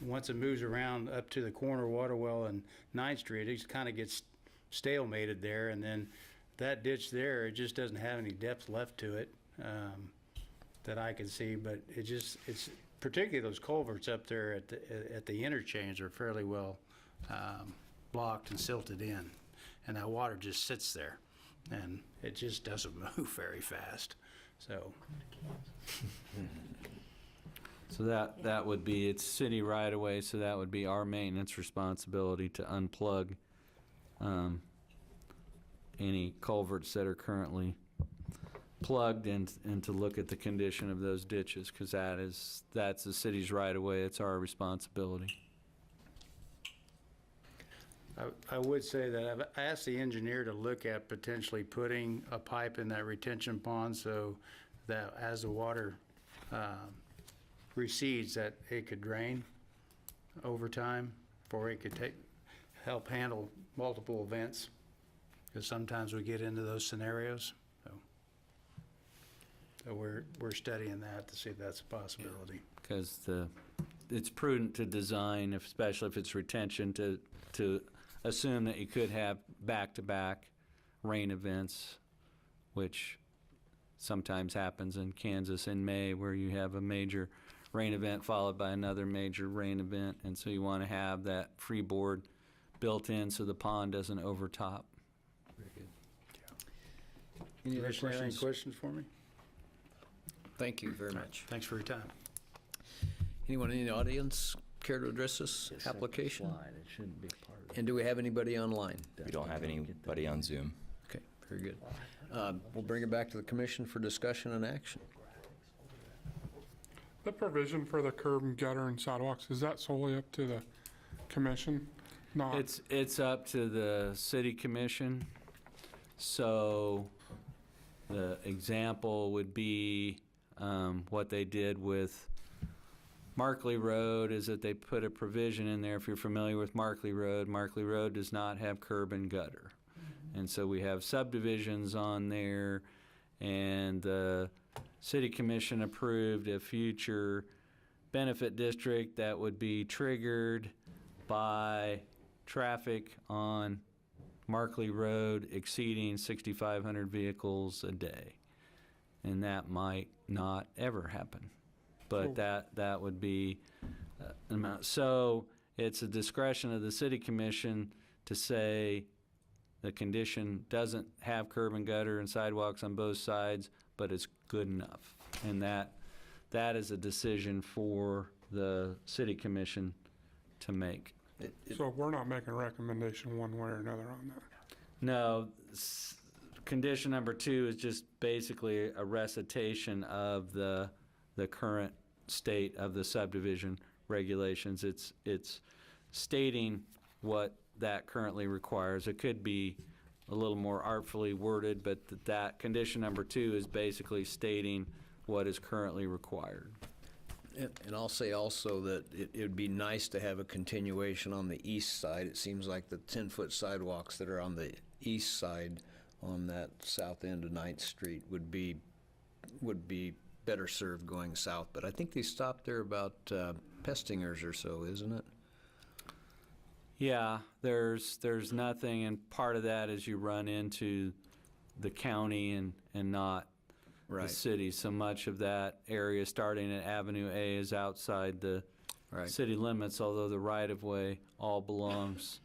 Once it moves around up to the corner water well and 9th Street, it just kind of gets stalemated there, and then that ditch there, it just doesn't have any depth left to it that I can see. But it's particularly those culverts up there at the interchange are fairly well blocked and silted in, and that water just sits there, and it just doesn't move very fast. So, So that would be, it's city right away, so that would be our maintenance responsibility to unplug any culverts that are currently plugged and to look at the condition of those ditches, because that's the city's right of way. It's our responsibility. I would say that I asked the engineer to look at potentially putting a pipe in that retention pond so that as the water recedes, that it could drain over time, or it could help handle multiple events, because sometimes we get into those scenarios. So we're studying that to see if that's a possibility. Because it's prudent to design, especially if it's retention, to assume that you could have back-to-back rain events, which sometimes happens in Kansas in May, where you have a major rain event followed by another major rain event, and so you want to have that freeboard built in so the pond doesn't overtop. Very good. Any other Commissioner, any questions? questions for me? Thank you very much. Thanks for your time. Anyone in the audience care to address this application? And do we have anybody online? We don't have anybody on Zoom. Okay, very good. We'll bring it back to the commission for discussion and action. The provision for the curb and gutter and sidewalks, is that solely up to the commission? Not, It's up to the city commission. So the example would be what they did with Markley Road, is that they put a provision in there. If you're familiar with Markley Road does not have curb and gutter. And so we have subdivisions on there, and the city commission approved a future benefit district that would be triggered by traffic on Markley Road exceeding 6,500 vehicles a day. And that might not ever happen. But that would be an amount. So it's a discretion of the city commission to say the condition doesn't have curb and gutter and sidewalks on both sides, but it's good enough. And that is a decision for the city commission to make. so we're not making a recommendation one way or another on that? No, condition number 2 is just basically a recitation of the current state of the subdivision regulations. It's stating what that currently requires. It could be a little more artfully worded, but that condition number 2 is basically stating what is currently required. And I'll say also that it would be nice to have a continuation on the east side. It seems like the 10-foot sidewalks that are on the east side on that south end of 9th Street would be better served going south. But I think they stopped there about Pestingers or so, isn't it? Yeah, there's nothing, and part of that is you run into the county and not the city. So much of that area starting at Avenue A is outside the city limits, although the right-of-way all belongs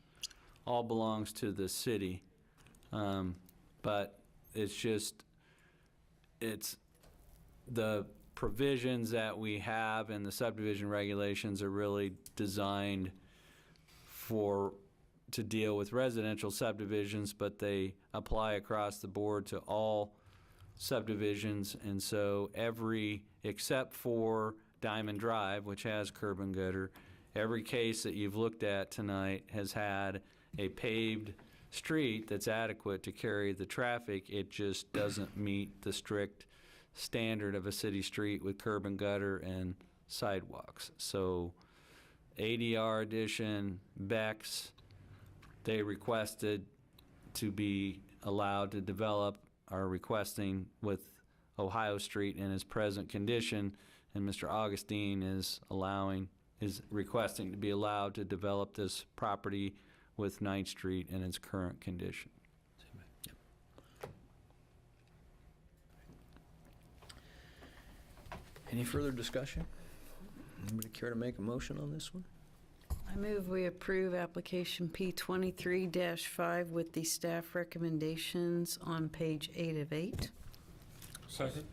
to the city. But it's the provisions that we have in the subdivision regulations are really designed to deal with residential subdivisions, but they apply across the board to all subdivisions. And so except for Diamond Drive, which has curb and gutter, every case that you've looked at tonight has had a paved street that's adequate to carry the traffic. It just doesn't meet the strict standard of a city street with curb and gutter and sidewalks. So ADR addition, Bex, they requested to be allowed to develop, are requesting with Ohio Street in its present condition, and Mr. Augustine is requesting to be allowed to develop this property with 9th Street in its current condition. Any further discussion? Anybody care to make a motion on this one? I move we approve application P23-5 with the staff recommendations on page 8 of 8. Second.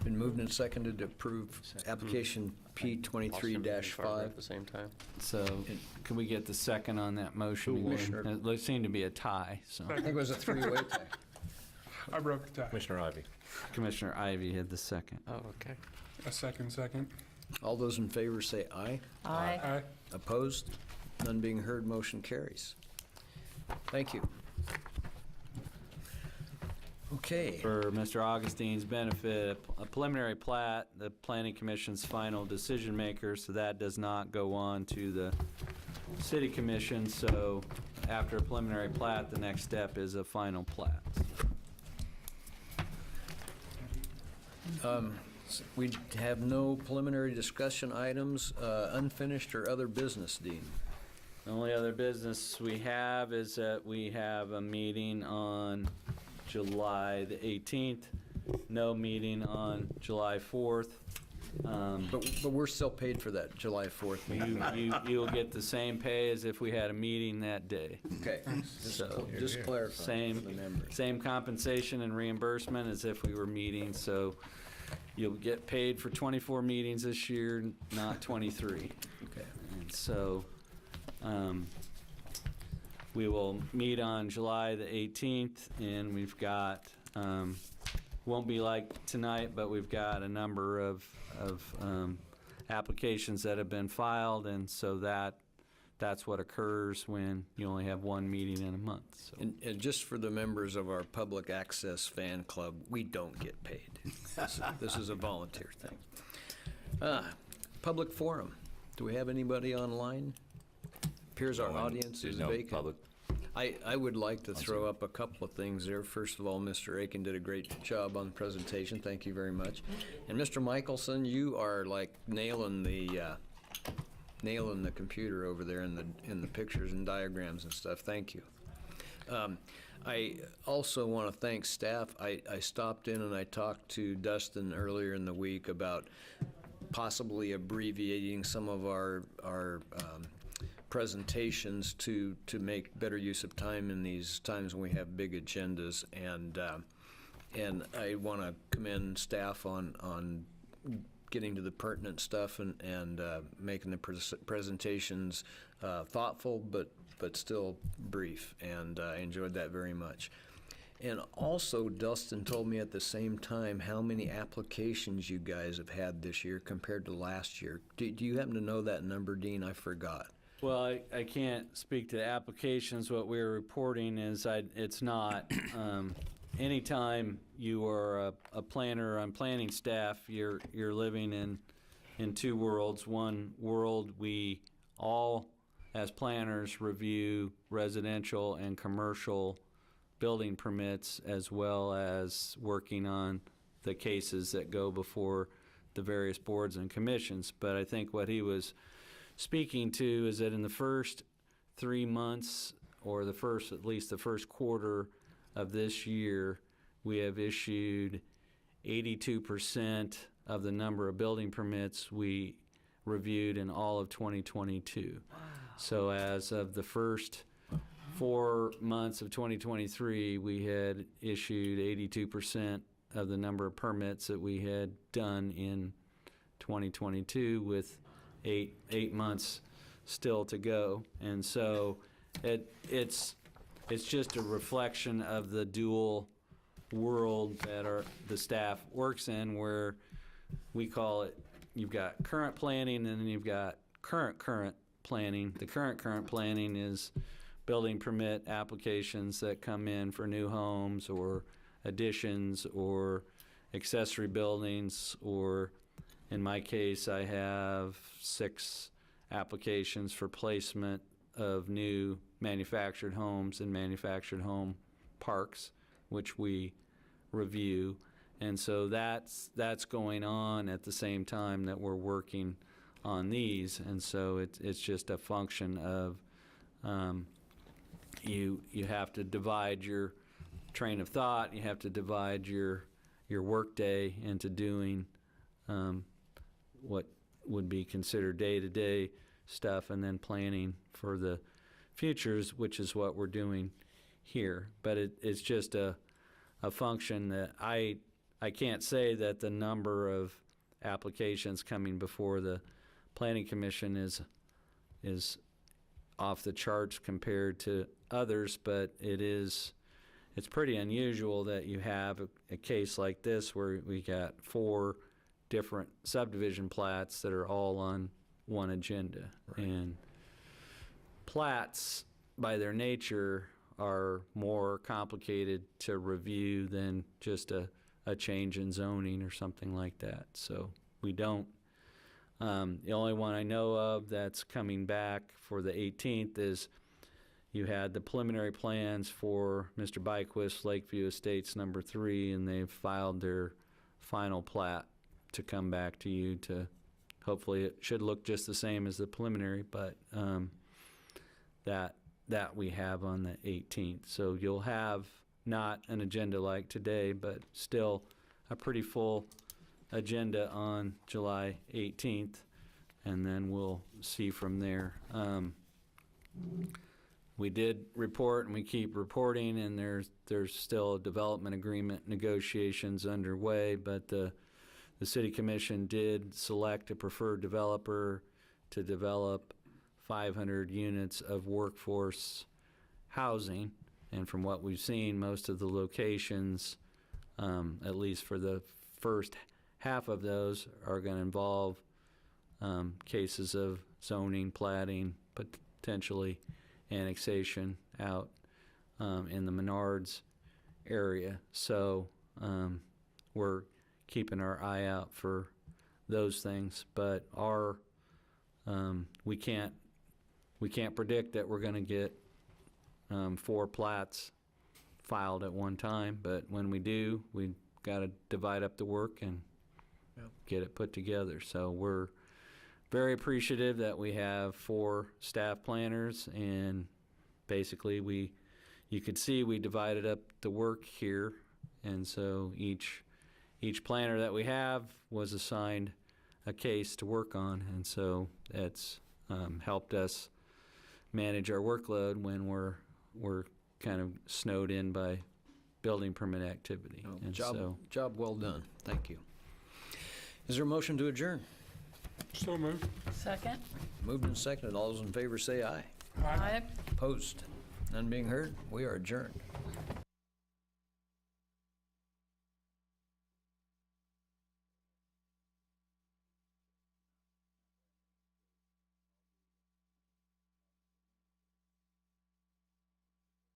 Been moved and seconded to approve application P At the 23-5. same time. So can we get the second on that motion? Commissioner. It seemed to be a tie, so. I think it was a three-way tie. I broke the tie. Commissioner Ivy. Commissioner Ivy had the second. Oh, okay. A second. All those in favor say aye. Aye. Aye. Opposed? None being heard, motion carries. Thank you. Okay. For Mr. Augustine's benefit, a preliminary plat, the Planning Commission's final decision maker, so that does not go on to the City Commission. So after a preliminary plat, the next step is a final plat. We have no preliminary discussion items, unfinished or other business, Dean. The only other business we have is that we have a meeting on July the 18th, no meeting on July 4th. But we're still paid for that July 4th meeting. You'll get the same pay as if we had a meeting that day. Okay, So, just clarify for the members. Same compensation and reimbursement as if we were meeting, so you'll get paid for 24 meetings this year, not 23. Okay. And so, we will meet on July the 18th, and we've got, won't be like tonight, but we've got a number of applications that have been filed, and so that's what occurs when you only have one meeting in a month. So. And just for the members of our public access fan club, we don't get paid. This is a volunteer thing. Public forum. Do we have anybody online? Appears our audience is There's no vacant. public. I would like to throw up a couple of things there. First of all, Mr. Aiken did a great job on the presentation. Thank you very much. And Mr. Michelson, you are like nailing the computer over there in the pictures and diagrams and stuff. Thank you. I also want to thank staff. I stopped in and I talked to Dustin earlier in the week about possibly abbreviating some of our presentations to make better use of time in these times when we have big agendas, and I want to commend staff on getting to the pertinent stuff and making the presentations thoughtful but still brief, and I enjoyed that very much. And also, Dustin told me at the same time how many applications you guys have had this year compared to last year. Do you happen to know that number, Dean? I forgot. Well, I can't speak to the applications. What we're reporting is it's not, anytime you are a planner on planning staff, you're living in two worlds. One world, we all, as planners, review residential and commercial building permits, as well as working on the cases that go before the various boards and commissions. But I think what he was speaking to is that in the first 3 months, or at least the first quarter of this year, we have issued 82% of the number of building permits we reviewed in all of 2022. Wow. So as of the first 4 months of 2023, we had issued 82% of the number of permits that we had done in 2022, with eight months still to go. And so it's just a reflection of the dual world that the staff works in, where we call it, you've got current planning and then you've got current planning. The current planning is building permit applications that come in for new homes or additions or accessory buildings, or in my case, I have 6 applications for placement of new manufactured homes and manufactured home parks, which we review. And so that's going on at the same time that we're working on these. And so it's just a function of you have to divide your train of thought, you have to divide your workday into doing what would be considered day-to-day stuff, and then planning for the futures, which is what we're doing here. But it's just a function that I I can't say that the number of applications coming before the Planning Commission is off the charts compared to others, but it's pretty unusual that you have a case like this where we got 4 different subdivision plats that are all on one agenda. Right. And plats, by their nature, are more complicated to review than just a change in zoning or something like that. So we don't. The only one I know of that's coming back for the 18th is you had the preliminary plans for Mr. Byquist, Lakeview Estates number 3, and they've filed their final plat to come back to you to, hopefully it should look just the same as the preliminary, but that we have on the 18th. So you'll have not an agenda like today, but still a pretty full agenda on July 18th, and then we'll see from there. We did report, and we keep reporting, and there's still development agreement negotiations underway, but the City Commission did select a preferred developer to develop 500 units of workforce housing. And from what we've seen, most of the locations, at least for the first half of those, are going to involve cases of zoning, platting, potentially annexation out in the Menards area. So we're keeping our eye out for those things, but we can't predict that we're going to get 4 plats filed at one time, but when we do, we got to divide up the work and get it put together. So we're very appreciative that we have 4 staff planners, and basically you could see we divided up the work here, and so each planner that we have was assigned a case to work on, and so it's helped us manage our workload when we're kind of snowed in by building permit activity. Oh, And job well done. Thank you. Is there a motion to adjourn? So moved. Second? Moved and seconded. All those in favor say aye. Aye. Opposed? None being heard? We are adjourned.